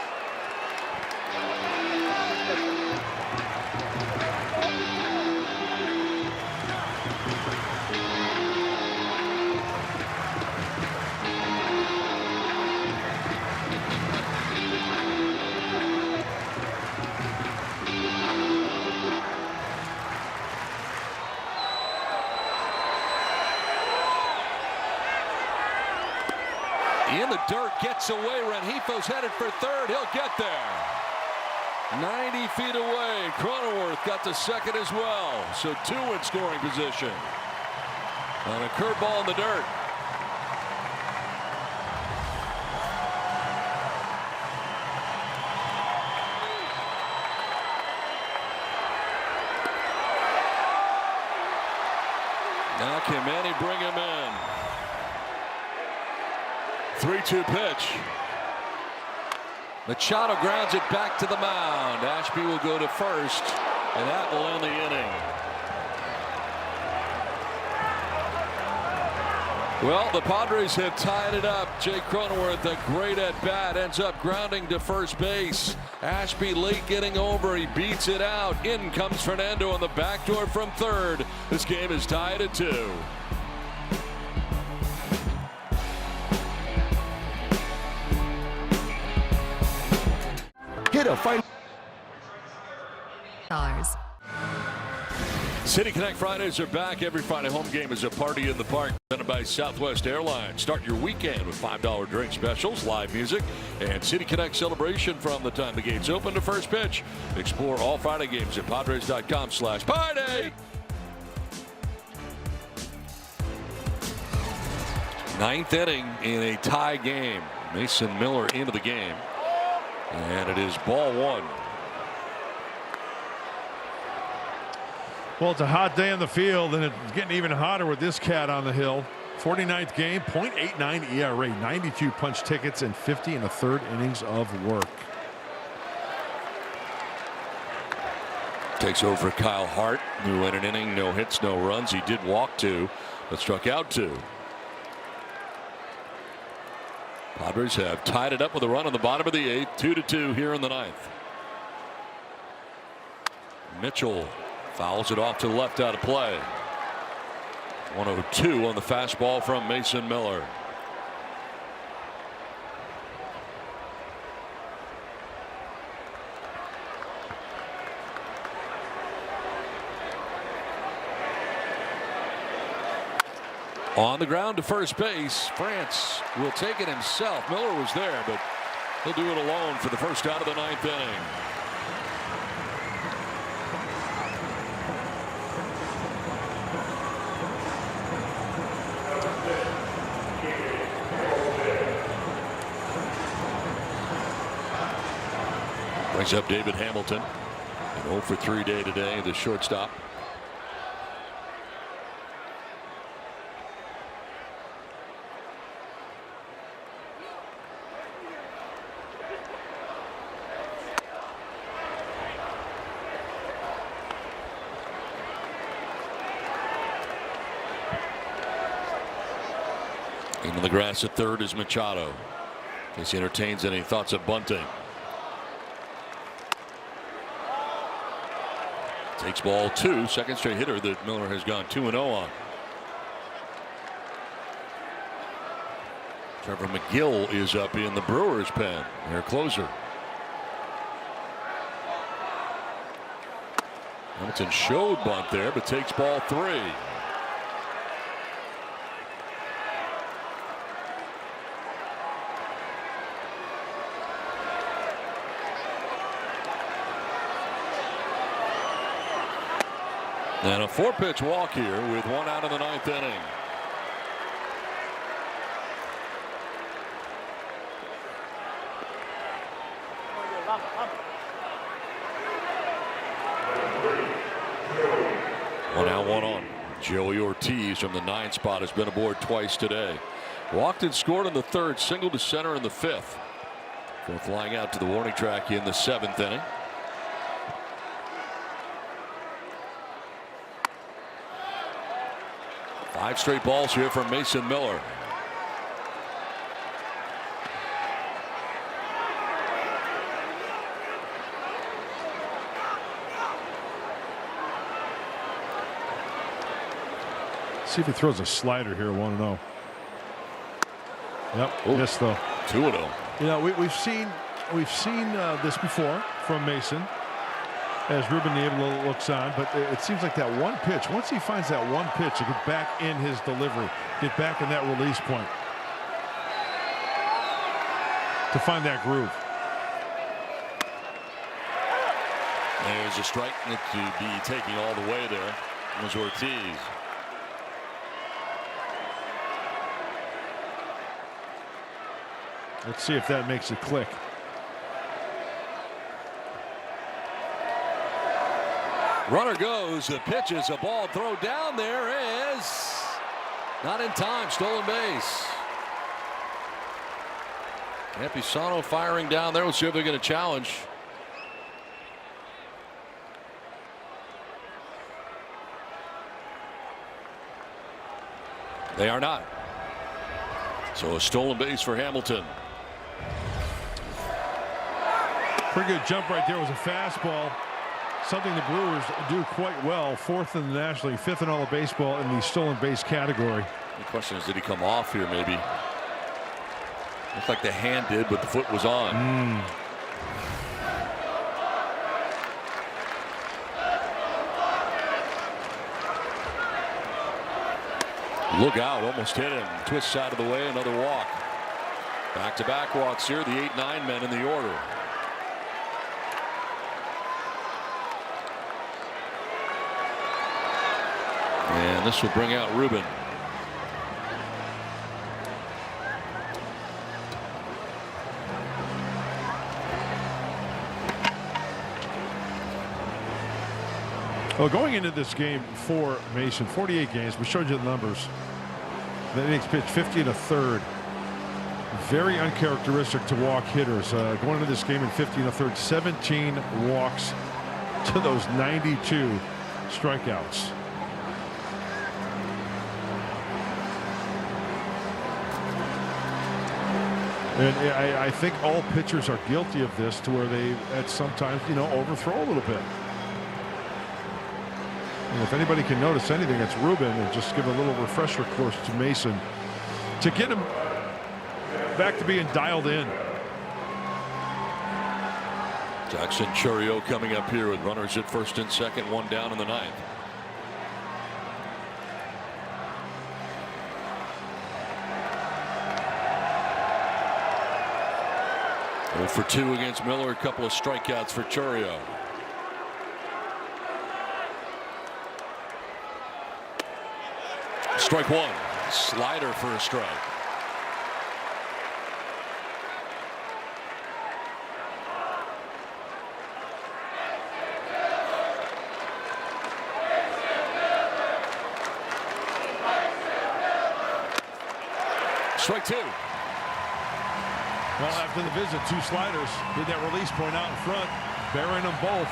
In the dirt, gets away. Rengifo's headed for third. He'll get there. 90 feet away. Cronenworth got to second as well. So 2 in scoring position. And a curveball in the dirt. Now can Manny bring him in? 3-2 pitch. Machado grounds it back to the mound. Ashby will go to first, and that will end the inning. Well, the Padres have tied it up. Jake Cronenworth, a great at bat, ends up grounding to first base. Ashby late getting over. He beats it out. In comes Fernando on the back door from third. This game is tied at 2. Get a fight. City Connect Fridays are back. Every Friday home game is a party in the park presented by Southwest Airlines. Start your weekend with $5 drink specials, live music, and City Connect celebration from the time the gates open to first pitch. Explore all Friday games at Padres.com/party. Ninth inning in a tie game. Mason Miller into the game. And it is ball one. Well, it's a hot day on the field, and it's getting even hotter with this cat on the hill. 49th game, .89 ERA, 92 punch tickets, and 50 1/3 innings of work. Takes over Kyle Hart, who went an inning, no hits, no runs. He did walk 2, but struck out 2. Padres have tied it up with a run on the bottom of the 8th, 2-2 here in the 9th. Mitchell fouls it off to the left out of play. 102 on the fastball from Mason Miller. On the ground to first base. France will take it himself. Miller was there, but he'll do it alone for the first out of the 9th inning. Brings up David Hamilton. An 0 for 3 day today, the shortstop. Into the grass at third is Machado. As he entertains any thoughts of bunting. Takes ball 2, second straight hitter that Miller has gone 2-0 on. Trevor McGill is up in the Brewers pen, their closer. Hamilton showed bunt there, but takes ball 3. And a 4-pitch walk here with 1 out of the 9th inning. One out, 1 on. Joey Ortiz from the 9th spot has been aboard twice today. Walked and scored in the 3rd, single to center in the 5th. Before flying out to the warning track in the 7th inning. Five straight balls here from Mason Miller. See if he throws a slider here, 1-0. Yep, missed though. 2-0. You know, we've seen this before from Mason as Ruben Niebla looks on, but it seems like that one pitch, once he finds that one pitch to get back in his delivery, get back in that release point, to find that groove. There's a strike that to be taking all the way there was Ortiz. Let's see if that makes it click. Runner goes. The pitch is a ball throw down. There is not in time. Stolen base. Campusano firing down there. We'll see if they're going to challenge. They are not. So a stolen base for Hamilton. Pretty good jump right there. Was a fastball. Something the Brewers do quite well. 4th in the National League, 5th in all of baseball in the stolen base category. The question is, did he come off here maybe? Looks like the hand did, but the foot was on. Look out, almost hit him. Twists out of the way, another walk. Back-to-back walks here, the 8-9 men in the order. And this will bring out Ruben. Well, going into this game for Mason, 48 games, we showed you the numbers. Then he's pitched 50 1/3. Very uncharacteristic to walk hitters. Going into this game in 50 1/3, 17 walks to those 92 strikeouts. And I think all pitchers are guilty of this, to where they at sometimes, overthrow a little bit. And if anybody can notice anything, it's Ruben, and just give a little refresher course to Mason to get him back to being dialed in. Jackson Chourio coming up here with runners at first and second, one down in the ninth. Oh for 2 against Miller, a couple of strikeouts for Chourio. Strike one. Slider for a strike. Strike 2. Well, after the visit, 2 sliders. Did that release point out in front, burying them both.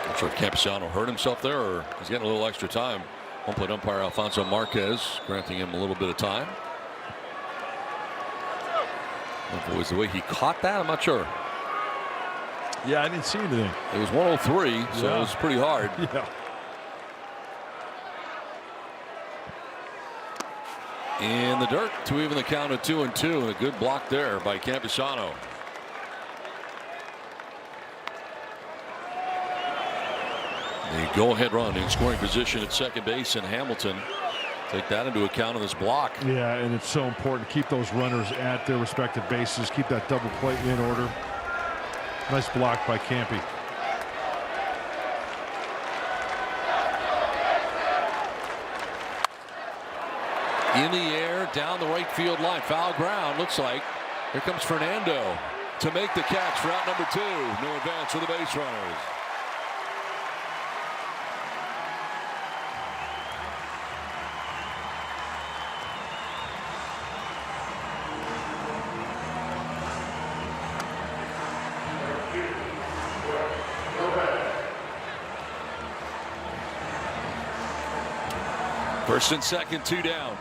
Not sure if Campusano hurt himself there, or he's getting a little extra time. Home plate umpire Alfonso Marquez granting him a little bit of time. If it was the way he caught that, I'm not sure. Yeah, I didn't see anything. It was 103, so it was pretty hard. Yeah. In the dirt to even the count of 2-2, and a good block there by Campusano. The go-ahead run in scoring position at second base, and Hamilton take that into account of this block. Yeah, and it's so important to keep those runners at their respective bases, keep that double play in order. Nice block by Campy. In the air, down the right field line, foul ground. Looks like here comes Fernando to make the catch for out number 2. No advance for the base runners. First and second, 2 down.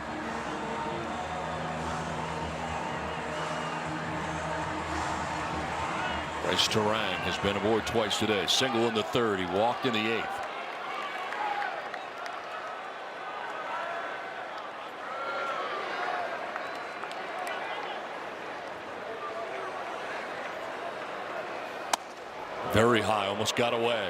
Bryce Terang has been aboard twice today. Single in the 3rd. He walked in the 8th. Very high, almost got away.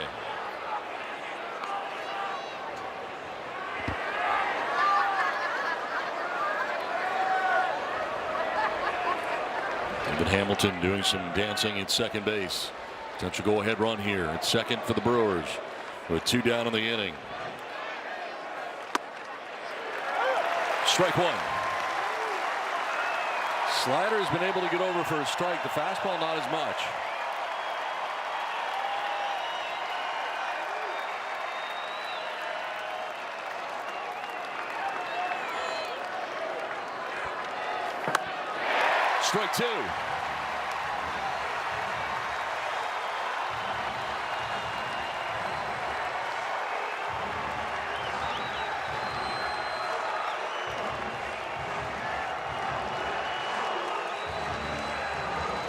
David Hamilton doing some dancing at second base. Potential go-ahead run here at second for the Brewers with 2 down in the inning. Strike 1. Slider has been able to get over for a strike. The fastball not as much. Strike 2.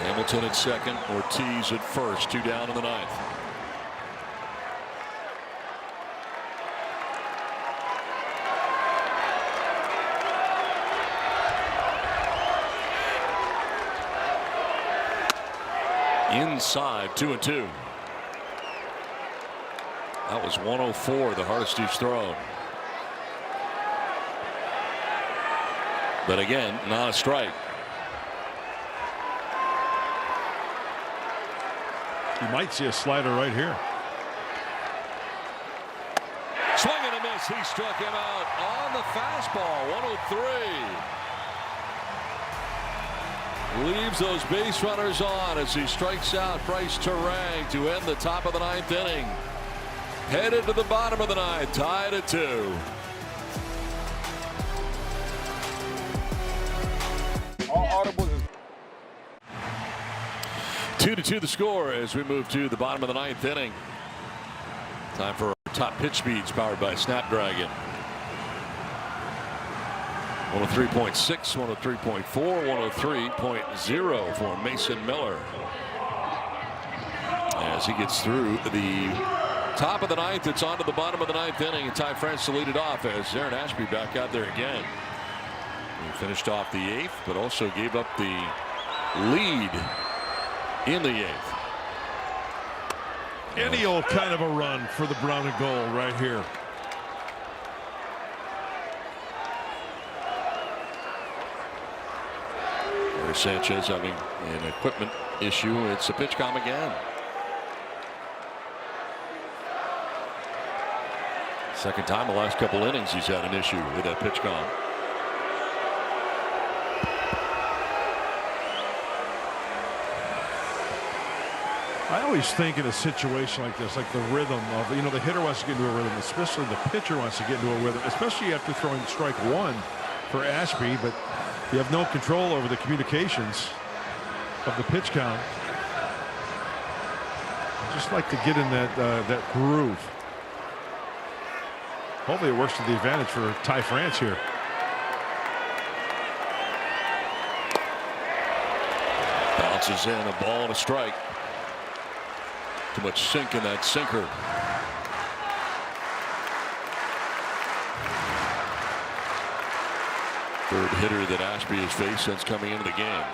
Hamilton at second, Ortiz at first, 2 down in the ninth. Inside, 2-2. That was 104, the hardest he's thrown. But again, not a strike. You might see a slider right here. Swing and a miss. He struck him out on the fastball. 103. Leaves those base runners on as he strikes out Bryce Terang to end the top of the ninth inning. Headed to the bottom of the ninth, tied at 2. All audibles is 2-2 the score as we move to the bottom of the ninth inning. Time for our top pitch speeds powered by Snapdragon. 103.6, 103.4, 103.0 for Mason Miller. As he gets through the top of the ninth, it's on to the bottom of the ninth inning, and Ty France to lead it off as Aaron Ashby back out there again. He finished off the 8th, but also gave up the lead in the 8th. Any old kind of a run for the brown and gold right here. Sanchez having an equipment issue. It's a pitch count again. Second time the last couple innings he's had an issue with that pitch count. I always think in a situation like this, like the rhythm of, the hitter wants to get into a rhythm, especially the pitcher wants to get into a rhythm, especially after throwing strike 1 for Ashby, but you have no control over the communications of the pitch count. I just like to get in that groove. Hopefully it works to the advantage for Ty France here. Bounces in, a ball and a strike. Too much sink in that sinker. Third hitter that Ashby has faced since coming into the game.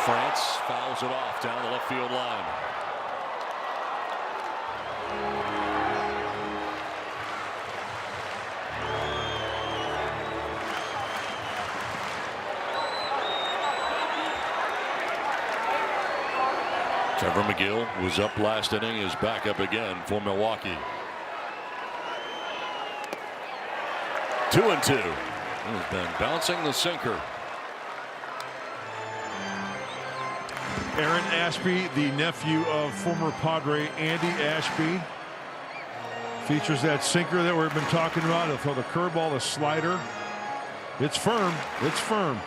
France fouls it off down the left field line. Trevor McGill was up last inning, is back up again for Milwaukee. 2-2. He's been bouncing the sinker. Aaron Ashby, the nephew of former Padre Andy Ashby, features that sinker that we've been talking about. He'll throw the curveball, the slider. It's firm. It's firm.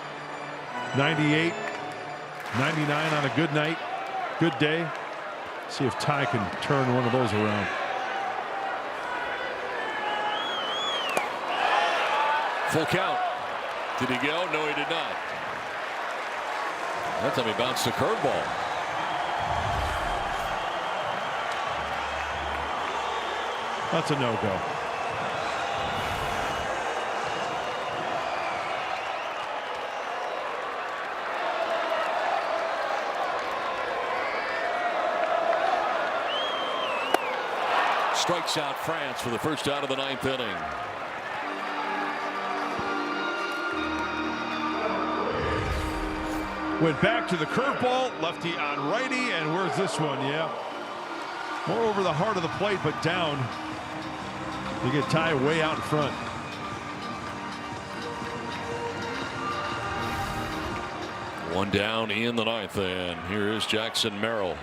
98, 99 on a good night. Good day. See if Ty can turn one of those around. Full count. Did he go? No, he did not. That time he bounced the curveball. That's a no-go. Strikes out France for the first out of the ninth inning. Went back to the curveball, lefty on righty, and where's this one? Yeah, more over the heart of the plate, but down. You get Ty way out in front. One down in the ninth, and here is Jackson Merrill.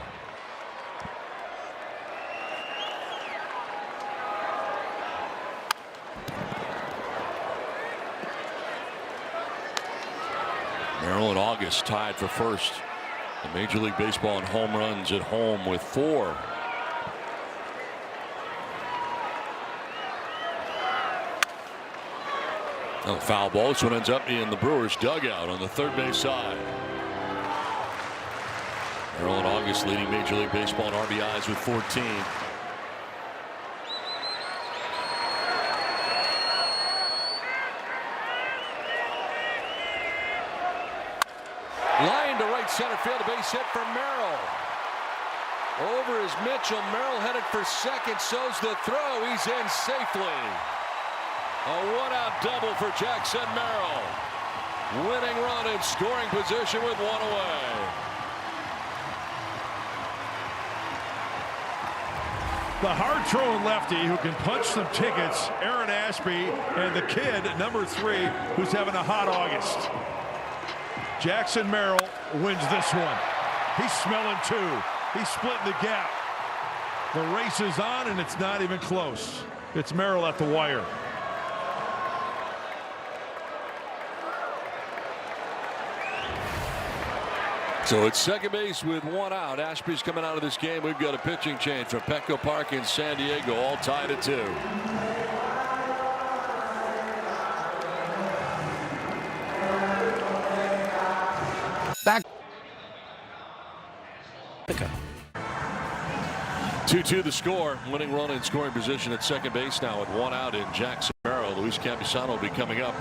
Merrill and August tied for first in Major League Baseball in home runs at home with 4. Oh, foul ball. This one ends up in the Brewers dugout on the third base side. Merrill and August leading Major League Baseball in RBIs with 14. Line to right center field, a base hit for Merrill. Over is Mitchell. Merrill headed for second, sows the throw. He's in safely. A one-out double for Jackson Merrill. Winning run in scoring position with 1 away. The hard-throwing lefty who can punch some tickets, Aaron Ashby, and the kid, number 3, who's having a hot August. Jackson Merrill wins this one. He's smelling 2. He's splitting the gap. The race is on, and it's not even close. It's Merrill at the wire. So it's second base with 1 out. Ashby's coming out of this game. We've got a pitching change from Petco Park in San Diego, all tied at 2. Back. 2-2 the score. Winning run in scoring position at second base now with 1 out in Jackson Merrill. Luis Campusano will be coming up,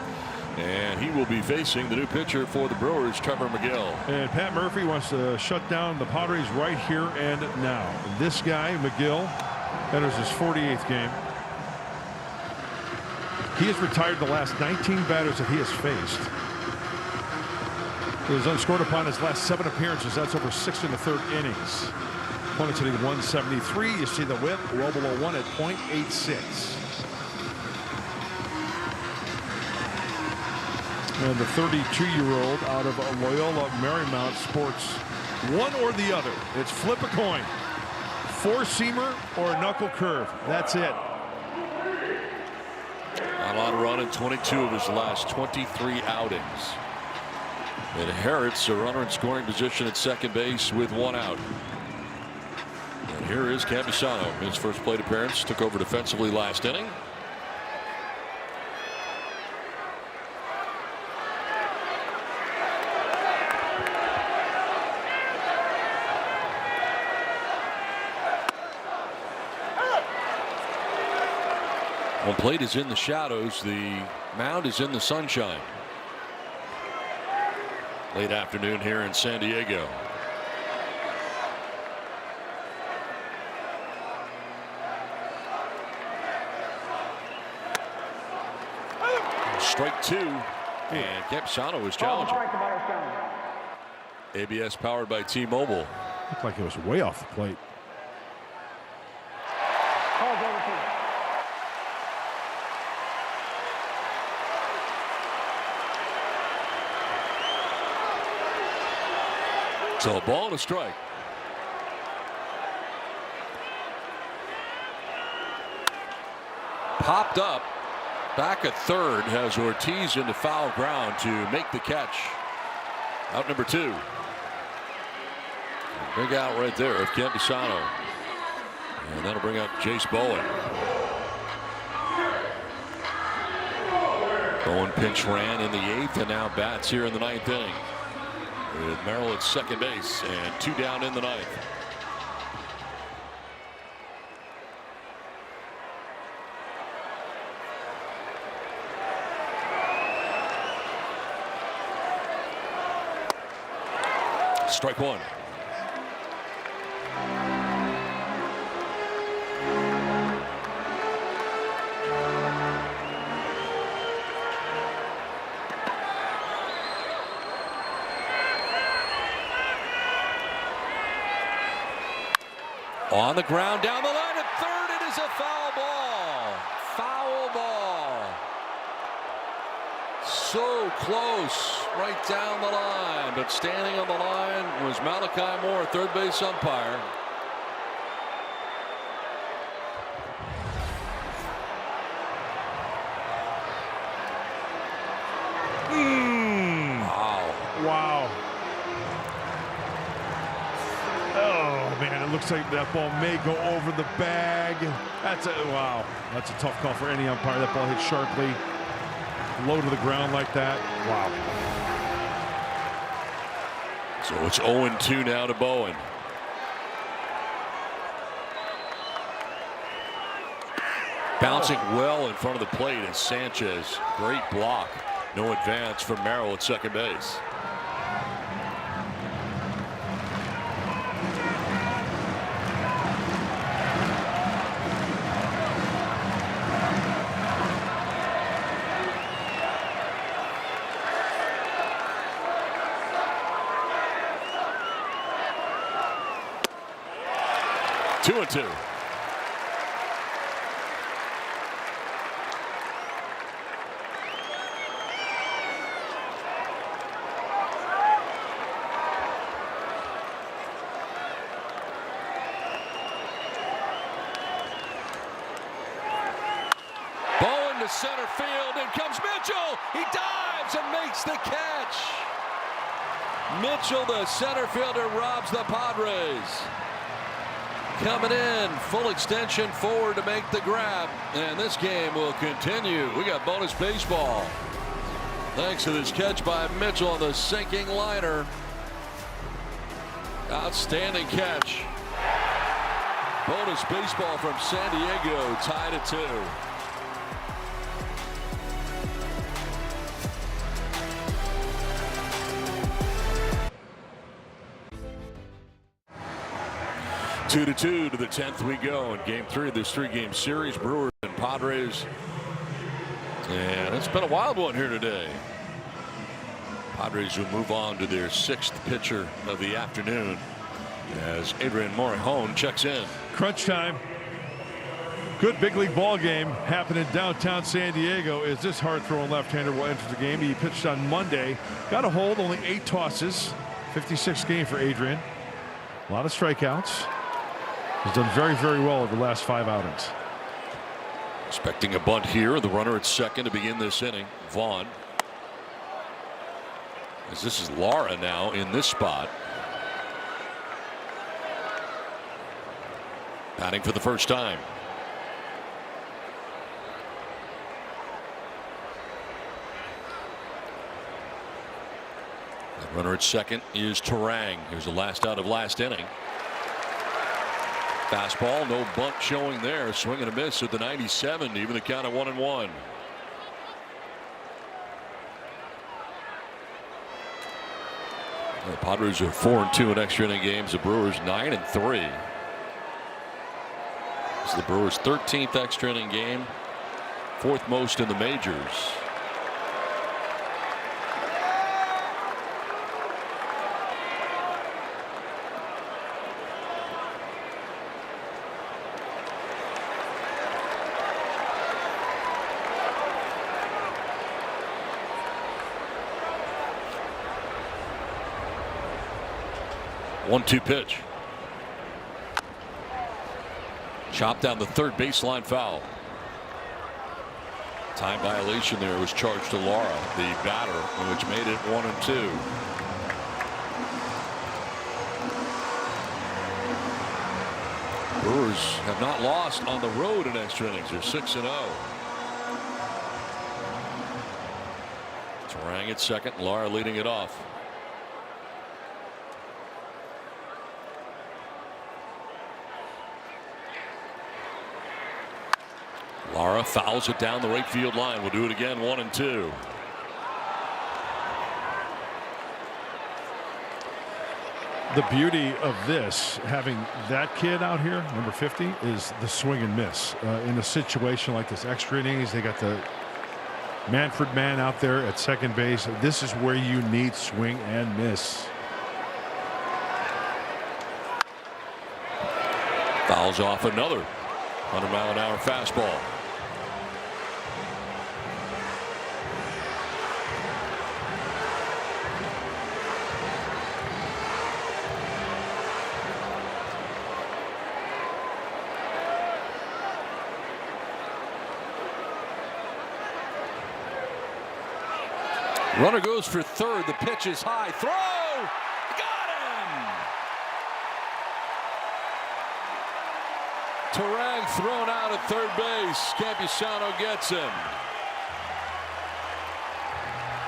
and he will be facing the new pitcher for the Brewers, Trevor McGill. And Pat Murphy wants to shut down the Padres right here and now. This guy, McGill, enters his 48th game. He has retired the last 19 batters that he has faced. He was unscored upon his last 7 appearances. That's over 6 1/3 innings. Opponents hitting 173. You see the whip well below 1 at .86. And the 32-year-old out of Loyola Marymount sports one or the other. It's flip a coin. 4-seamer or a knuckle curve. That's it. Not a lot of run in 22 of his last 23 outings. Inherits a runner in scoring position at second base with 1 out. And here is Campusano. His first plate appearance, took over defensively last inning. Home plate is in the shadows. The mound is in the sunshine. Late afternoon here in San Diego. Strike 2. And Campusano was challenging. ABS powered by T-Mobile. Looked like it was way off the plate. So a ball and a strike. Popped up. Back at third has Ortiz into foul ground to make the catch. Out number 2. Big out right there of Campusano. And that'll bring up Jace Bowen. Bowen pinch ran in the 8th and now bats here in the 9th inning. With Merrill at second base and 2 down in the 9th. Strike 1. On the ground down the line at third. It is a foul ball. Foul ball. So close right down the line, but standing on the line was Malachi Moore, third base umpire. Wow. looks like that ball may go over the bag. Wow. That's a tough call for any umpire. That ball hit sharply, low to the ground like that. Wow. So it's 0-2 now to Bowen. Bouncing well in front of the plate is Sanchez. Great block. No advance from Merrill at second base. Two and two. Bowen to center field. In comes Mitchell. He dives and makes the catch. Mitchell, the center fielder, robs the Padres. Coming in, full extension forward to make the grab. And this game will continue. We got bonus baseball. Thanks to this catch by Mitchell on the sinking liner. Outstanding catch. Bonus baseball from San Diego, tied at 2. Two to the 10th we go in game 3 of this 3-game series, Brewers and Padres. And it's been a wild one here today. Padres will move on to their 6th pitcher of the afternoon as Adrian Morejon checks in. Crunch time. Good big league ball game happening downtown San Diego as this hard-throwing left-hander will enter the game. He pitched on Monday. Got a hold, only 8 tosses. 56 game for Adrian. A lot of strikeouts. He's done very, very well over the last 5 outings. Expecting a bunt here. The runner at second to begin this inning. Vaughn. As this is Lara now in this spot. Batting for the first time. The runner at second is Terang. Here's the last out of last inning. Fastball, no bunt showing there. Swing and a miss at the 97, even the count of 1-1. The Padres are 4-2 in extra inning games. The Brewers 9-3. This is the Brewers' 13th extra inning game, 4th most in the majors. One-two pitch. Chopped down the third baseline foul. Time violation there was charged to Lara, the batter, which made it 1-2. Brewers have not lost on the road in extra innings. They're 6-0. Terang at second, Lara leading it off. Lara fouls it down the right field line. We'll do it again, 1-2. The beauty of this, having that kid out here, number 50, is the swing and miss. In a situation like this, extra innings, they got the Manfred man out there at second base. This is where you need swing and miss. Fouls off another 100-mile-an-hour fastball. Runner goes for third. The pitch is high. Throw! Got Turang thrown out at third base. Campusano gets him.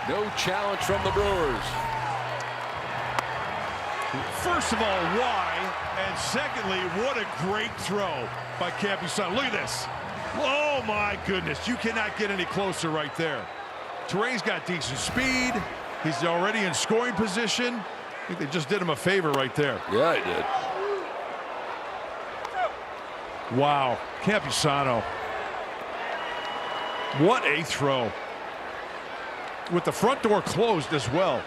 No challenge from the Brewers. First of all, why? And secondly, what a great throw by Campusano. Look at this. Oh, my goodness. You cannot get any closer right there. Turang's got decent speed. He's already in scoring position. I think they just did him a favor right there. Yeah, he did. Wow. Campusano. What a throw. With the front door closed as well.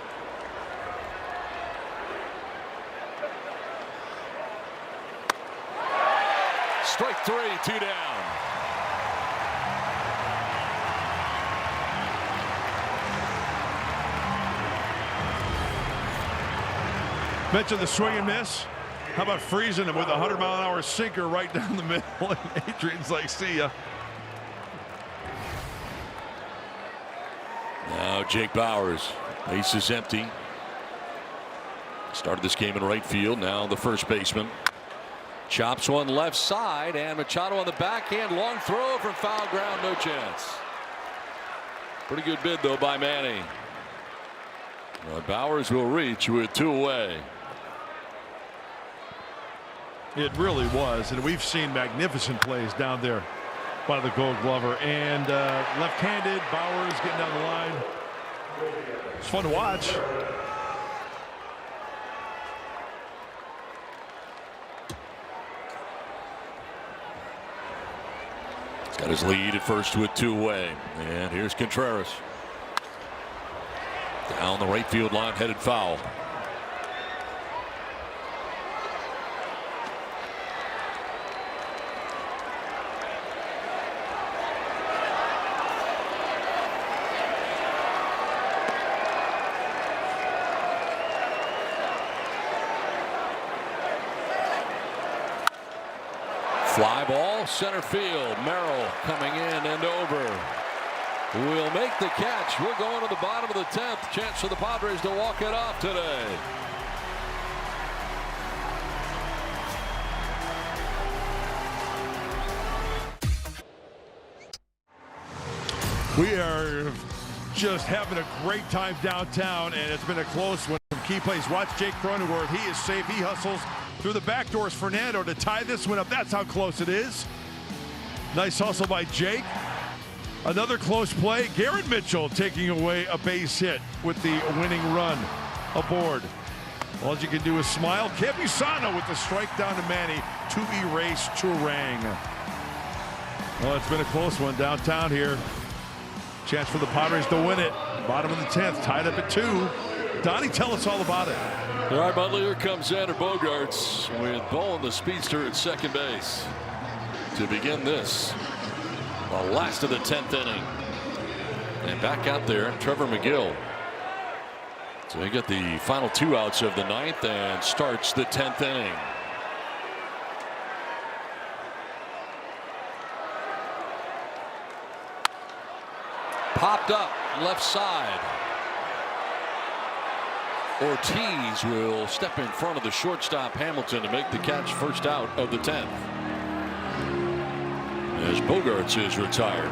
Strike 3, 2 down. Mentioned the swing and miss. How about freezing him with a 100-mile-an-hour sinker right down the middle? And Adrian's like, see ya. Now Jake Bauers. Base is empty. Started this game in right field. Now the first baseman. Chops one left side, and Machado on the backhand. Long throw from foul ground. No chance. Pretty good bid, though, by Manny. Well, Bauers will reach with 2 away. It really was, and we've seen magnificent plays down there by the Gold Glover. And left-handed, Bauers getting down the line. It's fun to watch. He's got his lead at first with 2 away. And here's Contreras. Down the right field line, headed foul. Fly ball, center field. Merrill coming in and over. Will make the catch. We'll go into the bottom of the 10th. Chance for the Padres to walk it off today. We are just having a great time downtown, and it's been a close one. Some key plays. Watch Jake Cronenworth. He is safe. He hustles through the back doors. Fernando to tie this one up. That's how close it is. Nice hustle by Jake. Another close play. Garrett Mitchell taking away a base hit with the winning run aboard. All you can do is smile. Campusano with the strike down to Manny to erase Turang. Well, it's been a close one downtown here. Chance for the Padres to win it. Bottom of the 10th, tied up at 2. Donnie, tell us all about it. All right, Butler, here comes Xander Bogaerts with Bowen, the speedster, at second base to begin this. The last of the 10th inning. And back out there, Trevor McGill. So he got the final 2 outs of the 9th and starts the 10th inning. Popped up left side. Ortiz will step in front of the shortstop Hamilton to make the catch, first out of the 10th. As Bogaerts is retired.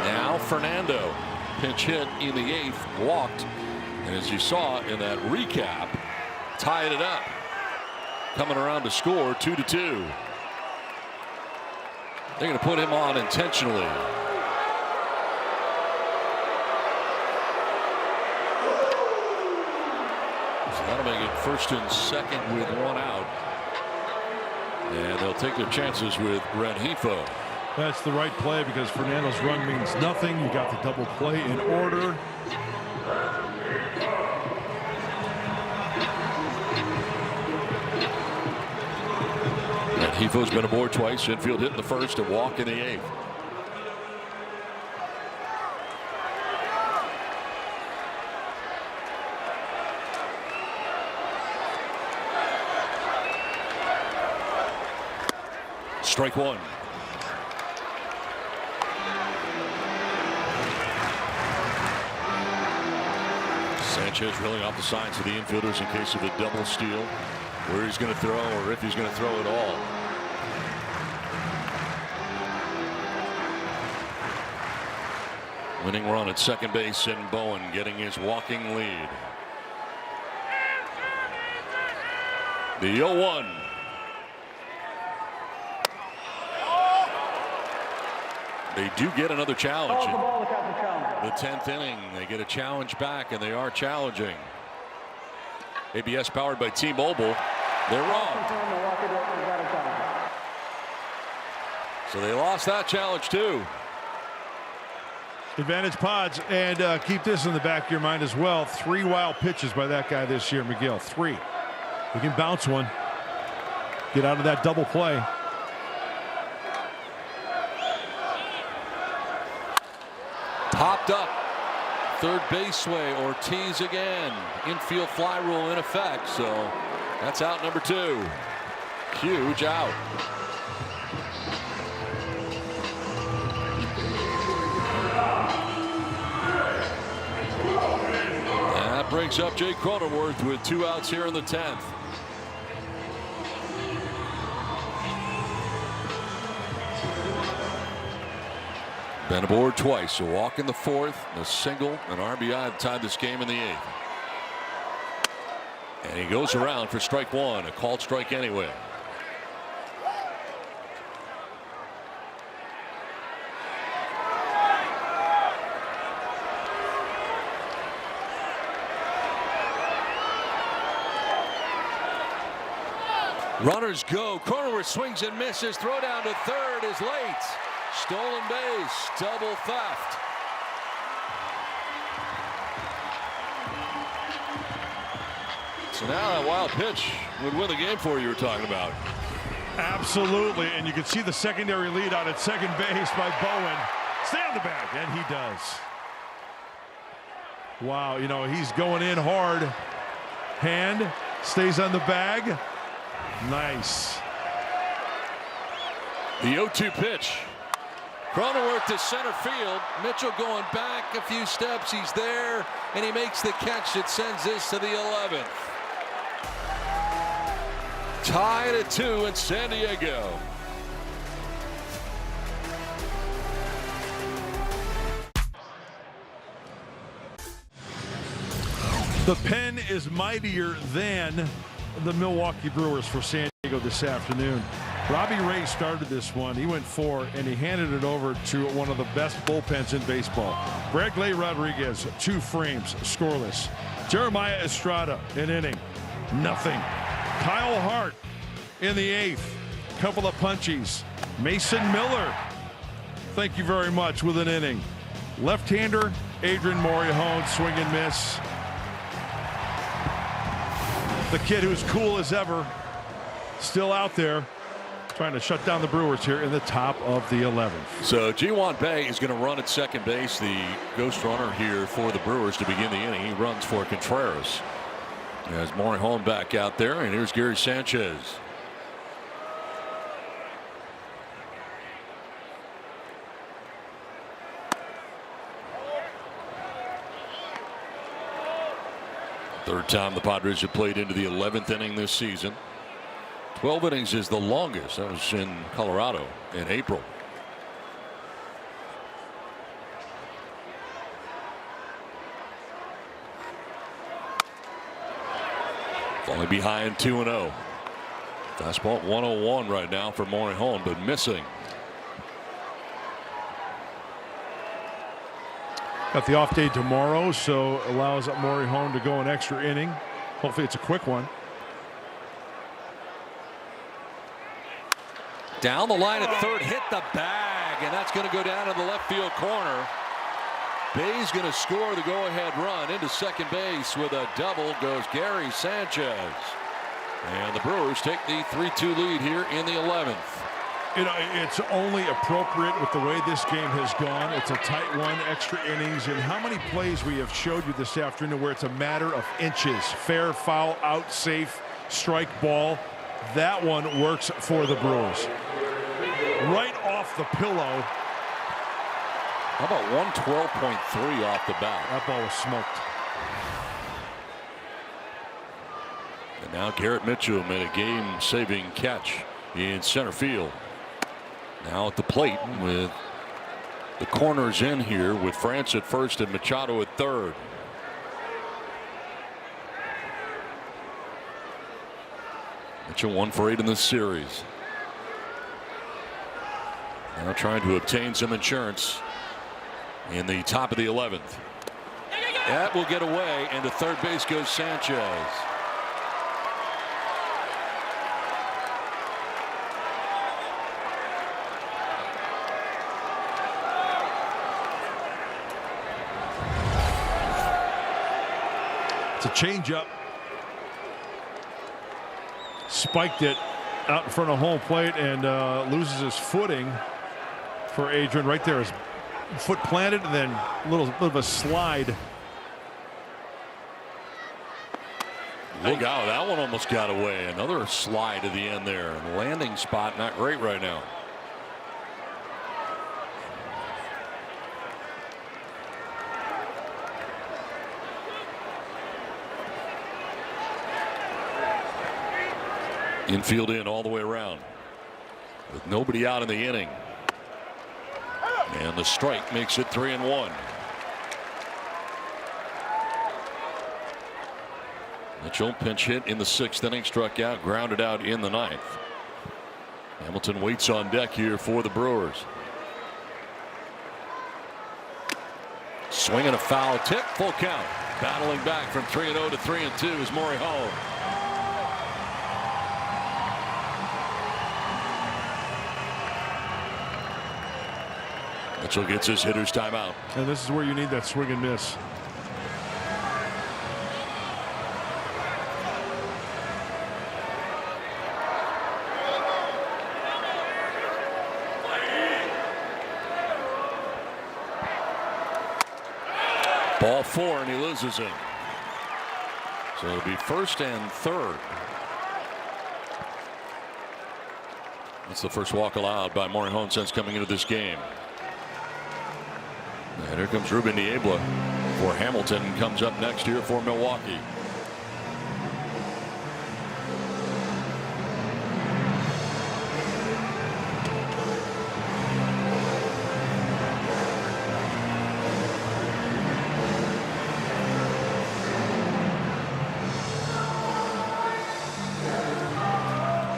Now Fernando, pinch hit in the 8th, walked, and as you saw in that recap, tied it up. Coming around to score 2-2. They're going to put him on intentionally. So that'll make it first and second with 1 out. And they'll take their chances with Rengifo. That's the right play because Fernando's run means nothing. You got the double play in order. Rengifo's been aboard twice. Infield hit in the first, a walk in the 8th. Strike 1. Sanchez reeling off the signs of the infielders in case of a double steal. Where he's going to throw, or if he's going to throw at all. Winning run at second base, and Bowen getting his walking lead. The 0-1. They do get another challenge. The 10th inning, they get a challenge back, and they are challenging. ABS powered by T-Mobile. They're wrong. So they lost that challenge too. Advantage Pods, and keep this in the back of your mind as well. 3 wild pitches by that guy this year, McGill. 3. He can bounce one. Get out of that double play. Popped up. Third base way. Ortiz again. Infield fly rule in effect. So that's out number 2. Huge out. That breaks up Jake Cronenworth with 2 outs here in the 10th. Been aboard twice, a walk in the 4th, a single, an RBI tied this game in the 8th. And he goes around for strike 1, a called strike anyway. Runners go. Cronenworth swings and misses. Throw down to third is late. Stolen base. Double theft. So now that wild pitch would win the game for you were talking about. Absolutely. And you can see the secondary lead out at second base by Bowen. Stay on the bag. And he does. Wow. You know, he's going in hard. Hand stays on the bag. Nice. The 0-2 pitch. Cronenworth to center field. Mitchell going back a few steps. He's there, and he makes the catch that sends this to the 11th. Tied at 2 in San Diego. The pen is mightier than the Milwaukee Brewers for San Diego this afternoon. Robbie Ray started this one. He went 4, and he handed it over to one of the best bullpens in baseball. Bradley Rodriguez, 2 frames, scoreless. Jeremiah Estrada, an inning, nothing. Kyle Hart in the 8th, couple of punchies. Mason Miller, thank you very much, with an inning. Left-hander Adrian Morejon, swing and miss. The kid who's cool as ever, still out there, trying to shut down the Brewers here in the top of the 11th. So Ji-Hwan Bae is going to run at second base, the ghost runner here for the Brewers to begin the inning. He runs for Contreras. As Morejon back out there, and here's Gary Sanchez. Third time the Padres have played into the 11th inning this season. 12 innings is the longest. That was in Colorado in April. Falling behind 2-0. Fastball at 101 right now for Morejon, but missing. Got the off day tomorrow, so allows Morejon to go an extra inning. Hopefully it's a quick one. Down the line at third, hit the bag, and that's going to go down to the left field corner. Bay's going to score the go-ahead run. Into second base with a double goes Gary Sanchez. And the Brewers take the 3-2 lead here in the 11th. You know, it's only appropriate with the way this game has gone. It's a tight one, extra innings, and how many plays we have showed you this afternoon where it's a matter of inches. Fair, foul, out, safe, strike, ball. That one works for the Brewers. Right off the pillow. How about 112.3 off the bat? That ball was smoked. And now Garrett Mitchell made a game-saving catch in center field. Now at the plate with the corners in here with France at first and Machado at third. Mitchell 1 for 8 in this series. Now trying to obtain some insurance in the top of the 11th. That will get away, and to third base goes Sanchez. It's a changeup. Spiked it out in front of home plate and loses his footing for Adrian. Right there, his foot planted and then a little bit of a slide. Look out, that one almost got away. Another slide at the end there. Landing spot not great right now. Infield in all the way around with nobody out in the inning. And the strike makes it 3-1. Mitchell pinch hit in the 6th inning, struck out, grounded out in the 9th. Hamilton waits on deck here for the Brewers. Swinging a foul tip, full count. Battling back from 3-0 to 3-2 is Maury Hall. Mitchell gets his hitter's timeout. And this is where you need that swing and miss. Ball 4 and he loses him. So it'll be 1st and 3rd. That's the first walk allowed by Maury Hone since coming into this game. And here comes Ruben Niebla for Hamilton. Comes up next year for Milwaukee.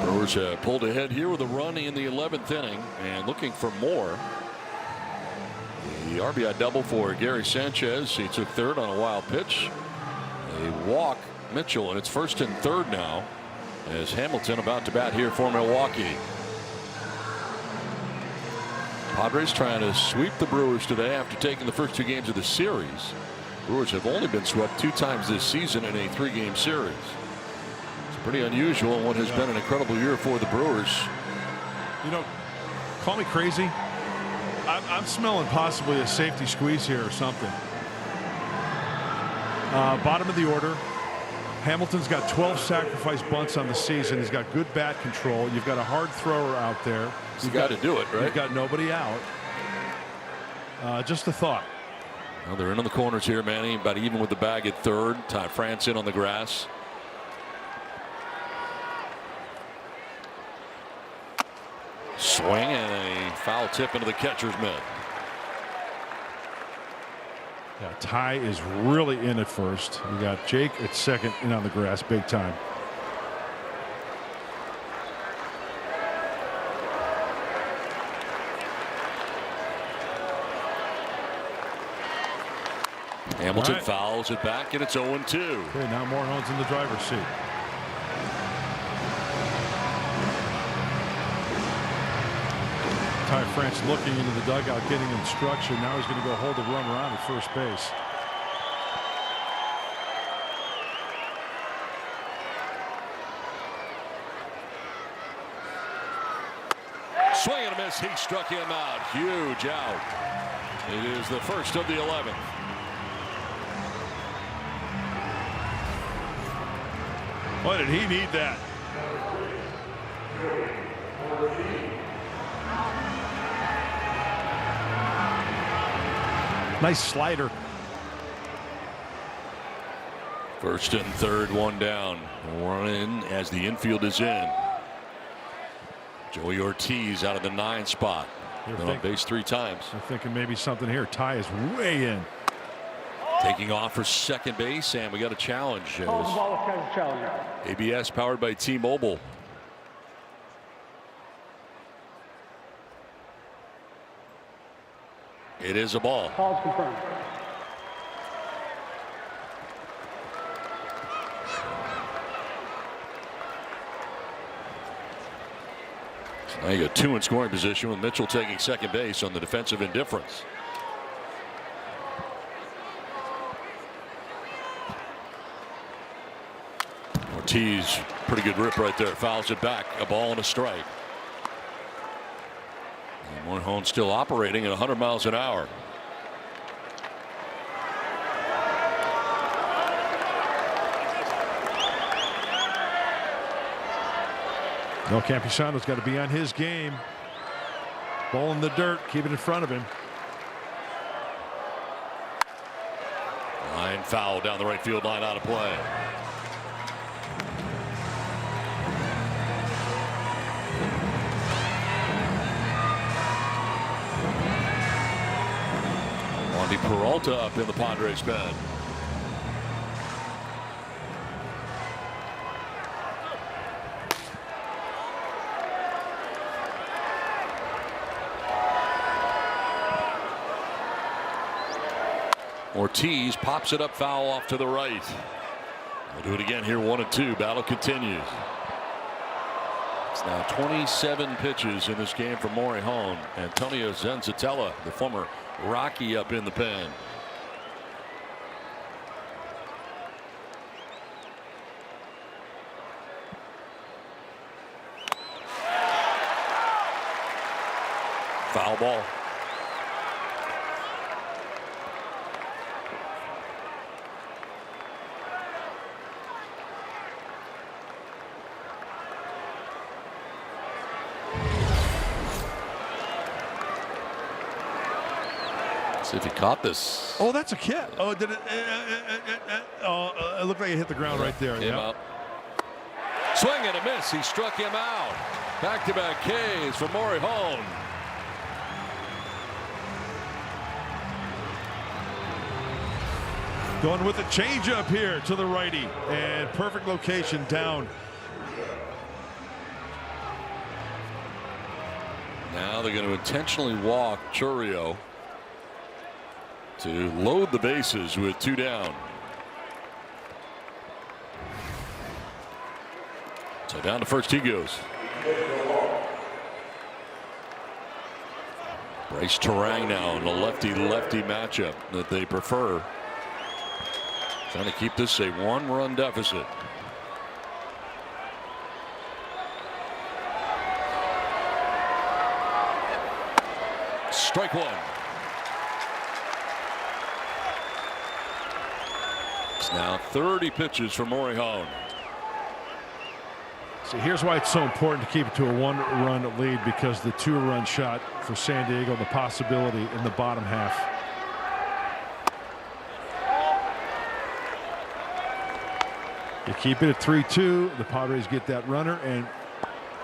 Brewers pulled ahead here with a run in the 11th inning and looking for more. The RBI double for Gary Sanchez. He took third on a wild pitch. They walk Mitchell, and it's 1st and 3rd now as Hamilton about to bat here for Milwaukee. Padres trying to sweep the Brewers today after taking the first 2 games of the series. Brewers have only been swept 2 times this season in a 3-game series. It's pretty unusual in what has been an incredible year for the Brewers. You know, call me crazy. I'm smelling possibly a safety squeeze here or something. Bottom of the order. Hamilton's got 12 sacrifice bunts on the season. He's got good bat control. You've got a hard thrower out there. You've got to do it, right? You've got nobody out. Just a thought. Well, they're in the corners here, Manny. About even with the bag at third. Ty France in on the grass. Swing and a foul tip into the catcher's mitt. Yeah, Ty is really in at first. We got Jake at second in on the grass big time. Hamilton fouls it back, and it's 0-2. Okay, now Morehound's in the driver's seat. Ty France looking into the dugout, getting instruction. Now he's going to go hold the run around at first base. Swing and a miss. He struck him out. Huge out. It is the first of the 11th. Boy, did he need that. Nice slider. First and third, one down. One in as the infield is in. Joey Ortiz out of the 9 spot. Been on base 3 times. I'm thinking maybe something here. Ty is way in. Taking off for second base, and we got a challenge. ABS powered by T-Mobile. It is a ball. Call's confirmed. Now you got 2 in scoring position with Mitchell taking second base on the defensive indifference. Ortiz, pretty good rip right there. Fouls it back. A ball and a strike. And Morejon still operating at 100 miles an hour. No, Campisano's got to be on his game. Ball in the dirt, keep it in front of him. Line foul down the right field line, out of play. Wandy Peralta up in the Padres pen. Ortiz pops it up, foul off to the right. We'll do it again here, 1-2. Battle continues. It's now 27 pitches in this game for Morejon. Antonio Zenzatella, the former Rocky, up in the pen. Foul ball. See if he caught this. Oh, that's a kick. Oh, did it? It looked like it hit the ground right there. Him up. Swing and a miss. He struck him out. Back-to-back Ks for Morejon. Going with a changeup here to the righty, and perfect location down. Now they're going to intentionally walk Chourio to load the bases with 2 down. So down to first he goes. Bryce Terang now in the lefty-lefty matchup that they prefer. Trying to keep this a 1-run deficit. Strike 1. It's now 30 pitches for Morejon. See, here's why it's so important to keep it to a 1-run lead, because the 2-run shot for San Diego, the possibility in the bottom half. You keep it at 3-2. The Padres get that runner and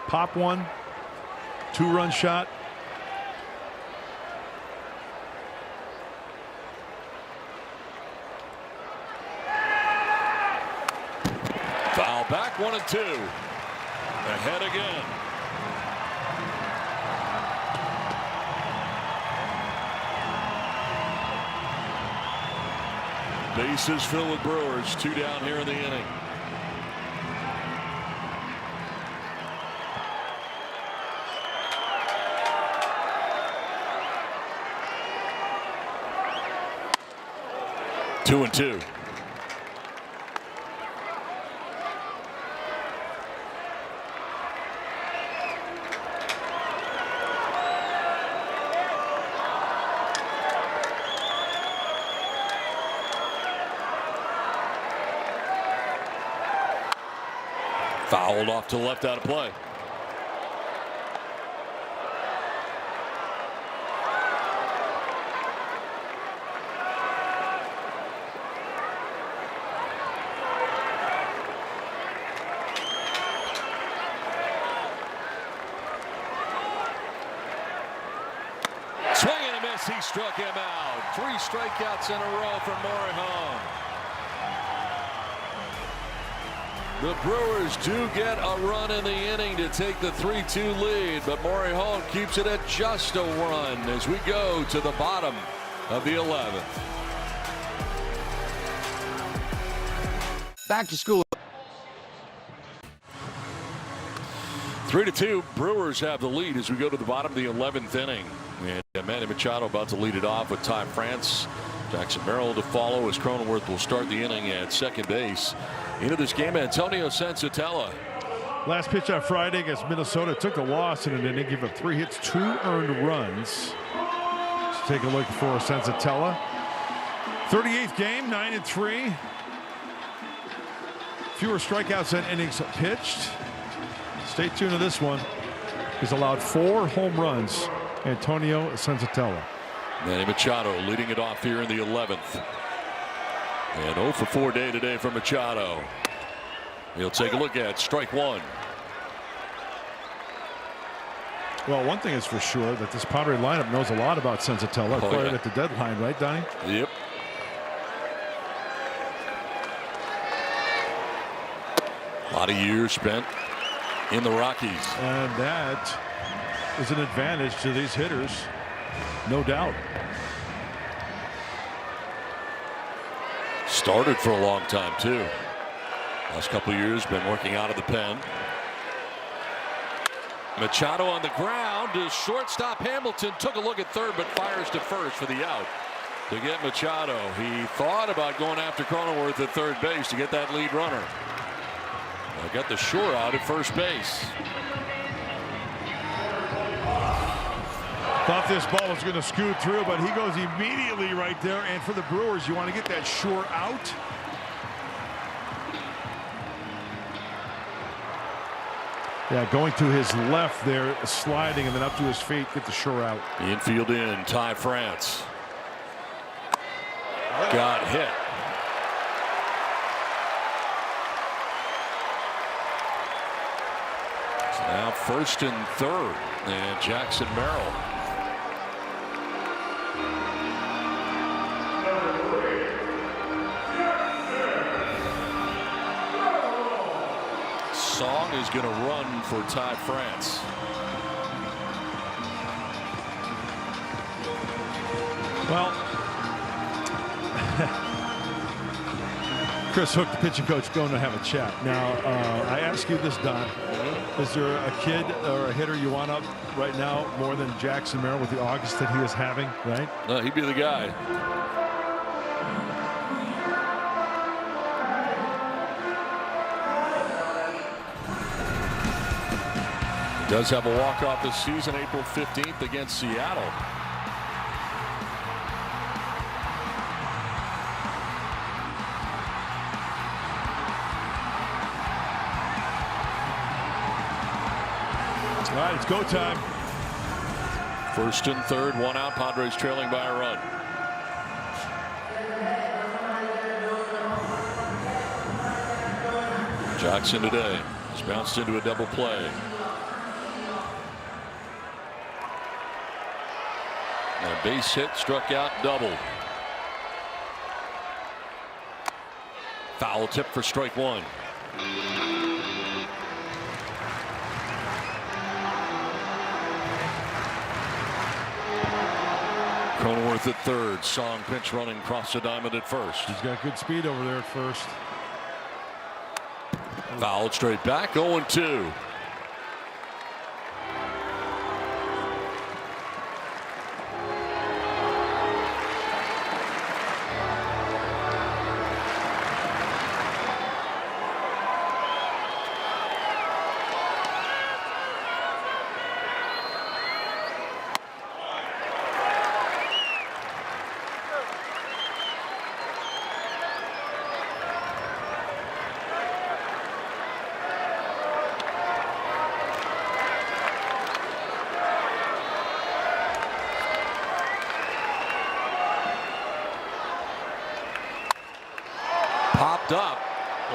pop one. 2-run shot. Foul back, 1-2. Ahead again. Bases filled with Brewers. 2 down here in the inning. Two and 2. Fouled off to the left, out of play. Yes, he struck him out. 3 strikeouts in a row for Morejon. The Brewers do get a run in the inning to take the 3-2 lead, but Morejon keeps it at just a run as we go to the bottom of the 11th. Back to school. 3-2, Brewers have the lead as we go to the bottom of the 11th inning. And Manny Machado about to lead it off with Ty France. Jackson Merrill to follow as Cronenworth will start the inning at second base. Into this game, Antonio Sensatella. Last pitch on Friday against Minnesota took a loss in an inning, gave up 3 hits, 2 earned runs. Let's take a look for Sensatella. 38th game, 9-3. Fewer strikeouts than innings pitched. Stay tuned to this one. He's allowed 4 home runs. Antonio Sensatella. Manny Machado leading it off here in the 11th. And 0 for 4 day today for Machado. He'll take a look at strike 1. Well, one thing is for sure that this Padre lineup knows a lot about Sensatella. Acquired at the deadline, right, Donnie? Yep. A lot of years spent in the Rockies. And that is an advantage to these hitters, no doubt. Started for a long time, too. Last couple of years, been working out of the pen. Machado on the ground. His shortstop Hamilton took a look at third, but fires to first for the out. To get Machado, he thought about going after Cronenworth at third base to get that lead runner. Got the shore out at first base. Thought this ball was going to scoot through, but he goes immediately right there. And for the Brewers, you want to get that shore out. Yeah, going to his left there, sliding, and then up to his feet, get the shore out. Infield in, Ty France. Got hit. So now first and third, and Jackson Merrill. Song is going to run for Ty France. Well, Chris Hook, the pitching coach, going to have a chat. Now, I ask you this, Don. Is there a kid or a hitter you want up right now more than Jackson Merrill with the August that he is having, right? No, he'd be the guy. Does have a walk-off this season, April 15th against Seattle. All right, it's go time. First and third, 1 out, Padres trailing by a run. Jackson today has bounced into a double play. And a base hit, struck out, double. Foul tip for strike 1. Cronenworth at third. Song pinch running across the diamond at first. He's got good speed over there at first. Fouled straight back, 0-2. Popped up.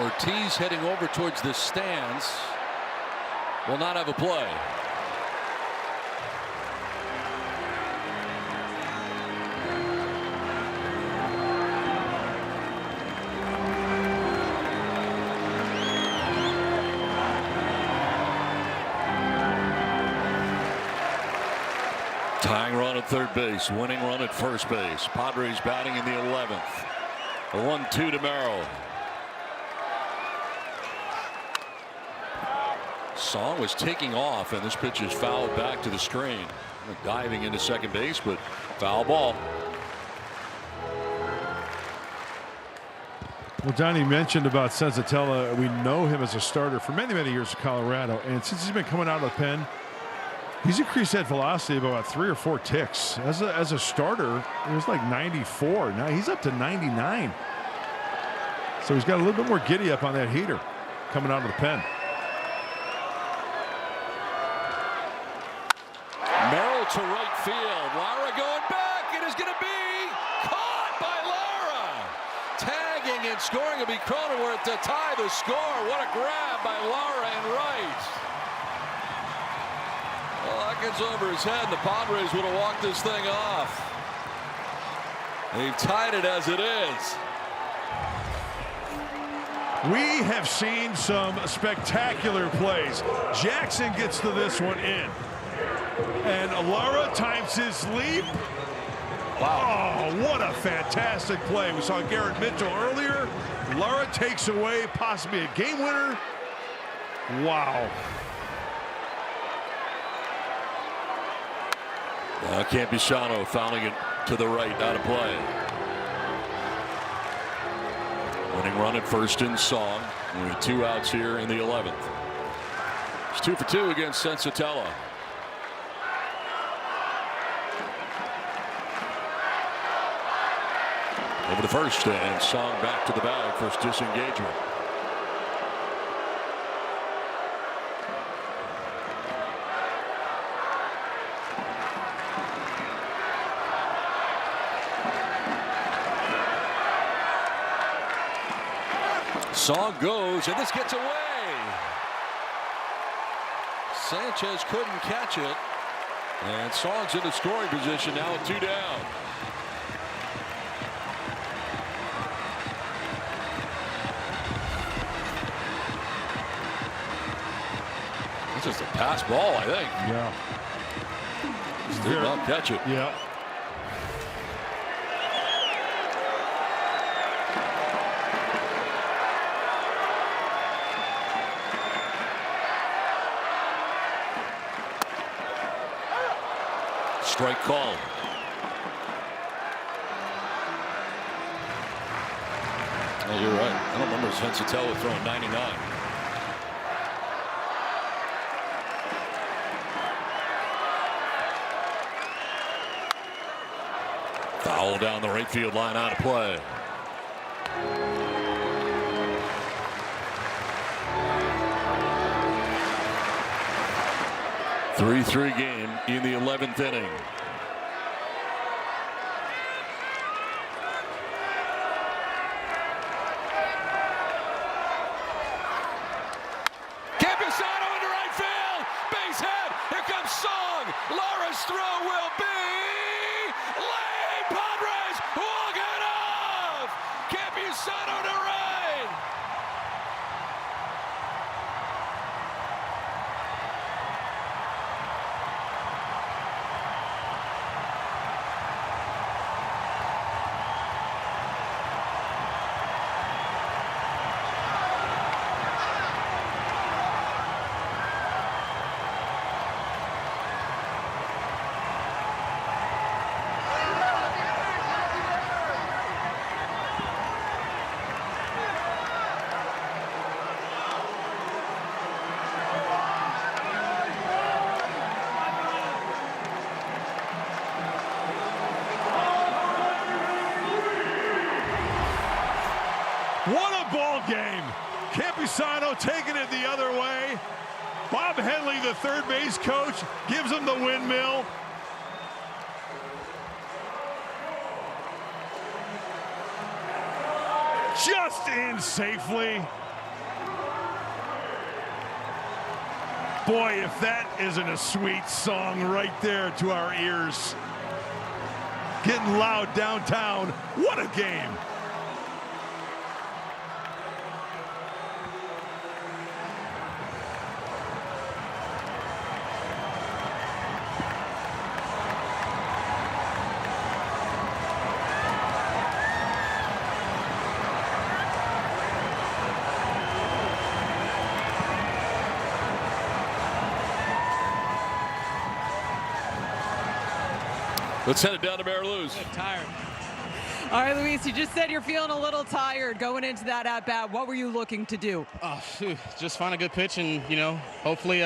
Ortiz heading over towards the stands. Will not have a play. Tying run at third base, winning run at first base. Padres batting in the 11th. A 1-2 to Merrill. Song was taking off, and this pitch is fouled back to the screen. Diving into second base, but foul ball. Well, Donnie mentioned about Senzatella. We know him as a starter for many, many years in Colorado. And since he's been coming out of the pen, he's increased that velocity by about 3 or 4 ticks. As a starter, it was like 94. Now he's up to 99. So he's got a little bit more giddy up on that heater coming out of the pen. Merrill to right field. Lara going back. It is going to be caught by Lara. Tagging and scoring will be Cronenworth to tie the score. What a grab by Lara and right. Well, that gets over his head. The Padres would have walked this thing off. They've tied it as it is. We have seen some spectacular plays. Jackson gets to this one in. And Lara times his leap. Wow. Oh, what a fantastic play. We saw Garrett Mitchell earlier. Lara takes away possibly a game winner. Wow. Campusano fouling it to the right, out of play. Winning run at first in Song. With 2 outs here in the 11th. It's 2 for 2 against Senzatella. Over to first, and Song back to the bag. First disengagement. Song goes, and this gets away. Sanchez couldn't catch it, and Song's in the scoring position now with 2 down. It's just a pass ball, I think. Yeah. Did not catch it. Yeah. Strike call. Oh, you're right. I don't remember Senzatella throwing 99. Foul down the right field line, out of play. Three game in the 11th inning. Campusano into right field. Base hit. Here comes Song. Lara's throw will be late. Padres walk it off. Campusano to right. What a ball game. Campusano taking it the other way. Bob Henley, the third base coach, gives him the windmill. Just in safely. Boy, if that isn't a sweet song right there to our ears. Getting loud downtown. What a game. Let's send it down to Mayor Lou's. Tired. All right, Luis, you just said you're feeling a little tired going into that at-bat. What were you looking to do? Just find a good pitch and, hopefully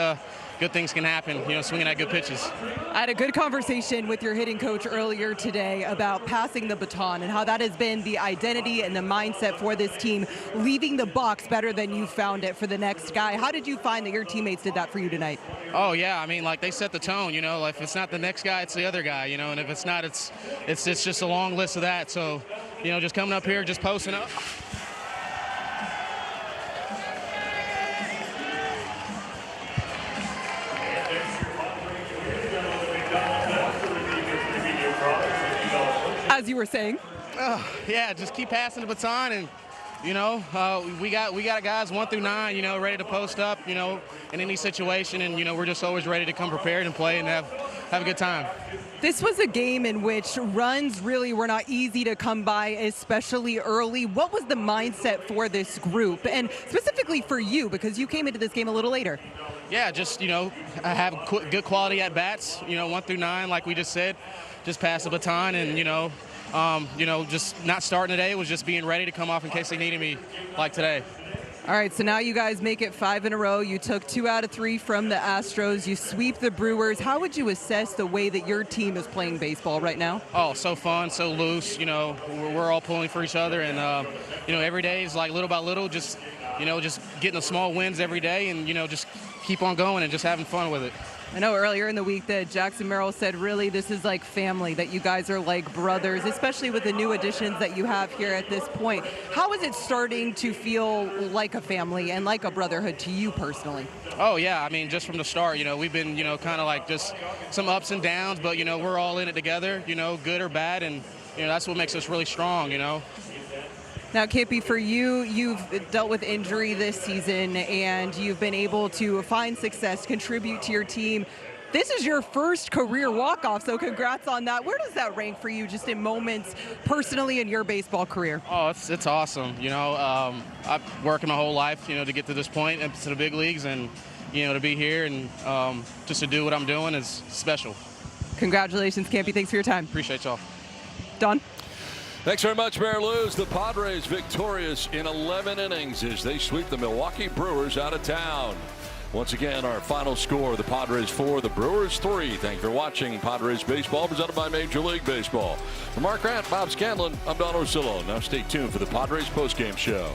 good things can happen, swinging at good pitches. I had a good conversation with your hitting coach earlier today about passing the baton and how that has been the identity and the mindset for this team, leaving the box better than you found it for the next guy. How did you find that your teammates did that for you tonight? Oh, yeah. I mean, they set the tone, if it's not the next guy, it's the other guy, and if it's not, it's just a long list of that. So, just coming up here, just posting up. As you were saying. Yeah, just keep passing the baton, and we got guys 1 through 9, ready to post up, in any situation, and we're just always ready to come prepared and play and have a good time. This was a game in which runs really were not easy to come by, especially early. What was the mindset for this group, and specifically for you, because you came into this game a little later? Yeah, just have good quality at bats, 1 through 9, like we just said. Just pass the baton, and just not starting today, was just being ready to come off in case they needed me, like today. All right, so now you guys make it 5 in a row. You took 2 out of 3 from the Astros. You sweep the Brewers. How would you assess the way that your team is playing baseball right now? Oh, so fun, so loose. We're all pulling for each other, and every day is like little by little, just getting the small wins every day, and just keep on going and just having fun with it. I know earlier in the week that Jackson Merrill said really this is like family, that you guys are like brothers, especially with the new additions that you have here at this point. How is it starting to feel like a family and like a brotherhood to you personally? Oh, yeah. I mean, just from the start, we've been, kind of like just some ups and downs, but, we're all in it together, good or bad, and, that's what makes us really strong, Now, Kippy, for you, you've dealt with injury this season, and you've been able to find success, contribute to your team. This is your first career walk-off, so congrats on that. Where does that rank for you just in moments personally in your baseball career? Oh, it's awesome. I've worked my whole life, to get to this point, and to the big leagues, and, to be here and just to do what I'm doing is special. Congratulations, Campy. Thanks for your time. Appreciate y'all. Don? Thanks very much, Mayor Lou's. The Padres victorious in 11 innings as they sweep the Milwaukee Brewers out of town. Once again, our final score, the Padres 4, the Brewers 3. Thank you for watching Padres Baseball, presented by Major League Baseball. For Mark Grant, Bob Scanlon, I'm Don Orsillo. Now stay tuned for the Padres postgame show.